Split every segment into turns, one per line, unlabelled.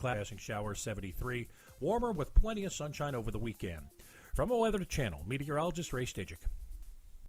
Passing showers 73. Warmer with plenty of sunshine over the weekend. From the Weather Channel, meteorologist Ray Stajic.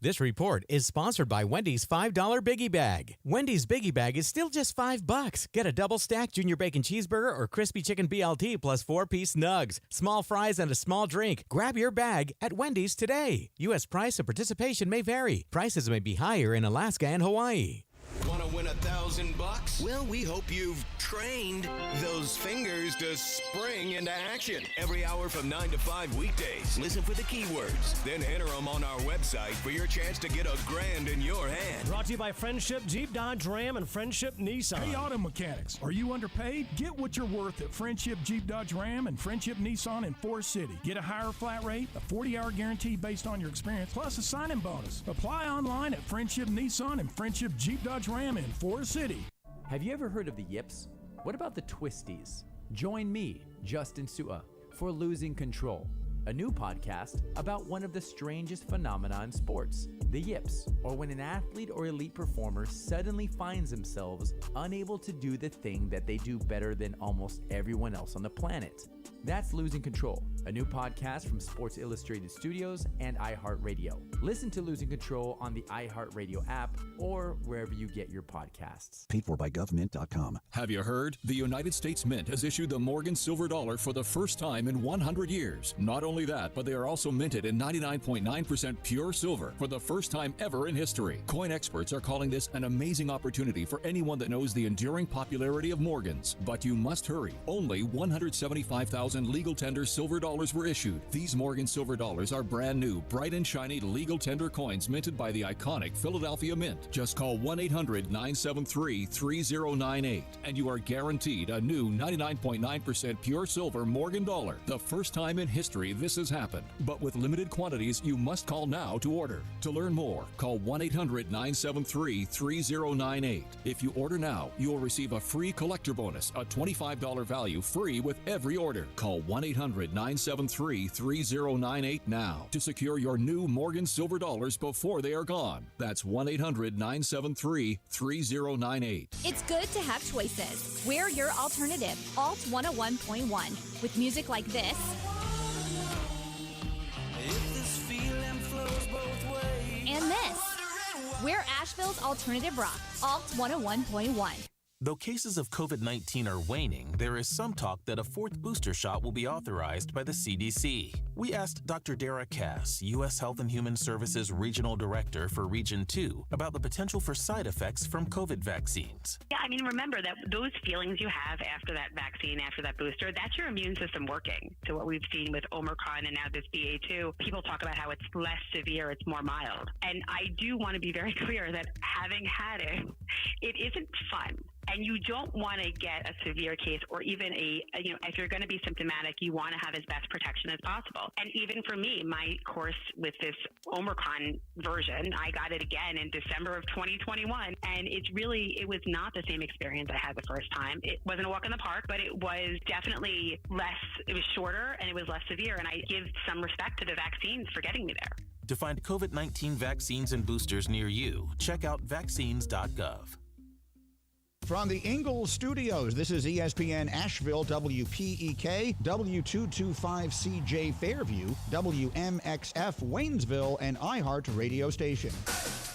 This report is sponsored by Wendy's $5 Biggie Bag. Wendy's Biggie Bag is still just $5. Get a double-stacked junior bacon cheeseburger or crispy chicken BLT plus 4-piece nugs, small fries, and a small drink. Grab your bag at Wendy's today. U.S. price and participation may vary. Prices may be higher in Alaska and Hawaii.
Want to win $1,000? Well, we hope you've trained those fingers to spring into action. Every hour from 9 to 5 weekdays. Listen for the keywords, then enter them on our website for your chance to get $1,000 in your hand.
Brought to you by Friendship Jeep Dodge Ram and Friendship Nissan.
Hey, auto mechanics, are you underpaid? Get what you're worth at Friendship Jeep Dodge Ram and Friendship Nissan in Forest City. Get a higher flat rate, a 40-hour guarantee based on your experience, plus a sign-in bonus. Apply online at Friendship Nissan and Friendship Jeep Dodge Ram in Forest City.
Have you ever heard of the yips? What about the twisties? Join me, Justin Sua, for Losing Control, a new podcast about one of the strangest phenomena in sports, the yips, or when an athlete or elite performer suddenly finds themselves unable to do the thing that they do better than almost everyone else on the planet. That's Losing Control, a new podcast from Sports Illustrated Studios and iHeartRadio. Listen to Losing Control on the iHeartRadio app or wherever you get your podcasts.
Paid for by GovMint.com.
Have you heard? The United States Mint has issued the Morgan Silver Dollar for the first time in 100 years. Not only that, but they are also minted in 99.9% pure silver for the first time ever in history. Coin experts are calling this an amazing opportunity for anyone that knows the enduring popularity of Morgans. But you must hurry. Only 175,000 legal tender silver dollars were issued. These Morgan Silver Dollars are brand new, bright and shiny legal tender coins minted by the iconic Philadelphia Mint. Just call 1-800-973-3098 and you are guaranteed a new 99.9% pure silver Morgan dollar. The first time in history this has happened. But with limited quantities, you must call now to order. To learn more, call 1-800-973-3098. If you order now, you will receive a free collector bonus, a $25 value free with every order. Call 1-800-973-3098 now to secure your new Morgan Silver Dollars before they are gone. That's 1-800-973-3098.
It's good to have choices. We're your alternative, Alt 101.1. With music like this. And this. We're Asheville's alternative rock, Alt 101.1.
Though cases of COVID-19 are waning, there is some talk that a fourth booster shot will be authorized by the CDC. We asked Dr. Dara Cass, U.S. Health and Human Services Regional Director for Region 2, about the potential for side effects from COVID vaccines.
Yeah, I mean, remember that those feelings you have after that vaccine, after that booster, that's your immune system working. So what we've seen with Omicron and now this BA2, people talk about how it's less severe, it's more mild. And I do want to be very clear that having had it, it isn't fun. And you don't want to get a severe case or even if you're going to be symptomatic, you want to have as best protection as possible. And even for me, my course with this Omicron version, I got it again in December of 2021. And it was not the same experience I had the first time. It wasn't a walk in the park, but it was definitely it was shorter and it was less severe. And I give some respect to the vaccines for getting me there.
To find COVID-19 vaccines and boosters near you, check out vaccines.gov.
From the Ingles Studios, this is ESPN Asheville, WPEK, W225CJ Fairview, WMXF Waynesville, and iHeart radio station.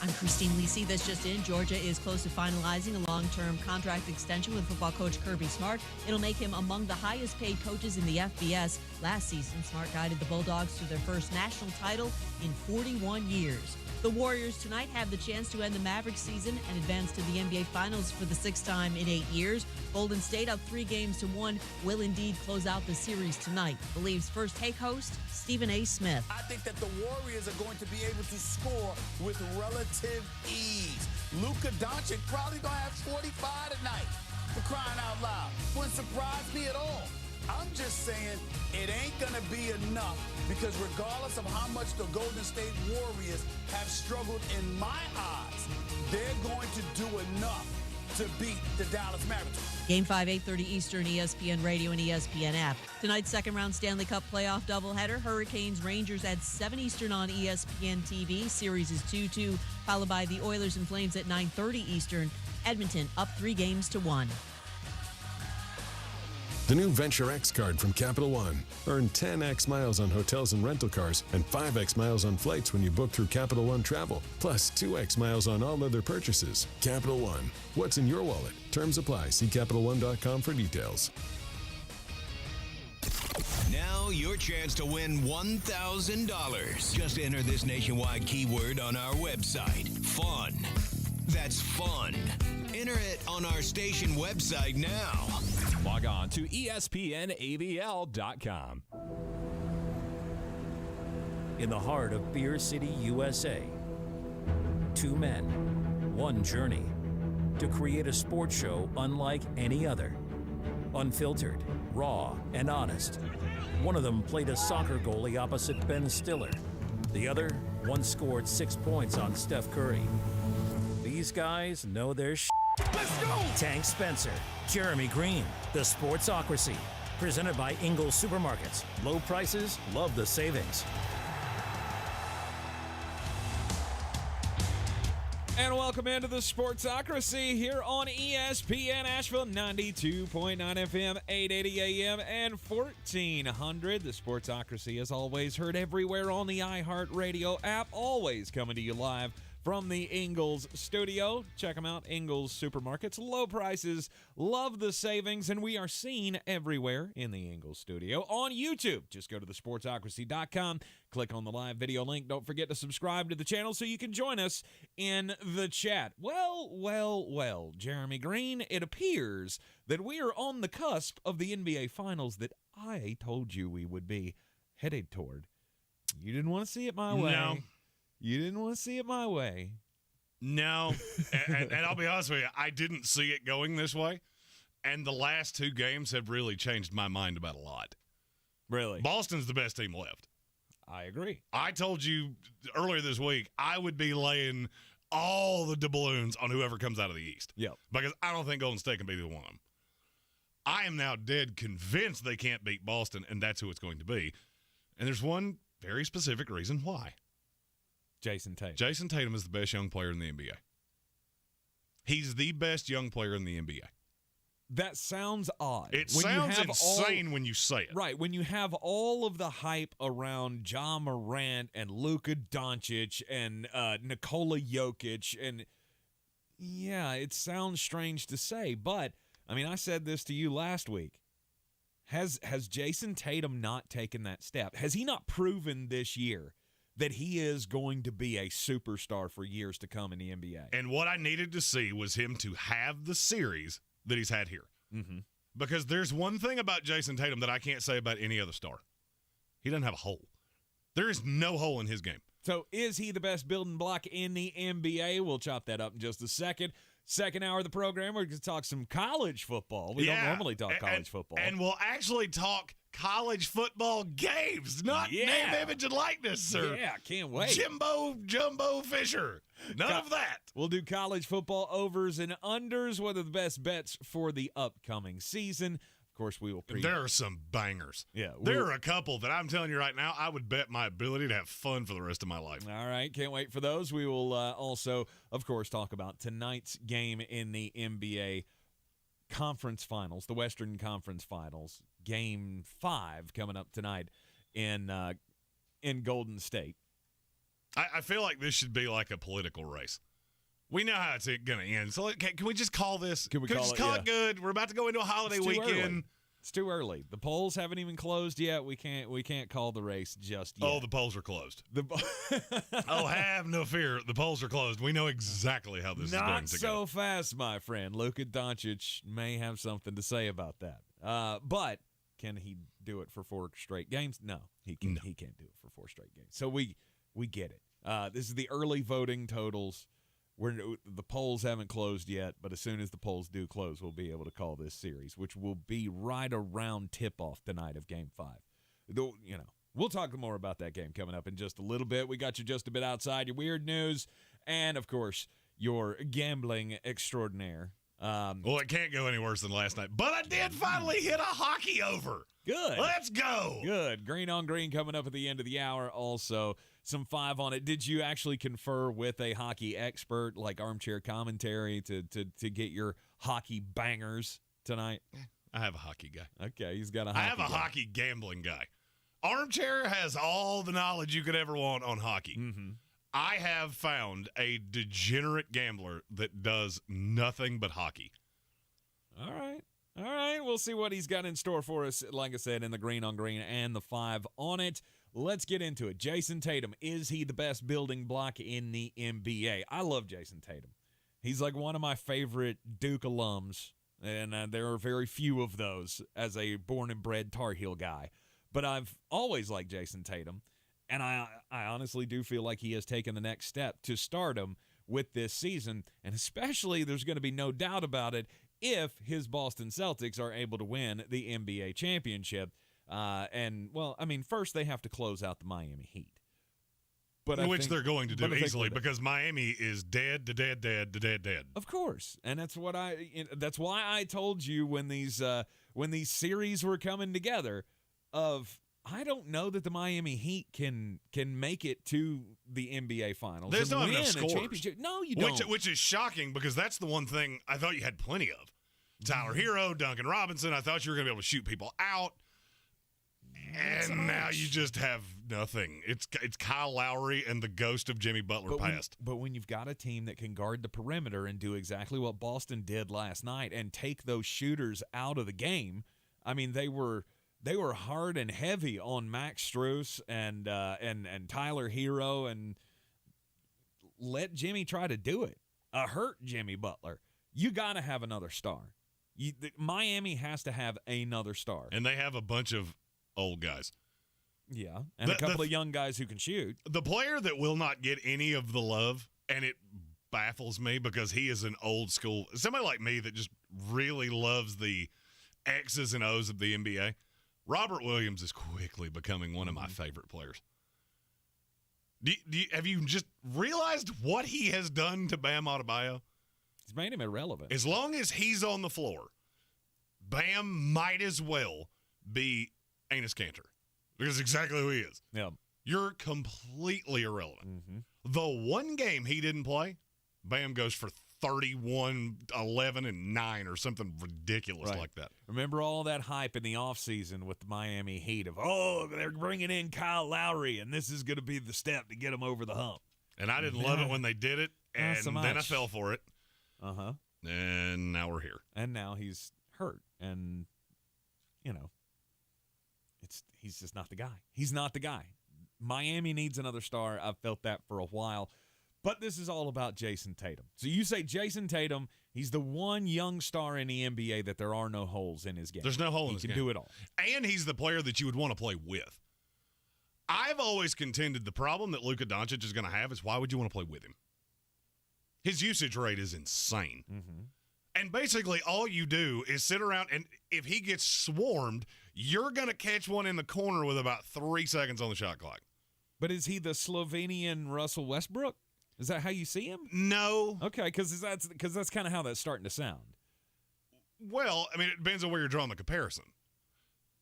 I'm Christine Lisi. This just in. Georgia is close to finalizing a long-term contract extension with football coach Kirby Smart. It'll make him among the highest-paid coaches in the FBS. Last season, Smart guided the Bulldogs to their first national title in 41 years. The Warriors tonight have the chance to end the Mavericks season and advance to the NBA Finals for the sixth time in 8 years. Golden State, up 3-1, will indeed close out the series tonight, believes First Take host Stephen A. Smith.
I think that the Warriors are going to be able to score with relative ease. Luka Doncic probably going to have 45 tonight, for crying out loud. Wouldn't surprise me at all. I'm just saying it ain't going to be enough because regardless of how much the Golden State Warriors have struggled in my eyes, they're going to do enough to beat the Dallas Mavericks.
Game 5, 8:30 Eastern, ESPN Radio and ESPN app. Tonight's second-round Stanley Cup playoff doubleheader, Hurricanes-Rangers at 7 Eastern on ESPN TV. Series is 2-2, followed by the Oilers and Flames at 9:30 Eastern. Edmonton up 3-1.
The new Venture X card from Capital One. Earn 10x miles on hotels and rental cars and 5x miles on flights when you book through Capital One Travel, plus 2x miles on all other purchases. Capital One. What's in your wallet? Terms apply. See CapitalOne.com for details.
Now your chance to win $1,000. Just enter this nationwide keyword on our website. Fun. That's fun. Enter it on our station website now.
Log on to ESPNAVL.com.
In the heart of Beer City, USA, two men, one journey to create a sports show unlike any other. Unfiltered, raw, and honest. One of them played a soccer goalie opposite Ben Stiller. The other once scored 6 points on Steph Curry. These guys know their shit. Let's go! Tank Spencer, Jeremy Greene, the Sportsocracy. Presented by Ingles Supermarkets. Low prices, love the savings.
And welcome into the Sportsocracy here on ESPN Asheville, 92.9 FM, 880 AM, and 1400. The Sportsocracy, as always, heard everywhere on the iHeartRadio app, always coming to you live from the Ingles Studio. Check them out, Ingles Supermarkets. Low prices, love the savings, and we are seen everywhere in the Ingles Studio on YouTube. Just go to thesportsocracy.com, click on the live video link. Don't forget to subscribe to the channel so you can join us in the chat. Well, Jeremy Greene, it appears that we are on the cusp of the NBA Finals that I told you we would be headed toward. You didn't want to see it my way.
No.
You didn't want to see it my way.
No. and I'll be honest with you, I didn't see it going this way. And the last two games have really changed my mind about a lot.
Really?
Boston's the best team left.
I agree.
I told you earlier this week I would be laying all the doubloons on whoever comes out of the East.
Yep.
Because I don't think Golden State can be the one of them. I am now dead convinced they can't beat Boston, and that's who it's going to be. And there's one very specific reason why.
Jayson Tatum.
Jayson Tatum is the best young player in the NBA. He's the best young player in the NBA.
That sounds odd.
It sounds insane when you say it.
Right, when you have all of the hype around Ja Moran and Luka Doncic and Nikola Jokic, and yeah, it sounds strange to say, but, I mean, I said this to you last week. Has Jayson Tatum not taken that step? Has he not proven this year that he is going to be a superstar for years to come in the NBA?
And what I needed to see was him to have the series that he's had here.
Mm-hmm.
Because there's one thing about Jayson Tatum that I can't say about any other star. He doesn't have a hole. There is no hole in his game.
So is he the best building block in the NBA? We'll chop that up in just a second. Second hour of the program, we're going to talk some college football. We don't normally talk college football.
And we'll actually talk college football games, not name, image, and likeness, sir.
Yeah, can't wait.
Jimbo Fisher. None of that.
We'll do college football overs and unders. What are the best bets for the upcoming season? Of course, we will preview.
There are some bangers.
Yeah.
There are a couple that I'm telling you right now, I would bet my ability to have fun for the rest of my life.
All right. Can't wait for those. We will also, of course, talk about tonight's game in the NBA Conference Finals, the Western Conference Finals. Game 5 coming up tonight in Golden State.
I feel like this should be like a political race. We know how it's going to end. So can we just call this?
Can we
just call it good? We're about to go into a holiday weekend.
Early. It's too early. The polls haven't even closed yet. We can't call the race just yet.
Oh, the polls are closed. Have no fear. The polls are closed. We know exactly how this is going to go.
Not so fast, my friend. Luka Doncic may have something to say about that. But can he do it for 4 straight games? No, he can't. No. He can't do it for 4 straight games. So we get it. This is the early voting totals. The polls haven't closed yet, but as soon as the polls do close, we'll be able to call this series, which will be right around tip-off tonight of Game 5. We'll talk more about that game coming up in just a little bit. We got you just a bit outside, your weird news, and, of course, your gambling extraordinaire.
Well, it can't go any worse than last night, but I did finally hit a hockey over.
Good.
Let's go.
Good. Green on Green coming up at the end of the hour. Also, some 5 on it. Did you actually confer with a hockey expert, like armchair commentary, to get your hockey bangers tonight?
I have a hockey guy.
Okay, he's got a
I
hockey
have a
guy.
hockey gambling guy. Armchair has all the knowledge you could ever want on hockey.
Mm-hmm.
I have found a degenerate gambler that does nothing but hockey.
All right. We'll see what he's got in store for us, like I said, in the Green on Green and the 5 on it. Let's get into it. Jayson Tatum, is he the best building block in the NBA? I love Jayson Tatum. He's like one of my favorite Duke alums, and there are very few of those as a born and bred Tar Heel guy. But I've always liked Jayson Tatum, and I honestly do feel like he has taken the next step to stardom with this season, and especially there's going to be no doubt about it if his Boston Celtics are able to win the NBA championship. First they have to close out the Miami Heat.
Which they're going to do easily because Miami is dead.
Of course, and that's why I told you when these series were coming together. I don't know that the Miami Heat can make it to the NBA Finals.
There's not enough
a
scores.
Championship. No, you don't.
Which is shocking because that's the one thing I thought you had plenty of. Tyler Hero, Duncan Robinson. I thought you were going to be able to shoot people out. And now you just have nothing. It's Kyle Lowry and the ghost of Jimmy Butler passed.
But when you've got a team that can guard the perimeter and do exactly what Boston did last night and take those shooters out of the game, I mean, they were hard and heavy on Max Strus and Tyler Hero and let Jimmy try to do it. Hurt Jimmy Butler. You got to have another star. Miami has to have another star.
And they have a bunch of old guys.
Yeah, and a couple of young guys who can shoot.
The player that will not get any of the love, and it baffles me because he is an old school, somebody like me that just really loves the X's and O's of the NBA. Robert Williams is quickly becoming one of my favorite players. Have you just realized what he has done to Bam Adebayo?
He's made him irrelevant.
As long as he's on the floor, Bam might as well be Enes Kanter. Because exactly who he is.
Yeah.
You're completely irrelevant.
Mm-hmm.
The one game he didn't play, Bam goes for 31, 11, and 9 or something ridiculous like that.
Remember all that hype in the offseason with the Miami Heat of, they're bringing in Kyle Lowry, and this is going to be the step to get him over the hump.
And I didn't love it when they did it, and then I fell for it.
Uh-huh.
And now we're here.
And now he's hurt, and, he's just not the guy. He's not the guy. Miami needs another star. I've felt that for a while. But this is all about Jayson Tatum. So you say Jayson Tatum, he's the one young star in the NBA that there are no holes in his game.
There's no hole in his game.
He can do it all.
And he's the player that you would want to play with. I've always contended the problem that Luka Doncic is going to have is why would you want to play with him? His usage rate is insane.
Mm-hmm.
And basically all you do is sit around, and if he gets swarmed, you're going to catch one in the corner with about 3 seconds on the shot clock.
But is he the Slovenian Russell Westbrook? Is that how you see him?
No.
Okay, because that's kind of how that's starting to sound.
Well, I mean, it depends on where you're drawing the comparison.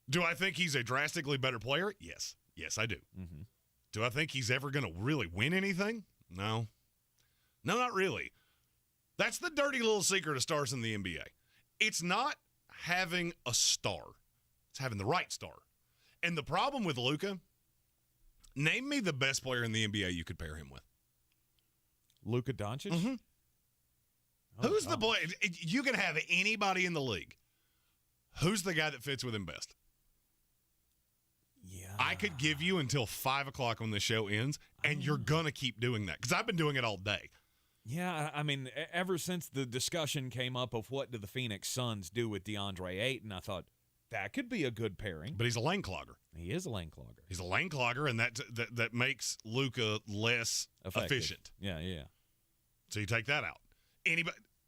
Do I think he's a drastically better player? Yes. Yes, I do.
Mm-hmm.
Do I think he's ever going to really win anything? No. No, not really. That's the dirty little secret of stars in the NBA. It's not having a star. It's having the right star. And the problem with Luka, name me the best player in the NBA you could pair him with.
Luka Doncic?
Mm-hmm. Who's the boy? You can have anybody in the league. Who's the guy that fits with him best?
Yeah.
I could give you until 5 o'clock when the show ends, and you're going to keep doing that because I've been doing it all day.
Yeah, I mean, ever since the discussion came up of what do the Phoenix Suns do with DeAndre Ayton, I thought that could be a good pairing.
But he's a lane clogger.
He is a lane clogger.
He's a lane clogger, and that makes Luka less efficient.
Yeah.
So you take that out.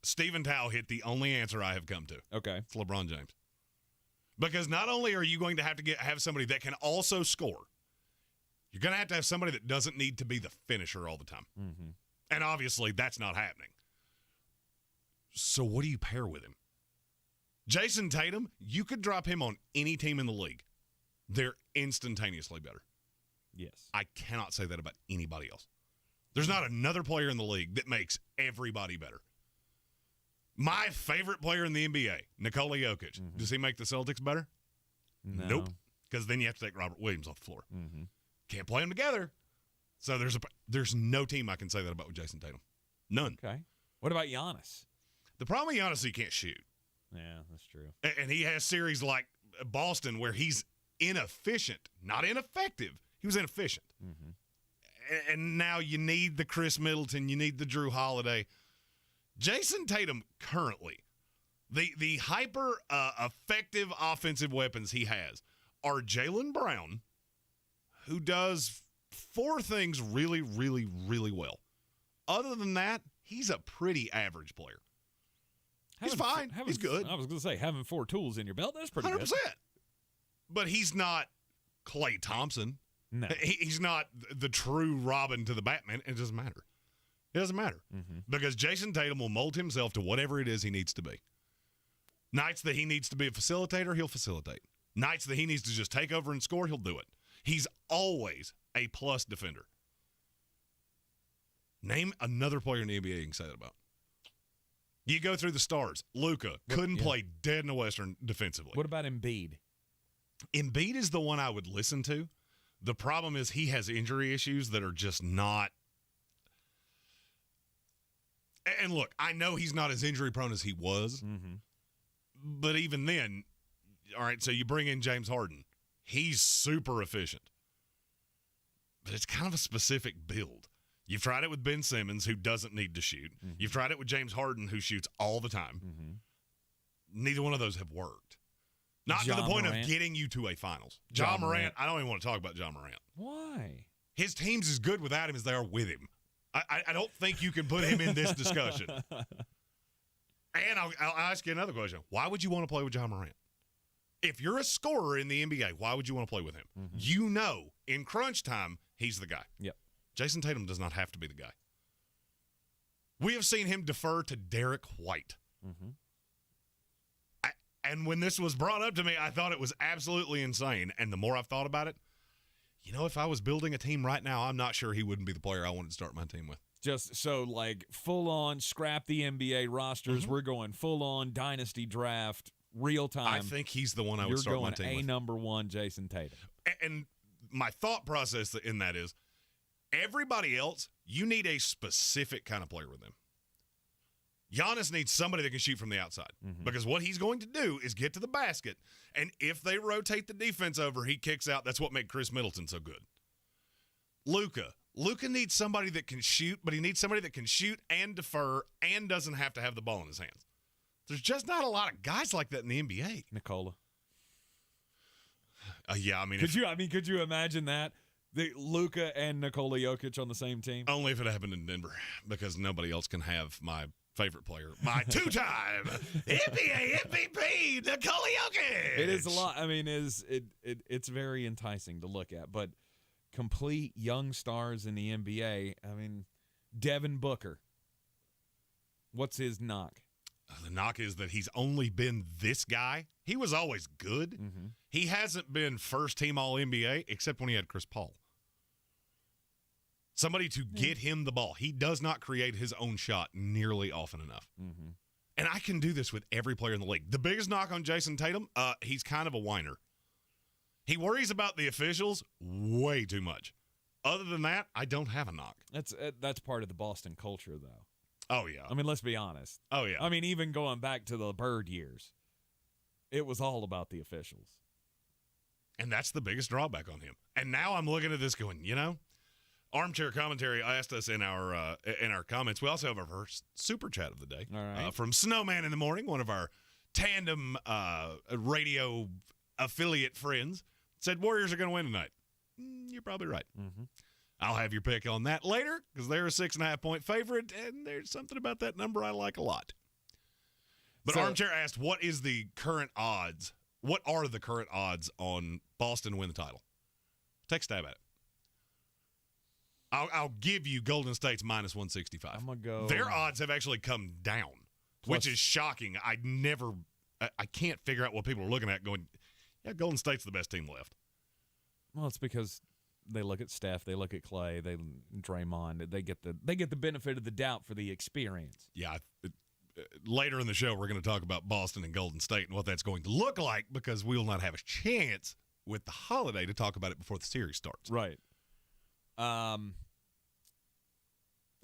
Stephen Tao hit the only answer I have come to.
Okay.
It's LeBron James. Because not only are you going to have somebody that can also score, you're going to have somebody that doesn't need to be the finisher all the time.
Mm-hmm.
And obviously that's not happening. So what do you pair with him? Jayson Tatum, you could drop him on any team in the league. They're instantaneously better.
Yes.
I cannot say that about anybody else. There's not another player in the league that makes everybody better. My favorite player in the NBA, Nikola Jokic. Does he make the Celtics better?
No.
Nope. Because then you have to take Robert Williams off the floor. Can't play them together. So there's no team I can say that about with Jayson Tatum. None.
Okay. What about Giannis?
The problem with Giannis is he can't shoot.
Yeah, that's true.
And he has series like Boston where he's inefficient, not ineffective. He was inefficient. And now you need the Chris Middleton, you need the Drew Holiday. Jayson Tatum currently, the hyper effective offensive weapons he has are Jaylen Brown, who does 4 things really, really, really well. Other than that, he's a pretty average player. He's fine. He's good.
I was going to say, having 4 tools in your belt, that's pretty 100%. Good.
But he's not Klay Thompson.
No.
He's not the true Robin to the Batman. It doesn't matter. It doesn't matter. Because Jayson Tatum will mold himself to whatever it is he needs to be. Nights that he needs to be a facilitator, he'll facilitate. Nights that he needs to just take over and score, he'll do it. He's always a plus defender. Name another player in the NBA you can say that about. You go through the stars. Luka couldn't play dead in the Western defensively.
What about Embiid?
Embiid is the one I would listen to. The problem is he has injury issues that are just not. And look, I know he's not as injury prone as he was. But even then, all right, so you bring in James Harden. He's super efficient. But it's kind of a specific build. You've tried it with Ben Simmons, who doesn't need to shoot. You've tried it with James Harden, who shoots all the time. Neither one of those have worked. Not to the point of getting you to a finals. John Morant, I don't even want to talk about John Morant.
Why?
His team's as good without him as they are with him. I don't think you can put him in this discussion. And I'll ask you another question. Why would you want to play with John Morant? If you're a scorer in the NBA, why would you want to play with him? You know, in crunch time, he's the guy.
Yep.
Jayson Tatum does not have to be the guy. We have seen him defer to Derek White. And when this was brought up to me, I thought it was absolutely insane. And the more I've thought about it, you know, if I was building a team right now, I'm not sure he wouldn't be the player I wanted to start my team with.
Just so, like, full-on scrap the NBA rosters. We're going full-on dynasty draft, real time.
I think he's the one I would start my team with.
You're going number 1, Jayson Tatum.
And my thought process in that is, everybody else, you need a specific kind of player with them. Giannis needs somebody that can shoot from the outside because what he's going to do is get to the basket, and if they rotate the defense over, he kicks out. That's what made Chris Middleton so good. Luka needs somebody that can shoot, but he needs somebody that can shoot and defer and doesn't have to have the ball in his hands. There's just not a lot of guys like that in the NBA.
Nikola.
Yeah, I mean,
could you imagine that? The Luka and Nikola Jokic on the same team?
Only if it happened in Denver, because nobody else can have my favorite player, my 2-time NBA MVP, Nikola Jokic.
It is a lot. I mean, it's very enticing to look at, but complete young stars in the NBA. I mean, Devin Booker. What's his knock?
The knock is that he's only been this guy. He was always good. He hasn't been first-team All-NBA except when he had Chris Paul. Somebody to get him the ball. He does not create his own shot nearly often enough. And I can do this with every player in the league. The biggest knock on Jayson Tatum, he's kind of a whiner. He worries about the officials way too much. Other than that, I don't have a knock.
That's part of the Boston culture, though.
Oh, yeah.
I mean, let's be honest.
Oh, yeah.
I mean, even going back to the Bird years, it was all about the officials.
And that's the biggest drawback on him. And now I'm looking at this going, you know, Armchair Commentary asked us in our comments. We also have our first super chat of the day.
All right.
From Snowman in the Morning, one of our tandem radio affiliate friends, said Warriors are going to win tonight. You're probably right. I'll have your pick on that later because they're a 6.5-point favorite, and there's something about that number I like a lot. But Armchair asked, what is the current odds? What are the current odds on Boston to win the title? Take a stab at it. I'll give you Golden State's minus 165.
I'm going to go.
Their odds have actually come down, which is shocking. I can't figure out what people are looking at going, yeah, Golden State's the best team left.
Well, it's because they look at Steph, they look at Clay, Draymond. They get the benefit of the doubt for the experience.
Yeah, later in the show, we're going to talk about Boston and Golden State and what that's going to look like because we will not have a chance with the holiday to talk about it before the series starts.
Right.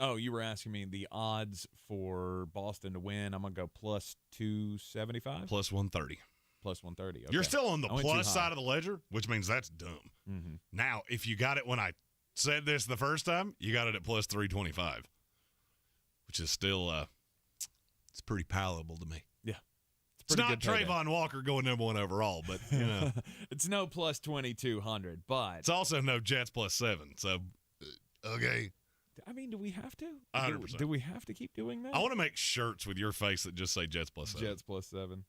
Oh, you were asking me the odds for Boston to win. I'm going to go plus 275?
Plus 130.
Plus 130. Okay.
You're still on the plus side of the ledger, which means that's dumb.
Mm-hmm.
Now, if you got it when I said this the first time, you got it at plus 325, which is still it's pretty palatable to me.
Yeah.
It's not Trayvon Walker going number 1 overall, but,
it's no plus 2,200, but.
It's also no Jets plus 7, so, okay.
I mean, do we have to?
100%.
Do we have to keep doing that?
I want to make shirts with your face that just say Jets plus 7.
Jets plus 7.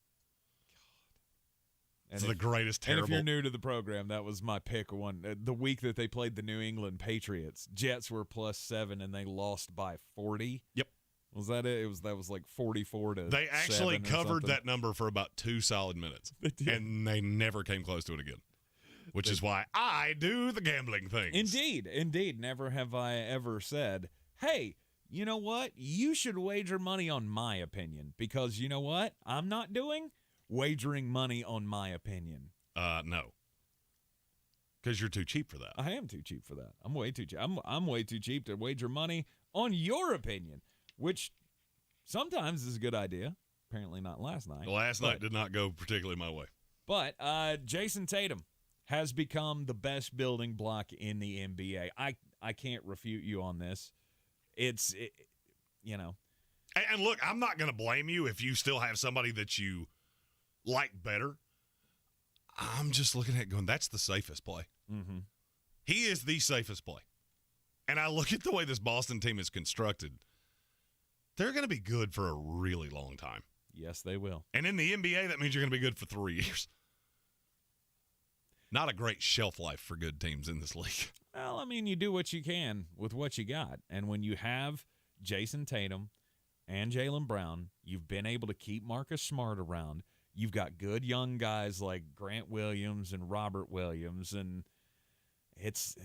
God.
It's the greatest terrible.
And if you're new to the program, that was my pick one. The week that they played the New England Patriots, Jets were plus 7, and they lost by 40.
Yep.
Was that it? That was like 44 to.
They actually covered that number for about 2 solid minutes, and they never came close to it again. Which is why I do the gambling things.
Indeed. Never have I ever said, hey, you know what? You should wager money on my opinion. Because you know what I'm not doing? Wagering money on my opinion.
No. Because you're too cheap for that.
I am too cheap for that. I'm way too cheap. I'm way too cheap to wager money on your opinion, which sometimes is a good idea. Apparently not last night.
Last night did not go particularly my way.
But Jayson Tatum has become the best building block in the NBA. I can't refute you on this. You know.
And look, I'm not going to blame you if you still have somebody that you like better. I'm just looking at it going, that's the safest play.
Mm-hmm.
He is the safest play. And I look at the way this Boston team is constructed. They're going to be good for a really long time.
Yes, they will.
And in the NBA, that means you're going to be good for 3 years. Not a great shelf life for good teams in this league.
Well, I mean, you do what you can with what you got. And when you have Jayson Tatum and Jaylen Brown, you've been able to keep Marcus Smart around. You've got good young guys like Grant Williams and Robert Williams. And that's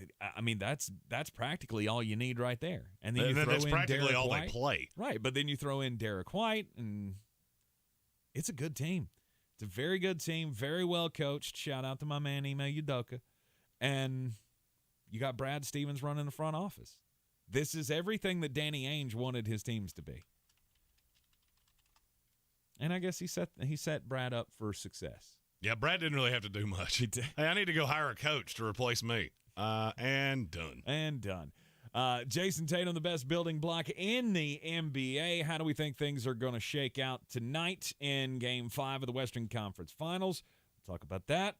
practically all you need right there. And then
that's practically all they play.
Right, but then you throw in Derek White, and it's a good team. It's a very good team, very well coached. Shout out to my man, Ime Udoka. And you got Brad Stevens running the front office. This is everything that Danny Ainge wanted his teams to be. And I guess he set Brad up for success.
Yeah, Brad didn't really have to do much.
He did.
Hey, I need to go hire a coach to replace me. And done.
And done. Jayson Tatum, the best building block in the NBA. How do we think things are going to shake out tonight in Game 5 of the Western Conference Finals? We'll talk about that.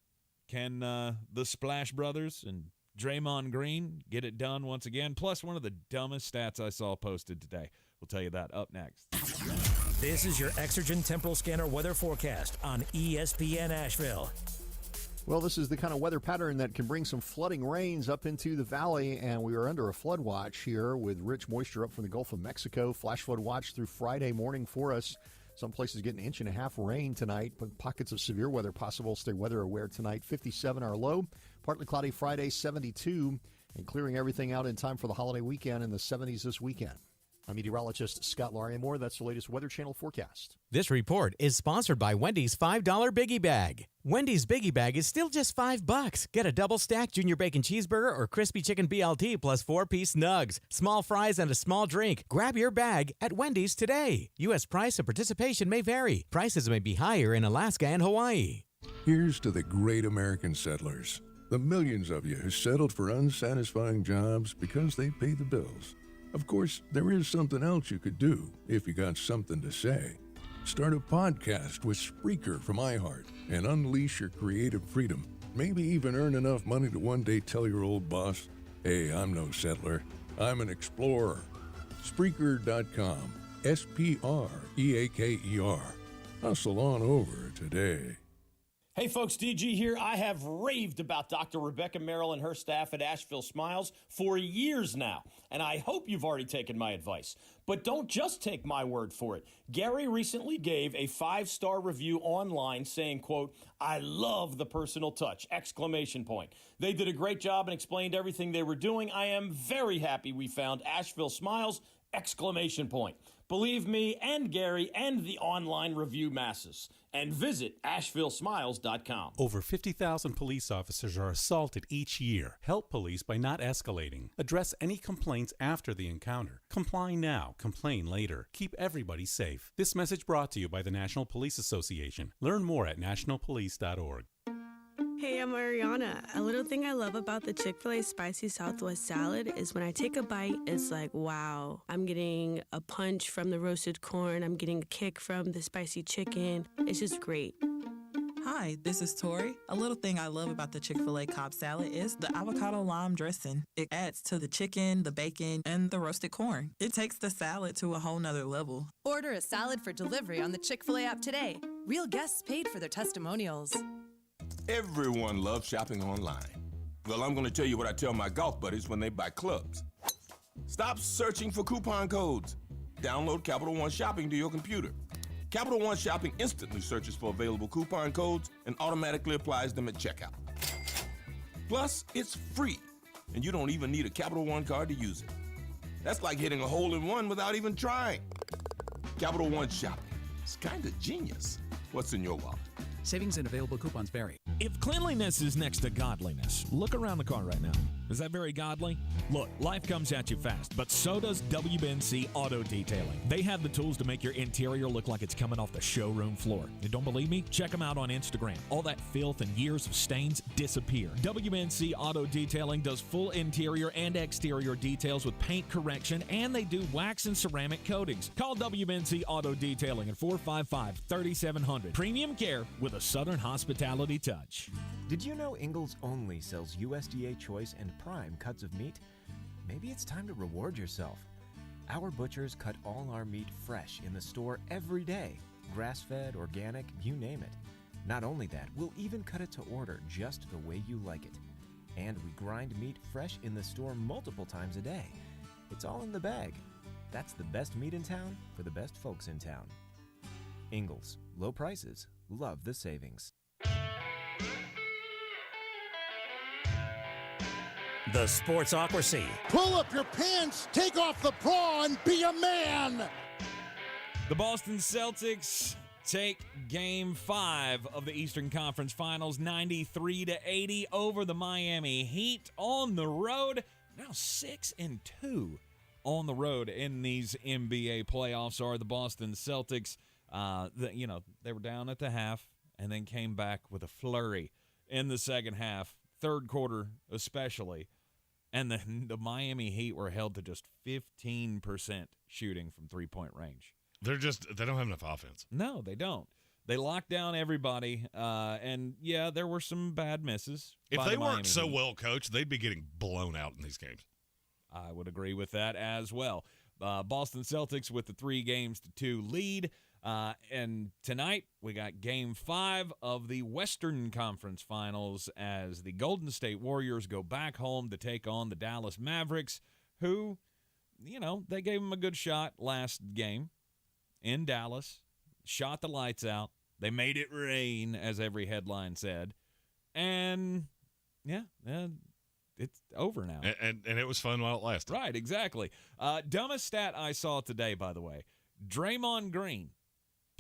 Can the Splash Brothers and Draymond Green get it done once again? Plus, one of the dumbest stats I saw posted today. We'll tell you that up next.
This is your Exergen Temporal Scanner weather forecast on ESPN Asheville.
Well, this is the kind of weather pattern that can bring some flooding rains up into the valley, and we are under a flood watch here with rich moisture up from the Gulf of Mexico. Flash flood watch through Friday morning for us. Some places get 1.5 inches rain tonight, but pockets of severe weather possible. Stay weather aware tonight. 57 our low. Partly cloudy Friday, 72, and clearing everything out in time for the holiday weekend in the 70s this weekend. I'm meteorologist Scott Larimore. That's the latest Weather Channel forecast.
This report is sponsored by Wendy's $5 Biggie Bag. Wendy's Biggie Bag is still just $5. Get a double-stacked junior bacon cheeseburger or crispy chicken BLT plus 4-piece nugs, small fries, and a small drink. Grab your bag at Wendy's today. U.S. price and participation may vary. Prices may be higher in Alaska and Hawaii.
Here's to the great American settlers, the millions of you who settled for unsatisfying jobs because they pay the bills. Of course, there is something else you could do if you got something to say. Start a podcast with Spreaker from iHeart and unleash your creative freedom. Maybe even earn enough money to one day tell your old boss, hey, I'm no settler, I'm an explorer. Spreaker.com, Spreaker. Hustle on over today.
Hey folks, DG here. I have raved about Dr. Rebecca Merrill and her staff at Asheville Smiles for years now, and I hope you've already taken my advice. But don't just take my word for it. Gary recently gave a 5-star review online saying, quote, I love the personal touch, ! They did a great job and explained everything they were doing. I am very happy we found Asheville Smiles, ! Believe me and Gary and the online review masses. And visit AshevilleSmiles.com.
Over 50,000 police officers are assaulted each year. Help police by not escalating. Address any complaints after the encounter. Comply now, complain later. Keep everybody safe. This message brought to you by the National Police Association. Learn more at nationalpolice.org.
Hey, I'm Ariana. A little thing I love about the Chick-fil-A Spicy Southwest Salad is when I take a bite, it's like, wow. I'm getting a punch from the roasted corn. I'm getting a kick from the spicy chicken. It's just great.
Hi, this is Tori. A little thing I love about the Chick-fil-A Cobb salad is the avocado lime dressing. It adds to the chicken, the bacon, and the roasted corn. It takes the salad to a whole nother level.
Order a salad for delivery on the Chick-fil-A app today. Real guests paid for their testimonials.
Everyone loves shopping online. Well, I'm going to tell you what I tell my golf buddies when they buy clubs. Stop searching for coupon codes. Download Capital One Shopping to your computer. Capital One Shopping instantly searches for available coupon codes and automatically applies them at checkout. Plus, it's free, and you don't even need a Capital One card to use it. That's like hitting a hole-in-one without even trying. Capital One Shopping. It's kind of genius. What's in your wallet?
Savings and available coupons vary.
If cleanliness is next to godliness, look around the car right now. Is that very godly? Look, life comes at you fast, but so does WNC Auto Detailing. They have the tools to make your interior look like it's coming off the showroom floor. You don't believe me? Check them out on Instagram. All that filth and years of stains disappear. WNC Auto Detailing does full interior and exterior details with paint correction, and they do wax and ceramic coatings. Call WNC Auto Detailing at 455-3700. Premium care with a Southern hospitality touch.
Did you know Ingles only sells USDA choice and prime cuts of meat? Maybe it's time to reward yourself. Our butchers cut all our meat fresh in the store every day. Grass-fed, organic, you name it. Not only that, we'll even cut it to order just the way you like it. And we grind meat fresh in the store multiple times a day. It's all in the bag. That's the best meat in town for the best folks in town. Ingles, low prices, love the savings.
The Sportsocracy.
Pull up your pants, take off the bra, and be a man!
The Boston Celtics take Game 5 of the Eastern Conference Finals, 93-80 over the Miami Heat on the road. Now 6-2 on the road in these NBA playoffs are the Boston Celtics. They were down at the half and then came back with a flurry in the second half, third quarter especially. And then the Miami Heat were held to just 15% shooting from three-point range.
They don't have enough offense.
No, they don't. They locked down everybody, and there were some bad misses.
If they weren't so well coached, they'd be getting blown out in these games.
I would agree with that as well. Boston Celtics with the 3-2 lead. And tonight we got Game 5 of the Western Conference Finals as the Golden State Warriors go back home to take on the Dallas Mavericks, who, they gave them a good shot last game in Dallas, shot the lights out. They made it rain, as every headline said. And, it's over now.
And it was fun while it lasted.
Right, exactly. Dumbest stat I saw today, by the way, Draymond Greene.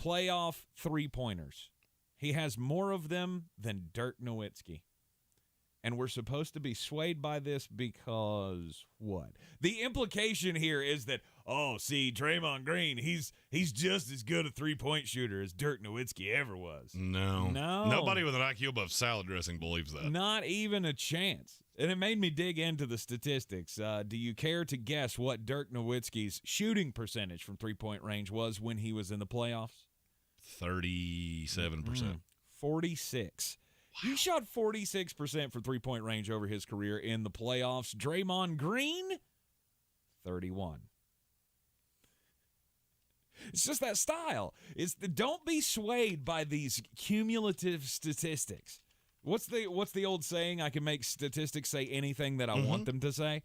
Playoff three-pointers. He has more of them than Dirk Nowitzki. And we're supposed to be swayed by this because what? The implication here is that, Draymond Greene, he's just as good a three-point shooter as Dirk Nowitzki ever was.
No. Nobody with an IQ above salad dressing believes that.
Not even a chance. And it made me dig into the statistics. Do you care to guess what Dirk Nowitzki's shooting percentage from three-point range was when he was in the playoffs?
37%.
46. Wow. He shot 46% from three-point range over his career in the playoffs. Draymond Greene, 31. It's just that style. Don't be swayed by these cumulative statistics. What's the old saying? I can make statistics say anything that I want them to say.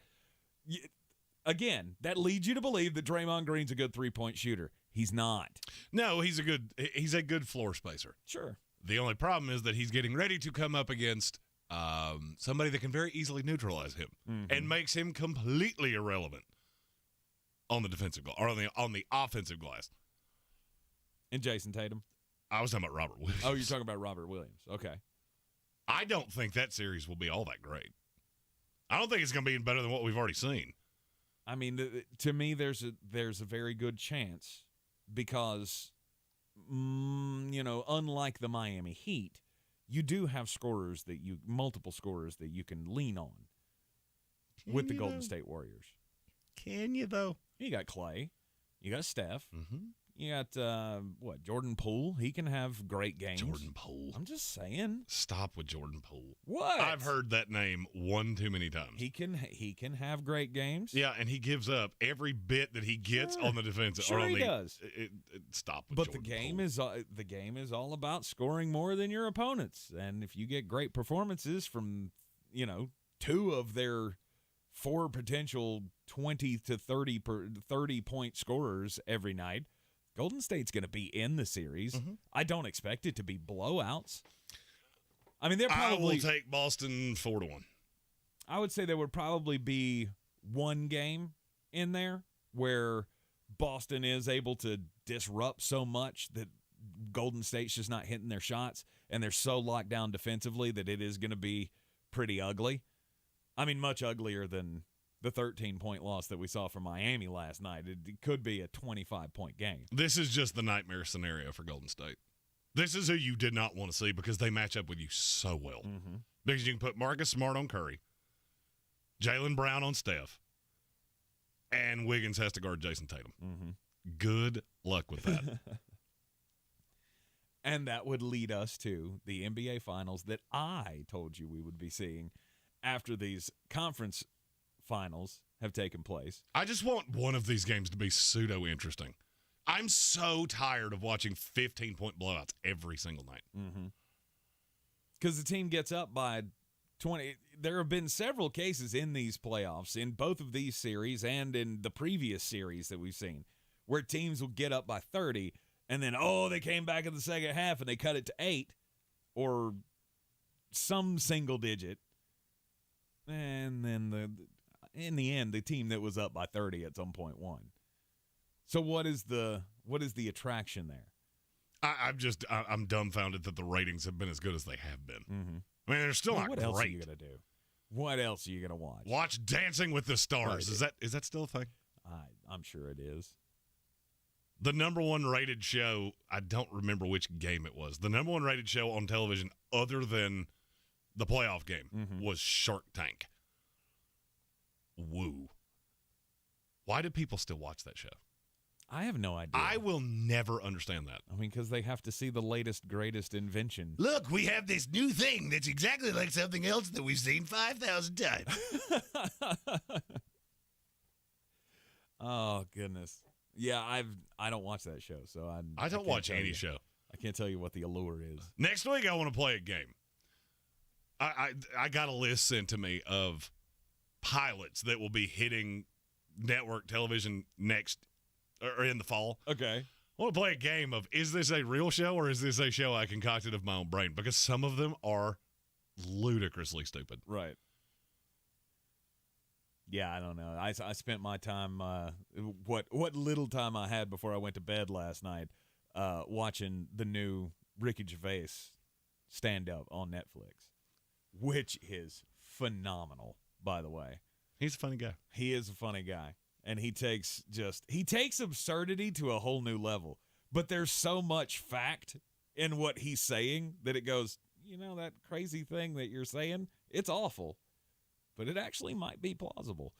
Again, that leads you to believe that Draymond Green's a good three-point shooter. He's not.
No, he's a good floor spacer.
Sure.
The only problem is that he's getting ready to come up against somebody that can very easily neutralize him and makes him completely irrelevant. on the defensive glass, or on the offensive glass.
And Jayson Tatum?
I was talking about Robert Williams.
Oh, you're talking about Robert Williams. Okay.
I don't think that series will be all that great. I don't think it's going to be any better than what we've already seen.
I mean, to me, there's a very good chance because, unlike the Miami Heat, you do have multiple scorers that you can lean on with the Golden State Warriors.
Can you, though?
You got Clay. You got Steph.
Mm-hmm.
You got, Jordan Poole. He can have great games.
Jordan Poole.
I'm just saying.
Stop with Jordan Poole.
What?
I've heard that name one too many times.
He can have great games.
Yeah, and he gives up every bit that he gets on the defensive.
Sure, he does.
Stop with
But
Jordan
the game is all about scoring more than your opponents, and if you get great performances from two of their 4 potential 20 to 30 point scorers every night, Golden State's going to be in the series.
Mm-hmm.
I don't expect it to be blowouts. I mean, I
will take Boston 4-1.
I would say there would probably be one game in there where Boston is able to disrupt so much that Golden State's just not hitting their shots, and they're so locked down defensively that it is going to be pretty ugly. I mean, much uglier than the 13-point loss that we saw from Miami last night. It could be a 25-point game.
This is just the nightmare scenario for Golden State. This is who you did not want to see because they match up with you so well.
Mm-hmm.
Because you can put Marcus Smart on Curry, Jaylen Brown on Steph, and Wiggins has to guard Jayson Tatum.
Mm-hmm.
Good luck with that.
And that would lead us to the NBA Finals that I told you we would be seeing after these conference finals have taken place.
I just want one of these games to be pseudo-interesting. I'm so tired of watching 15-point blowouts every single night.
Because the team gets up by 20. There have been several cases in these playoffs, in both of these series and in the previous series that we've seen, where teams will get up by 30, and then, they came back in the second half and they cut it to 8 or some single digit. And then in the end, the team that was up by 30 at some point won. So what is the attraction there?
I'm dumbfounded that the ratings have been as good as they have been.
Mm-hmm.
I mean, they're still not
what
great.
Else are you gonna do? What else are you gonna watch?
Watch Dancing with the Stars. Is that still a thing?
I'm sure it is.
The number one rated show, I don't remember which game it was. The number one rated show on television other than the playoff game was Shark Tank. Woo. Why do people still watch that show?
I have no idea.
I will never understand that.
I mean, because they have to see the latest, greatest invention.
Look, we have this new thing that's exactly like something else that we've seen 5,000 times.
Oh, goodness. Yeah, I don't watch that show, so
I don't watch any show.
I can't tell you what the allure is.
Next week, I want to play a game. I got a list sent to me of pilots that will be hitting network television next or in the fall.
Okay.
I want to play a game of, is this a real show or is this a show I concocted of my own brain? Because some of them are ludicrously stupid.
Right. Yeah, I don't know. I spent my time, what little time I had before I went to bed last night, watching the new Ricky Gervais stand-up on Netflix, which is phenomenal, by the way.
He's a funny guy.
He is a funny guy. And he takes absurdity to a whole new level. But there's so much fact in what he's saying that it goes, that crazy thing that you're saying, it's awful. But it actually might be plausible.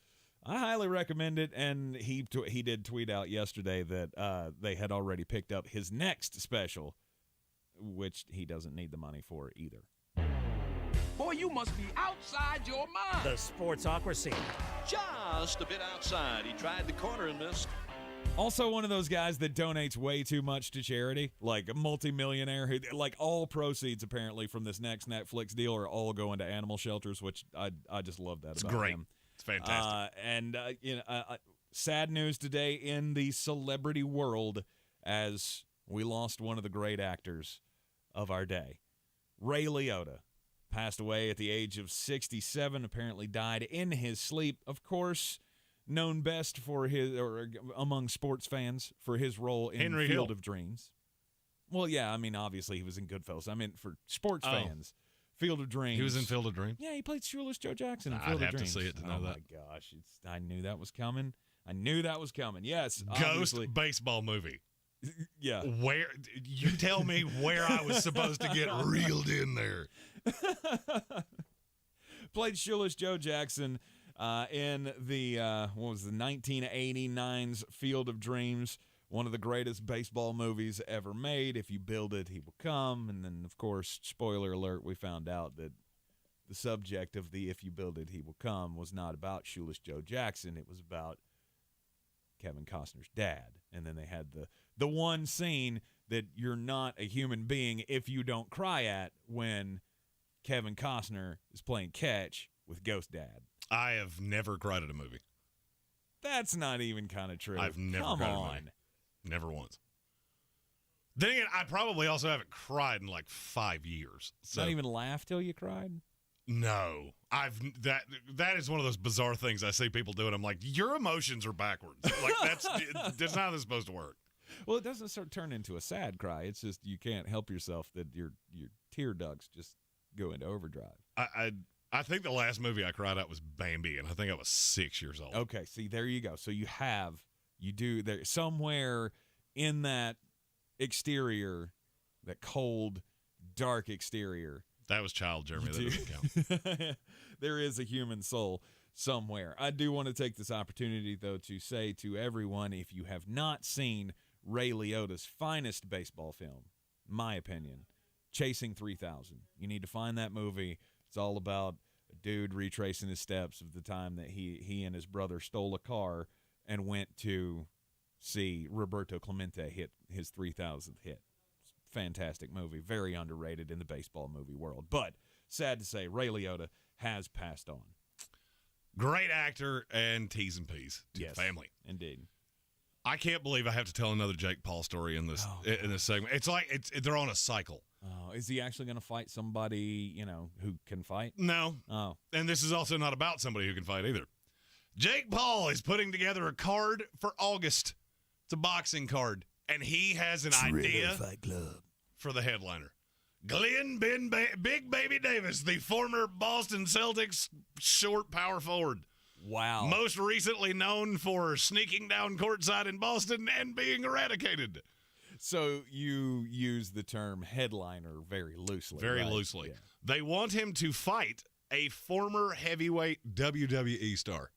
I highly recommend it. And he did tweet out yesterday that they had already picked up his next special, which he doesn't need the money for either.
Boy, you must be outside your mind.
The Sportsocracy.
Just a bit outside. He tried the corner and missed.
Also one of those guys that donates way too much to charity, like a multimillionaire who, like, all proceeds apparently from this next Netflix deal are all going to animal shelters, which I just love that about
great.
him.
It's fantastic.
Sad news today in the celebrity world as we lost one of the great actors of our day. Ray Liotta passed away at the age of 67, apparently died in his sleep. Of course, known best for his, or among sports fans, for his role in
Henry
Field
Hill.
of Dreams. Well, yeah, I mean, obviously he was in Goodfellas. I mean, for sports fans, Field of Dreams.
He was in Field of Dreams?
Yeah, he played Shoeless Joe Jackson in
I'd
Field of
have to
Dreams.
see it to know that.
Oh, my gosh. I knew that was coming. Yes.
Ghost
obviously.
baseball movie.
Yeah.
Where you tell me where I was supposed to get reeled in there.
Played Shoeless Joe Jackson in the 1989's Field of Dreams, one of the greatest baseball movies ever made. If you build it, he will come. And then, of course, spoiler alert, we found out that the subject of the "If you build it, he will come" was not about Shoeless Joe Jackson. It was about Kevin Costner's dad. And then they had the one scene that you're not a human being if you don't cry at when Kevin Costner is playing catch with Ghost Dad.
I have never cried at a movie.
That's not even kind of true.
I've never
Come
cried
on.
at a movie. Never once. Then again, I probably also haven't cried in like 5 years. So.
Not even laugh till you cried?
No. That is one of those bizarre things I see people do, and I'm like, your emotions are backwards. Like that's not how this supposed to work.
Well, it doesn't turn into a sad cry. It's just you can't help yourself that your tear ducts just go into overdrive.
I think the last movie I cried at was Bambi, and I think I was 6 years old.
Okay, see, there you go. So you do there somewhere in that exterior, that cold, dark exterior.
That was child, Jeremy. That doesn't count.
There is a human soul somewhere. I do want to take this opportunity, though, to say to everyone, if you have not seen Ray Liotta's finest baseball film, my opinion, Chasing 3000, you need to find that movie. It's all about a dude retracing his steps of the time that he and his brother stole a car and went to see Roberto Clemente hit his 3000th hit. Fantastic movie, very underrated in the baseball movie world. But sad to say, Ray Liotta has passed on.
Great actor and T's and P's to the family.
Indeed.
I can't believe I have to tell another Jake Paul story in this segment. It's like they're on a cycle.
Oh, is he actually going to fight somebody, who can fight?
No.
Oh.
And this is also not about somebody who can fight either. Jake Paul is putting together a card for August. It's a boxing card. And he has an idea for the headliner. Glenn Big Baby Davis, the former Boston Celtics short power forward.
Wow.
Most recently known for sneaking down courtside in Boston and being eradicated.
So you use the term headliner very loosely.
Very
right?
loosely.
Yeah.
They want him to fight a former heavyweight WWE star.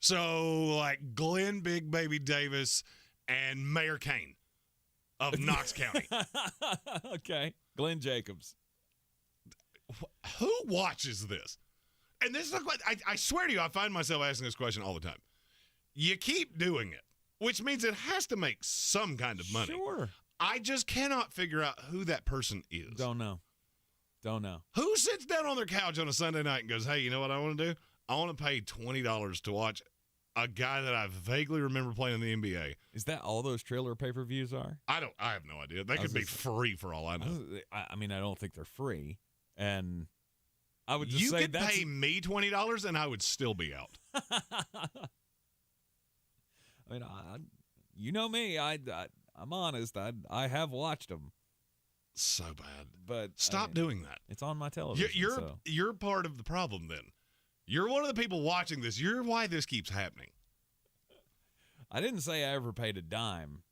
So, like Glenn Big Baby Davis and Mayor Kane of Knox County.
Okay. Glenn Jacobs.
Who watches this? And this is I swear to you, I find myself asking this question all the time. You keep doing it, which means it has to make some kind of money.
Sure.
I just cannot figure out who that person is.
Don't know.
Who sits down on their couch on a Sunday night and goes, hey, you know what I want to do? I want to pay $20 to watch a guy that I vaguely remember playing in the NBA.
Is that all those trailer pay-per-views are?
I have no idea. They could be free for all I know.
I mean, I don't think they're free. And I would just
you
say
could
that's...
pay me $20 and I would still be out.
I mean, you know me. I'm honest. I have watched them.
So bad.
But
stop doing that.
It's on my television.
You're part of the problem then. You're one of the people watching this. You're why this keeps happening.
I didn't say I ever paid a dime.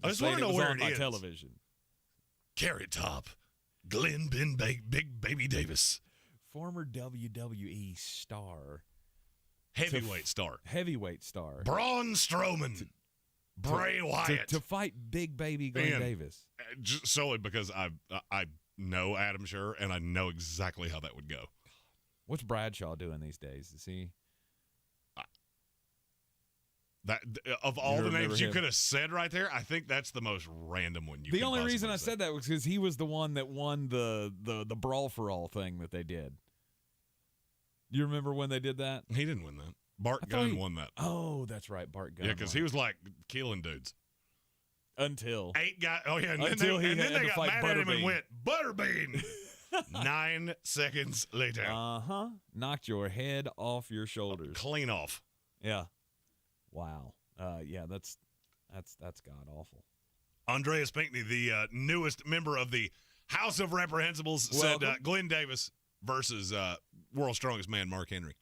I just want to know where it
on my
is.
television.
Carrot Top, Glenn Big Baby Davis,
former WWE star,
heavyweight star,
Braun
Strowman, Bray Wyatt
to fight Big Baby Glenn Davis.
Just solely because I know Adam Scherr and I know exactly how that would go.
What's Bradshaw doing these days? Is he?
That of all the names you could have said right there, I think that's the most random one.
The only reason I said that was because he was the one that won the Brawl for All thing that they did. You remember when they did that?
He didn't win that. Bart Gunn won that.
Oh, that's right, Bart Gunn.
Yeah, because he was like killing dudes.
Until
8 guys. Oh yeah, and
until
then they got mad at him and went Butterbean. 9 seconds later.
Uh-huh. Knocked your head off your shoulders.
Clean off.
Yeah. Wow. Yeah, that's god-awful.
Andreas Pinckney, the newest member of the House of Reprehensibles, said Glenn Davis versus world's strongest man, Mark Henry.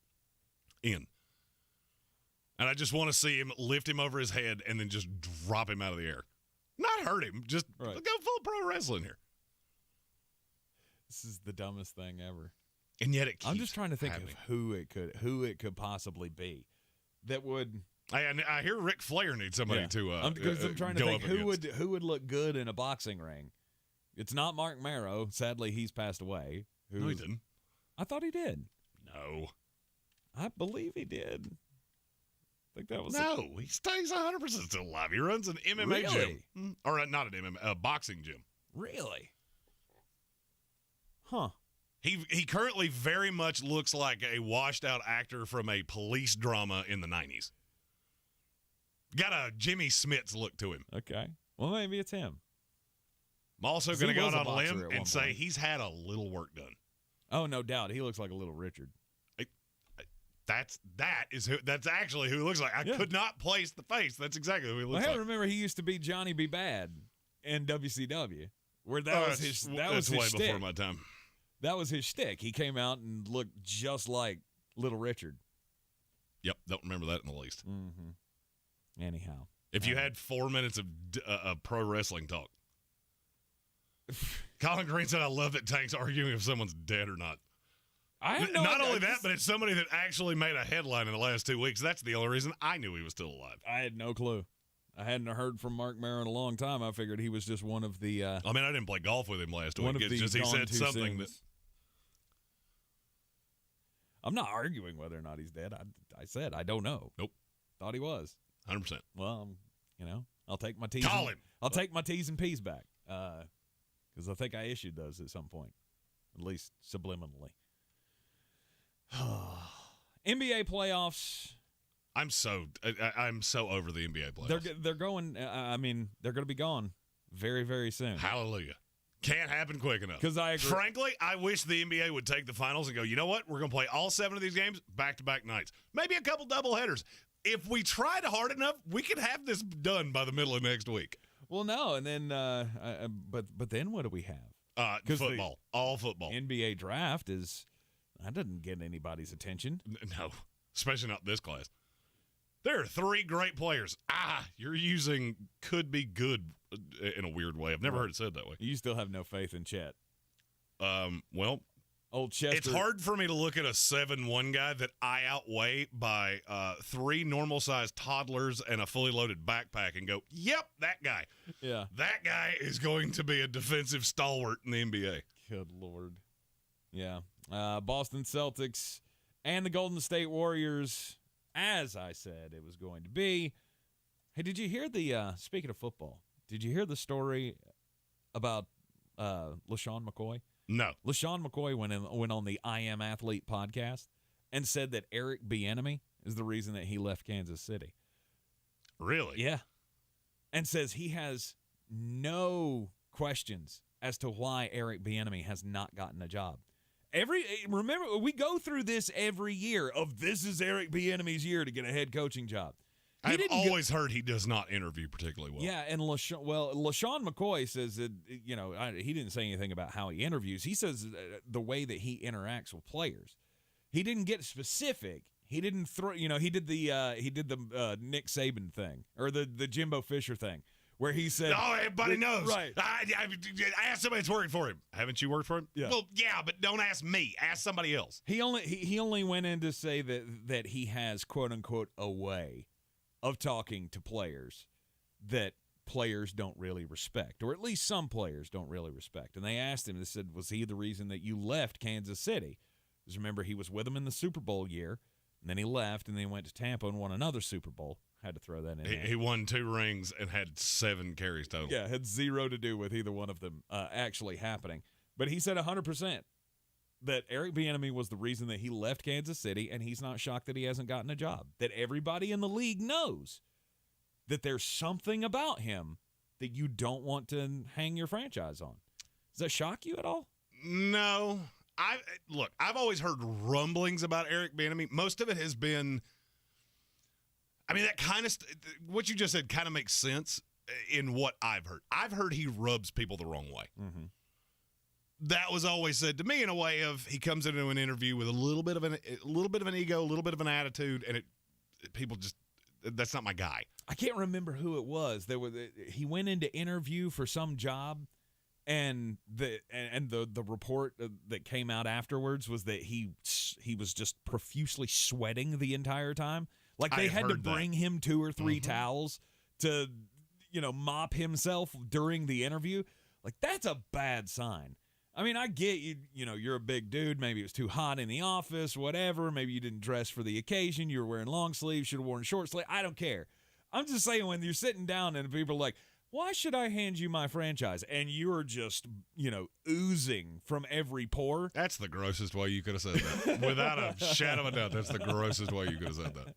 In. And I just want to see him lift him over his head and then just drop him out of the air. Not hurt him, just go full pro wrestling here.
This is the dumbest thing ever.
And yet it keeps
I'm just trying to think
happening.
of who it could possibly be that would.
I hear Ric Flair needs somebody to
I'm trying to think who would look good in a boxing ring. It's not Mark Marrow. Sadly, he's passed away.
No, he didn't.
I thought he did.
No.
I believe he did. I think that was
he stays 100% still alive. He runs an MMA gym. Or not an MMA, a boxing gym.
Really? Huh.
He currently very much looks like a washed-out actor from a police drama in the 90s. Got a Jimmy Smits look to him.
Okay. Well, maybe it's him.
I'm also going to go out on a limb and say he's had a little work done.
Oh, no doubt. He looks like a little Richard.
That's actually who he looks like. I could not place the face. That's exactly who he looks like.
Remember, he used to be Johnny B. Bad in WCW, where that was his
way
shtick.
Before my time.
That was his shtick. He came out and looked just like Little Richard.
Yep, don't remember that in the least.
Mm-hmm. Anyhow,
if you had 4 minutes of pro wrestling talk, Colin Greene said, "I love that Tank's arguing if someone's dead or not." Not only that, but it's somebody that actually made a headline in the last 2 weeks. That's the only reason I knew he was still alive.
I had no clue. I hadn't heard from Mark Marrow in a long time. I figured he was just one of the.
I didn't play golf with him last week. It's just he said something that.
I'm not arguing whether or not he's dead. I said I don't know.
Nope.
Thought he was.
100%.
Well, I'll take my T's.
Call him.
I'll take my T's and P's back because I think I issued those at some point, at least subliminally. NBA playoffs.
I'm so over the NBA playoffs.
They're going. They're going to be gone very, very soon.
Hallelujah. Can't happen quick enough.
Because I agree.
Frankly, I wish the NBA would take the finals and go, you know what? We're going to play all 7 of these games back-to-back nights. Maybe a couple doubleheaders. If we tried hard enough, we could have this done by the middle of next week.
Well, no, and then, but then what do we have?
Football. All football.
NBA draft that doesn't get anybody's attention.
No, especially not this class. There are 3 great players. You're using could be good in a weird way. I've never heard it said that way.
You still have no faith in Chet.
Well,
old Chester.
It's hard for me to look at a 7'1" guy that I outweigh by 3 normal-sized toddlers and a fully loaded backpack and go, yep, that guy.
Yeah.
That guy is going to be a defensive stalwart in the NBA.
Good Lord. Yeah. Boston Celtics and the Golden State Warriors, as I said it was going to be. Hey, did you hear speaking of football, did you hear the story about LaShawn McCoy?
No.
LaShawn McCoy went on the I Am Athlete podcast and said that Eric Bieniemy is the reason that he left Kansas City.
Really?
Yeah. And says he has no questions as to why Eric Bieniemy has not gotten a job. Remember, we go through this every year of this is Eric Bieniemy's year to get a head coaching job.
I've always heard he does not interview particularly well.
Yeah, and LaShawn McCoy says that, he didn't say anything about how he interviews. He says the way that he interacts with players. He didn't get specific. He didn't throw, he did the Nick Saban thing or the Jimbo Fisher thing where he said,
"Oh, everybody knows."
Right.
I asked somebody that's working for him. Haven't you worked for him?
Yeah.
Well, yeah, but don't ask me. Ask somebody else.
He only went in to say that he has quote unquote a way of talking to players that players don't really respect, or at least some players don't really respect. And they asked him, they said, was he the reason that you left Kansas City? Because remember, he was with them in the Super Bowl year, and then he left, and then he went to Tampa and won another Super Bowl. Had to throw that in there.
He won 2 rings and had 7 carries total.
Yeah, had 0 to do with either one of them actually happening. But he said 100% that Eric Bieniemy was the reason that he left Kansas City, and he's not shocked that he hasn't gotten a job. That everybody in the league knows that there's something about him that you don't want to hang your franchise on. Does that shock you at all?
No. I've always heard rumblings about Eric Bieniemy. Most of it has been, I mean, that kind of what you just said kind of makes sense in what I've heard. I've heard he rubs people the wrong way.
Mm-hmm.
That was always said to me in a way of he comes into an interview with a little bit of an ego, a little bit of an attitude, and people just, that's not my guy.
I can't remember who it was. He went into interview for some job, and the report that came out afterwards was that he was just profusely sweating the entire time. Like they had to bring him 2 or 3 towels to, mop himself during the interview. Like that's a bad sign. I mean, I get you're a big dude. Maybe it was too hot in the office, whatever. Maybe you didn't dress for the occasion. You were wearing long sleeves, should have worn short sleeves. I don't care. I'm just saying when you're sitting down and people are like, why should I hand you my franchise? And you're just, oozing from every pore.
That's the grossest way you could have said that. Without a shadow of a doubt, that's the grossest way you could have said that.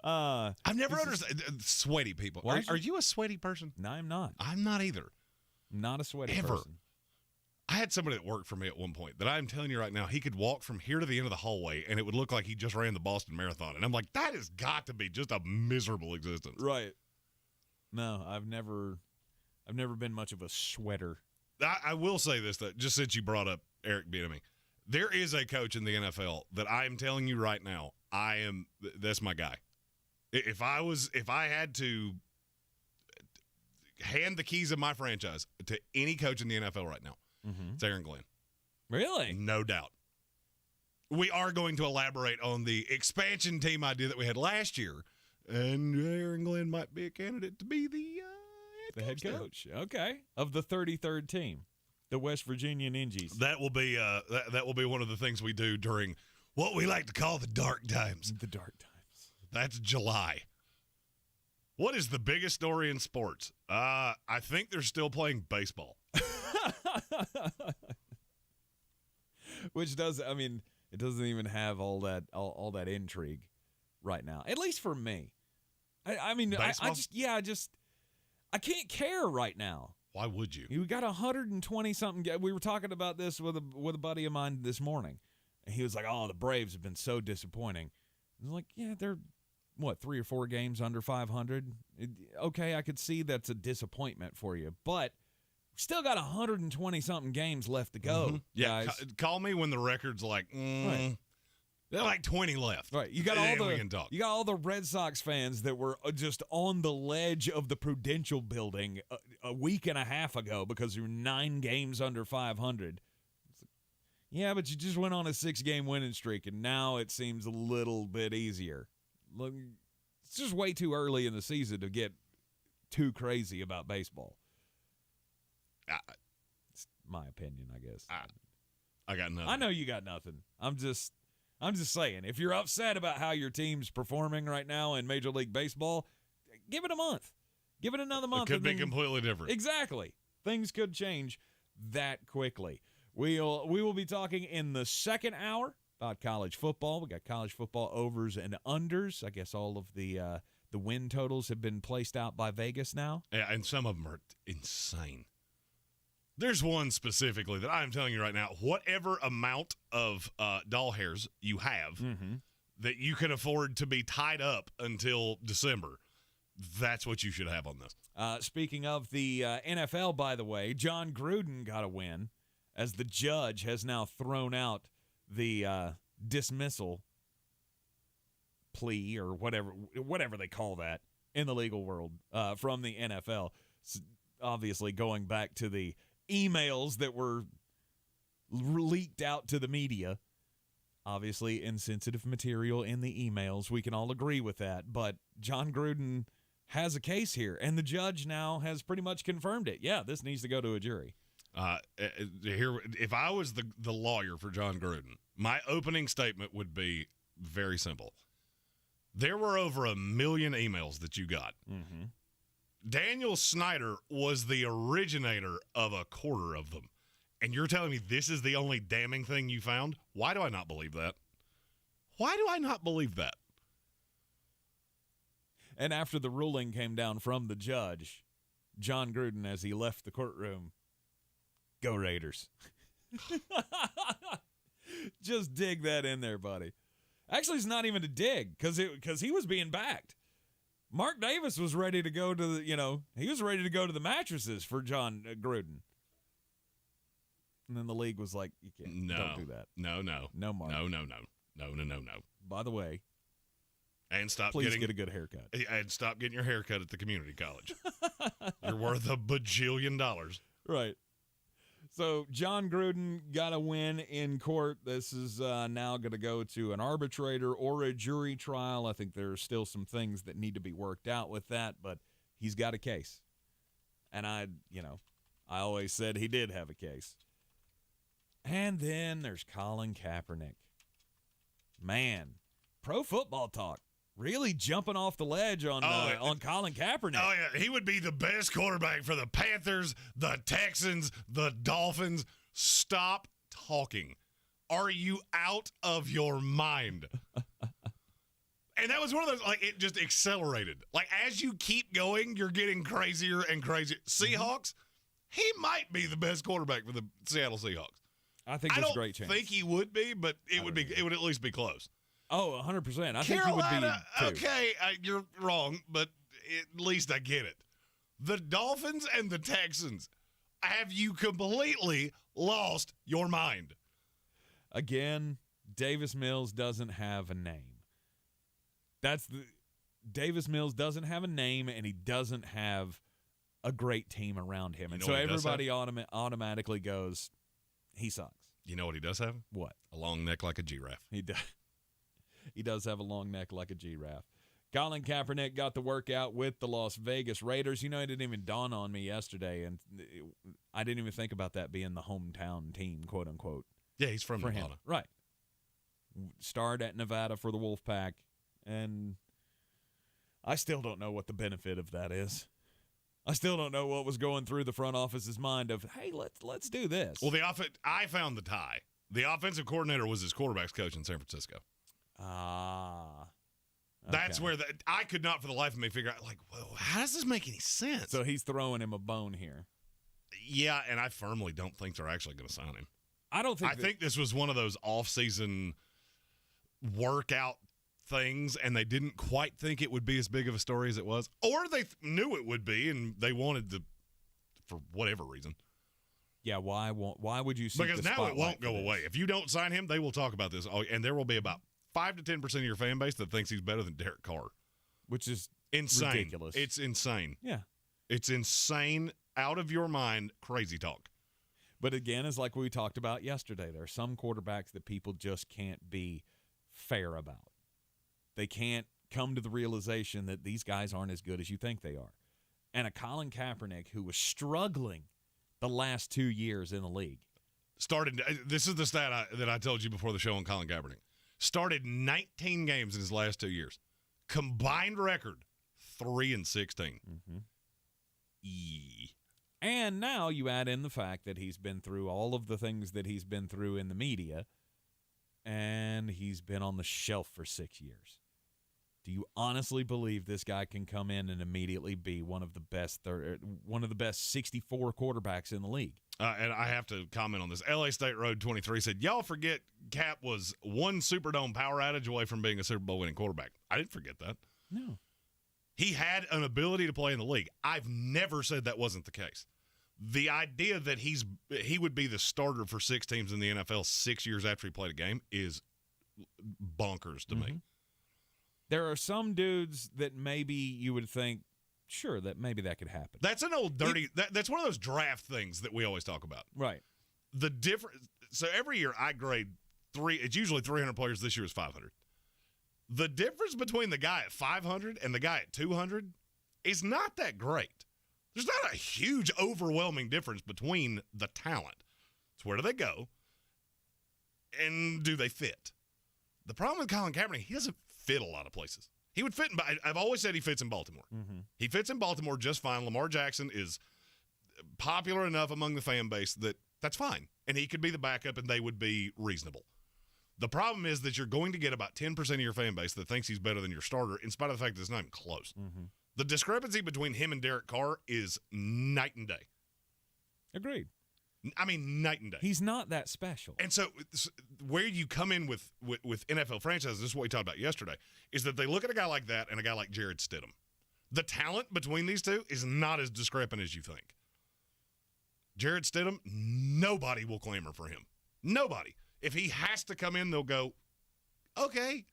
I've never understood sweaty people. Are you a sweaty person?
No, I'm not.
I'm not either.
Not a sweaty
Ever.
person.
I had somebody that worked for me at one point that I'm telling you right now, he could walk from here to the end of the hallway and it would look like he just ran the Boston Marathon. And I'm like, that has got to be just a miserable existence.
Right. No, I've never been much of a sweater.
I will say this, though, just since you brought up Eric Bieniemy. There is a coach in the NFL that I am telling you right now, that's my guy. If I had to hand the keys of my franchise to any coach in the NFL right now, it's Aaron Glenn.
Really?
No doubt. We are going to elaborate on the expansion team idea that we had last year, and Aaron Glenn might be a candidate to be the
head coach. Okay, of the 33rd team, the West Virginia Ninjas.
That will be that will be one of the things we do during what we like to call the dark times.
The dark times.
That's July. What is the biggest story in sports? I think they're still playing baseball.
Which it doesn't even have all that intrigue right now. At least for me. I can't care right now.
Why would you?
You got 120 something. We were talking about this with a buddy of mine this morning, and he was like, "Oh, the Braves have been so disappointing." I was like, "Yeah, they're 3 or 4 games under 500. Okay, I could see that's a disappointment for you, but still got 120 something games left to go."
Yeah,
guys.
call me when the record's like
Right.
They're like 20 left.
Right, you got all the Red Sox fans that were just on the ledge of the Prudential Building a week and a half ago because you're 9 games under 500. Yeah, but you just went on a 6-game winning streak, and now it seems a little bit easier. Look, it's just way too early in the season to get too crazy about baseball. It's my opinion, I guess.
I got nothing.
I know you got nothing. I'm just saying, if you're upset about how your team's performing right now in Major League Baseball, give it a month. Give it another month.
It could be completely different.
Exactly. Things could change that quickly. We will be talking in the second hour about college football. We got college football overs and unders. I guess all of the win totals have been placed out by Vegas now.
Yeah, and some of them are insane. There's one specifically that I'm telling you right now, whatever amount of doll hairs you have that you can afford to be tied up until December, that's what you should have on this.
Speaking of the NFL, by the way, John Gruden got a win as the judge has now thrown out the dismissal plea or whatever they call that in the legal world from the NFL. Obviously going back to the emails that were leaked out to the media. Obviously insensitive material in the emails. We can all agree with that. But John Gruden has a case here, and the judge now has pretty much confirmed it. Yeah, this needs to go to a jury.
Here, if I was the lawyer for John Gruden, my opening statement would be very simple. There were over 1 million emails that you got.
Mm-hmm.
Daniel Snyder was the originator of 1/4 of them. And you're telling me this is the only damning thing you found? Why do I not believe that? Why do I not believe that?
And after the ruling came down from the judge, John Gruden, as he left the courtroom, go Raiders. Just dig that in there, buddy. Actually, it's not even a dig because he was being backed. Mark Davis was ready to go to he was ready to go to the mattresses for John Gruden. And then the league was like, you can't, don't do that.
No,
Mark.
No.
By the way,
and
please get a good haircut.
And stop getting your haircut at the community college. You're worth $1 bajillion.
Right. So John Gruden got a win in court. This is now going to go to an arbitrator or a jury trial. I think there are still some things that need to be worked out with that, but he's got a case. And I always said he did have a case. And then there's Colin Kaepernick. Man, Pro Football Talk really jumping off the ledge on Colin Kaepernick.
Oh, yeah. He would be the best quarterback for the Panthers, the Texans, the Dolphins. Stop talking. Are you out of your mind? And that was one of those, it just accelerated. As you keep going, you're getting crazier and crazier. Seahawks, he might be the best quarterback for the Seattle Seahawks.
I think there's a great chance.
I don't think he would be, but it would at least be close.
Oh, 100%. I
Carolina,
think he would be, too.
Okay, you're wrong, but at least I get it. The Dolphins and the Texans, have you completely lost your mind?
Again, Davis Mills doesn't have a name. Davis Mills doesn't have a name, and he doesn't have a great team around him. And so everybody automatically goes, he sucks.
You know what he does have?
What?
A long neck like a giraffe.
He does. He does have a long neck like a giraffe. Colin Kaepernick got the workout with the Las Vegas Raiders. It didn't even dawn on me yesterday, and I didn't even think about that being the hometown team, quote unquote.
Yeah, he's from Nevada.
Him. Right. Starred at Nevada for the Wolfpack, and I still don't know what the benefit of that is. I still don't know what was going through the front office's mind of, hey, let's do this.
Well, I found the tie. The offensive coordinator was his quarterback's coach in San Francisco.
Okay.
That's where I could not for the life of me figure out, whoa, how does this make any sense?
So he's throwing him a bone here.
Yeah, and I firmly don't think they're actually going to sign him.
I
think this was one of those off-season workout things, and they didn't quite think it would be as big of a story as it was, or they knew it would be, and they wanted to, for whatever reason.
Yeah, why would you seek
because
the
now it won't
for
go
this?
away. If you don't sign him, they will talk about this, and there will be about 5 to 10% of your fan base that thinks he's better than Derek Carr,
which is
insane.
Ridiculous.
It's insane.
Yeah,
it's insane, out of your mind, crazy talk.
But again, it's like we talked about yesterday. There are some quarterbacks that people just can't be fair about. They can't come to the realization that these guys aren't as good as you think they are. And a Colin Kaepernick who was struggling the last 2 years in the league.
This is the stat that I told you before the show on Colin Kaepernick. Started 19 games in his last 2 years. Combined record, 3-16.
Mm-hmm. And now you add in the fact that he's been through all of the things that he's been through in the media, and he's been on the shelf for 6 years. Do you honestly believe this guy can come in and immediately be one of the best 64 quarterbacks in the league?
And I have to comment on this. LA State Road 23 said, y'all forget Cap was one Superdome power outage away from being a Super Bowl winning quarterback. I didn't forget that.
No.
He had an ability to play in the league. I've never said that wasn't the case. The idea that he would be the starter for 6 teams in the NFL 6 years after he played a game is bonkers to me.
There are some dudes that maybe you would think, sure, that maybe that could happen.
That's an old dirty that's one of those draft things that we always talk about.
Right.
The difference. So every year I grade 3. It's usually 300 players. This year is 500. The difference between the guy at 500 and the guy at 200 is not that great. There's not a huge, overwhelming difference between the talent. It's where do they go, and do they fit? The problem with Colin Kaepernick, he doesn't fit a lot of places. He would fit I've always said he fits in Baltimore.
Mm-hmm.
He fits in Baltimore just fine. Lamar Jackson is popular enough among the fan base that's fine, and he could be the backup, and they would be reasonable. The problem is that you're going to get about 10% of your fan base that thinks he's better than your starter, in spite of the fact that it's not even close.
Mm-hmm.
The discrepancy between him and Derek Carr is night and day.
Agreed.
I mean, night and day.
He's not that special.
And so where you come in with NFL franchises, this is what we talked about yesterday, is that they look at a guy like that and a guy like Jared Stidham. The talent between these two is not as discrepant as you think. Jared Stidham, nobody will clamor for him. Nobody. If he has to come in, they'll go, okay,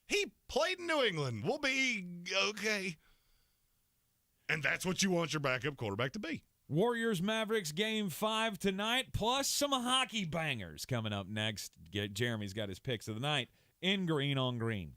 he played in New England. We'll be okay. And that's what you want your backup quarterback to be.
Warriors-Mavericks Game 5 tonight, plus some hockey bangers coming up next. Jeremy's got his picks of the night in Greene on Greene.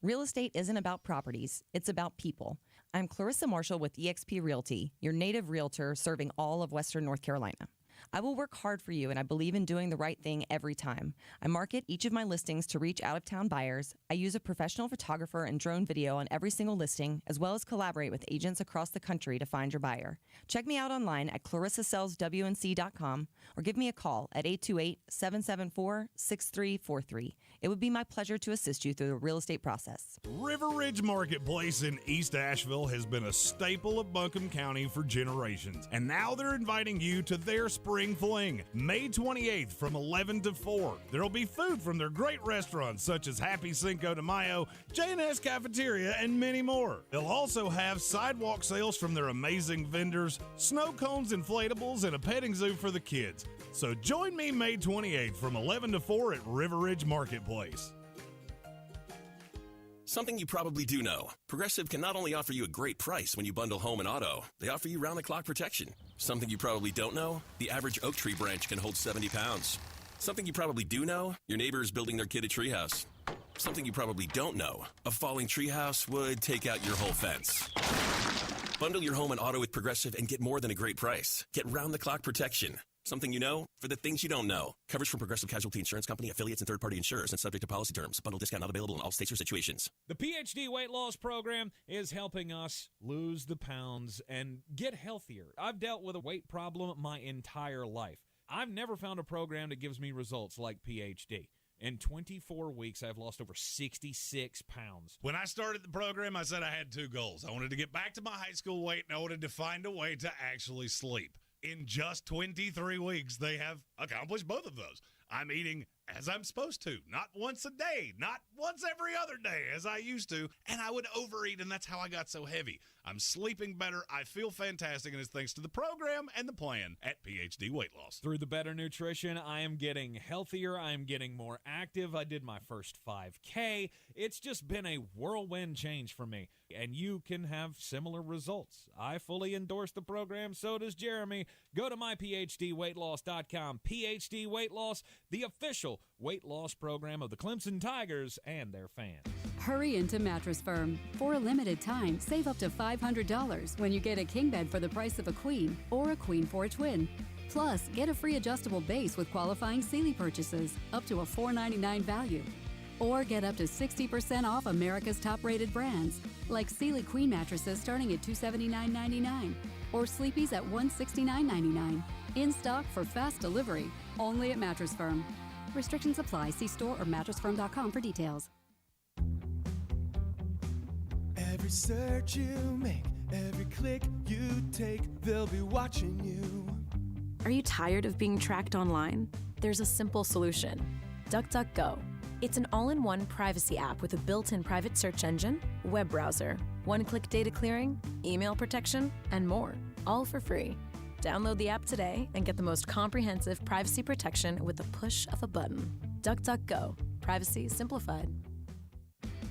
Real estate isn't about properties, it's about people. I'm Clarissa Marshall with eXp Realty, your native realtor serving all of Western North Carolina. I will work hard for you, and I believe in doing the right thing every time. I market each of my listings to reach out-of-town buyers. I use a professional photographer and drone video on every single listing, as well as collaborate with agents across the country to find your buyer. Check me out online at clarissasellswnc.com or give me a call at 828-774-6343. It would be my pleasure to assist you through the real estate process.
River Ridge Marketplace in East Asheville has been a staple of Buncombe County for generations, and now they're inviting you to their Spring Fling, May 28th from 11 to 4. There'll be food from their great restaurants such as Happy Cinco de Mayo, J&S Cafeteria, and many more. They'll also have sidewalk sales from their amazing vendors, snow cones, inflatables, and a petting zoo for the kids. So join me May 28th from 11 to 4 at River Ridge Marketplace.
Something you probably do know. Progressive can not only offer you a great price when you bundle home and auto, they offer you round-the-clock protection. Something you probably don't know, the average oak tree branch can hold 70 pounds. Something you probably do know, your neighbor is building their kid a treehouse. Something you probably don't know, a falling treehouse would take out your whole fence. Bundle your home and auto with Progressive and get more than a great price. Get round-the-clock protection. Something you know for the things you don't know. Coverage from Progressive Casualty Insurance Company, affiliates, and third-party insurers, and subject to policy terms. Bundle discount not available in all states or situations.
The PhD Weight Loss Program is helping us lose the pounds and get healthier. I've dealt with a weight problem my entire life. I've never found a program that gives me results like PhD. In 24 weeks, I've lost over 66 pounds.
When I started the program, I said I had two goals. I wanted to get back to my high school weight, and I wanted to find a way to actually sleep. In just 23 weeks, they have accomplished both of those. I'm eating as I'm supposed to, not once a day, not once every other day as I used to, and I would overeat, and that's how I got so heavy. I'm sleeping better. I feel fantastic, and it's thanks to the program and the plan at PhD Weight Loss.
Through the better nutrition, I am getting healthier. I am getting more active. I did my first 5K. It's just been a whirlwind change for me, and you can have similar results. I fully endorse the program. So does Jeremy. Go to myphdweightloss.com. PhD Weight Loss, the official weight loss program of the Clemson Tigers and their fans.
Hurry into Mattress Firm. For a limited time, save up to $500 when you get a king bed for the price of a queen or a queen for a twin. Plus, get a free adjustable base with qualifying Sealy purchases, up to a $499 value. Or get up to 60% off America's top-rated brands, like Sealy Queen mattresses starting at $279.99 or Sleepy's at $169.99. In stock for fast delivery, only at Mattress Firm. Restrictions apply. See store or mattressfirm.com for details.
Every search you make, every click you take, they'll be watching you.
Are you tired of being tracked online? There's a simple solution. DuckDuckGo. It's an all-in-one privacy app with a built-in private search engine, web browser, one-click data clearing, email protection, and more, all for free. Download the app today and get the most comprehensive privacy protection with the push of a button. DuckDuckGo. Privacy simplified.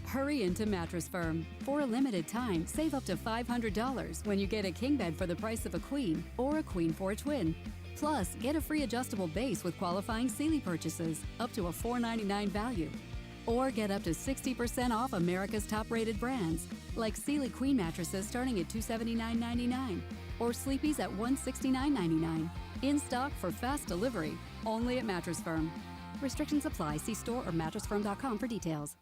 Hurry into Mattress Firm. For a limited time, save up to $500 when you get a king bed for the price of a queen or a queen for a twin. Plus, get a free adjustable base with qualifying Sealy purchases, up to a $499 value. Or get up to 60% off America's top-rated brands, like Sealy Queen mattresses starting at $279.99 or Sleepy's at $169.99. In stock for fast delivery, only at Mattress Firm. Restrictions apply. See store or mattressfirm.com for details.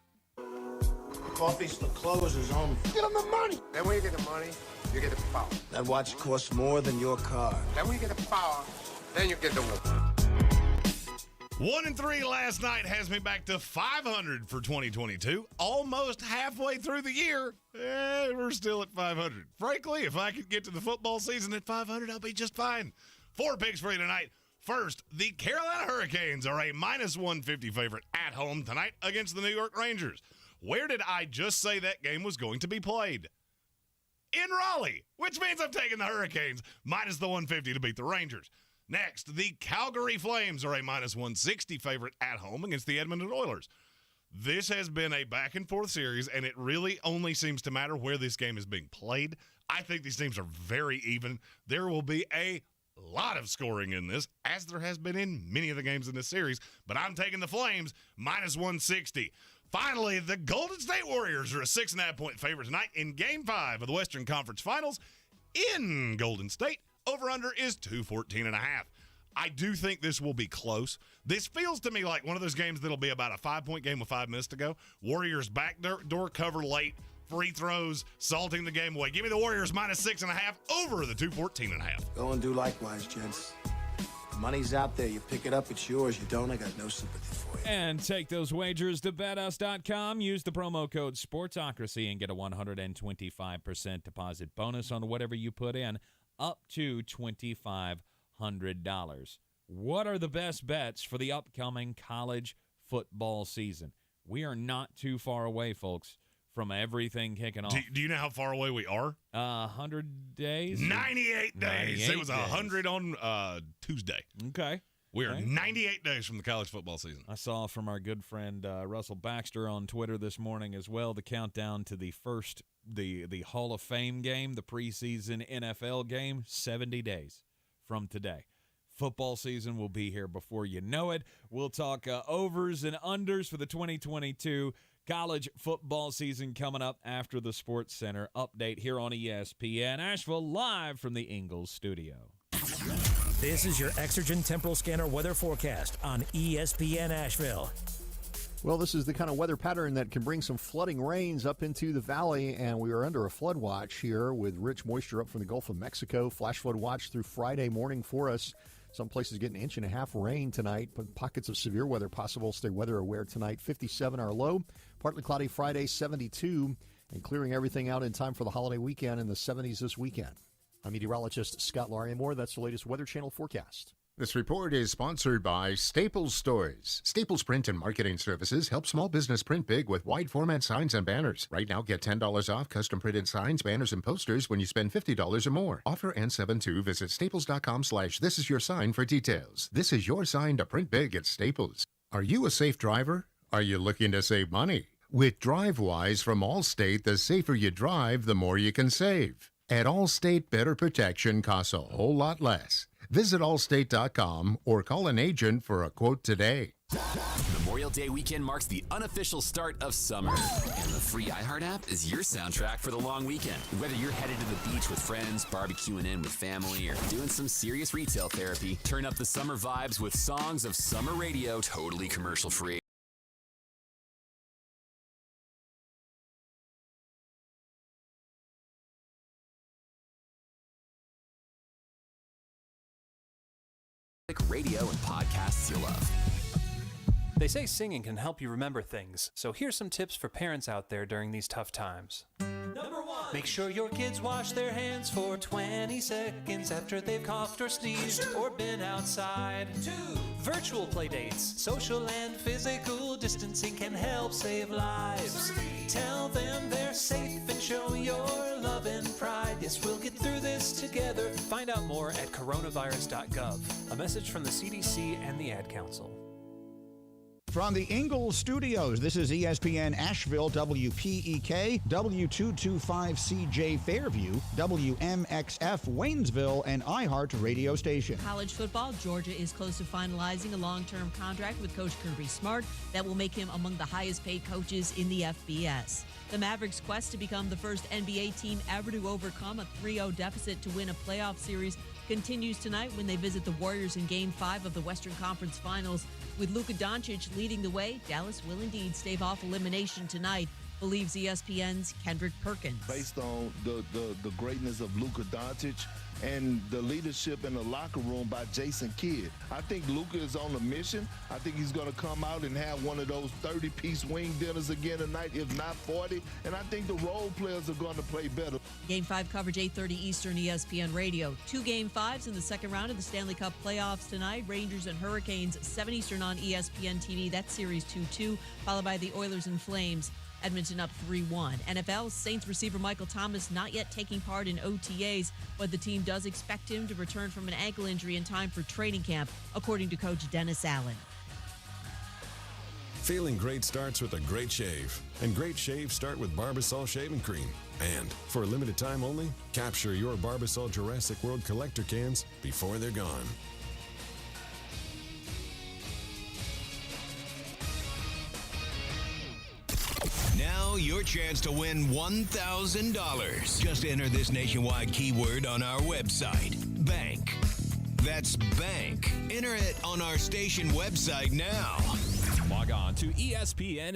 Coffee's for closers, homie.
Get them the money.
Then when you get the money, you get the power.
That watch costs more than your car.
Then when you get the power, then you get the woman.
1-3 last night has me back to 500 for 2022. Almost halfway through the year, we're still at 500. Frankly, if I could get to the football season at 500, I'll be just fine. 4 picks for you tonight. First, the Carolina Hurricanes are a -150 favorite at home tonight against the New York Rangers. Where did I just say that game was going to be played? In Raleigh, which means I'm taking the Hurricanes minus the 150 to beat the Rangers. Next, the Calgary Flames are a -160 favorite at home against the Edmonton Oilers. This has been a back-and-forth series, and it really only seems to matter where this game is being played. I think these teams are very even. There will be a lot of scoring in this, as there has been in many of the games in this series, but I'm taking the Flames -160. Finally, the Golden State Warriors are a 6.5-point favorite tonight in Game 5 of the Western Conference Finals in Golden State. Over-under is 214.5. I do think this will be close. This feels to me like one of those games that'll be about a 5-point game with 5 minutes to go. Warriors backdoor cover late, free throws, salting the game away. Give me the Warriors -6.5 over the 214.5.
Go and do likewise, gents. The money's out there. You pick it up, it's yours. You don't, I got no sympathy for you.
And take those wagers to betus.com. Use the promo code Sportsocracy and get a 125% deposit bonus on whatever you put in, up to $2,500. What are the best bets for the upcoming college football season? We are not too far away, folks, from everything kicking off.
Do you know how far away we are?
100 days?
98 days. It was 100 on Tuesday.
Okay.
We are 98 days from the college football season.
I saw from our good friend Russell Baxter on Twitter this morning as well, the countdown to the first, the Hall of Fame game, the preseason NFL game, 70 days from today. Football season will be here before you know it. We'll talk overs and unders for the 2022 college football season coming up after the Sports Center update here on ESPN Asheville, live from the Ingles Studio.
This is your Exergen Temporal Scanner weather forecast on ESPN Asheville.
Well, this is the kind of weather pattern that can bring some flooding rains up into the valley, and we are under a flood watch here with rich moisture up from the Gulf of Mexico. Flash flood watch through Friday morning for us. Some places get 1.5 inches rain tonight, but pockets of severe weather possible. Stay weather aware tonight. 57 our low. Partly cloudy Friday, 72, and clearing everything out in time for the holiday weekend in the 70s this weekend. I'm meteorologist Scott Lauriamore. That's the latest Weather Channel forecast.
This report is sponsored by Staples Stores. Staples Print and Marketing Services help small business print big with wide format signs and banners. Right now, get $10 off custom printed signs, banners, and posters when you spend $50 or more. Offer ends 7/2. Visit staples.com/thisisyoursign for details. This is your sign to print big at Staples. Are you a safe driver? Are you looking to save money? With DriveWise from Allstate, the safer you drive, the more you can save. At Allstate, better protection costs a whole lot less. Visit allstate.com or call an agent for a quote today.
Memorial Day weekend marks the unofficial start of summer, and the free iHeart app is your soundtrack for the long weekend. Whether you're headed to the beach with friends, barbecuing in with family, or doing some serious retail therapy, turn up the summer vibes with songs of summer radio, totally commercial free. Radio and podcasts you love.
They say singing can help you remember things, so here's some tips for parents out there during these tough times.
Number 1. Make sure your kids wash their hands for 20 seconds after they've coughed or sneezed or been outside. 2. Virtual playdates, social and physical distancing can help save lives. 3. Tell them they're safe and show your love and pride. Yes, we'll get through this together.
Find out more at coronavirus.gov. A message from the CDC and the Ad Council.
From the Ingles Studios, this is ESPN Asheville, WPEK, W225CJ Fairview, WMXF Waynesville, and iHeart radio station.
College football, Georgia is close to finalizing a long-term contract with Coach Kirby Smart that will make him among the highest-paid coaches in the FBS. The Mavericks' quest to become the first NBA team ever to overcome a 3-0 deficit to win a playoff series continues tonight when they visit the Warriors in Game 5 of the Western Conference Finals. With Luka Doncic leading the way, Dallas will indeed stave off elimination tonight, believes ESPN's Kendrick Perkins.
Based on the greatness of Luka Doncic, and the leadership in the locker room by Jason Kidd. I think Luka is on a mission. I think he's going to come out and have one of those 30-piece wing dinners again tonight, if not 40. And I think the role players are going to play better.
Game 5 coverage 8:30 Eastern, ESPN Radio. 2 Game 5s in the second round of the Stanley Cup playoffs tonight. Rangers and Hurricanes, 7 Eastern on ESPN TV. That's series 2-2, followed by the Oilers and Flames. Edmonton up 3-1. NFL, Saints receiver Michael Thomas not yet taking part in OTAs, but the team does expect him to return from an ankle injury in time for training camp, according to Coach Dennis Allen.
Feeling great starts with a great shave. And great shaves start with Barbasol Shaving Cream. And for a limited time only, capture your Barbasol Jurassic World collector cans before they're gone.
Now your chance to win $1,000. Just enter this nationwide keyword on our website, bank. That's bank. Enter it on our station website now.
Log on to ESPNAVL.com.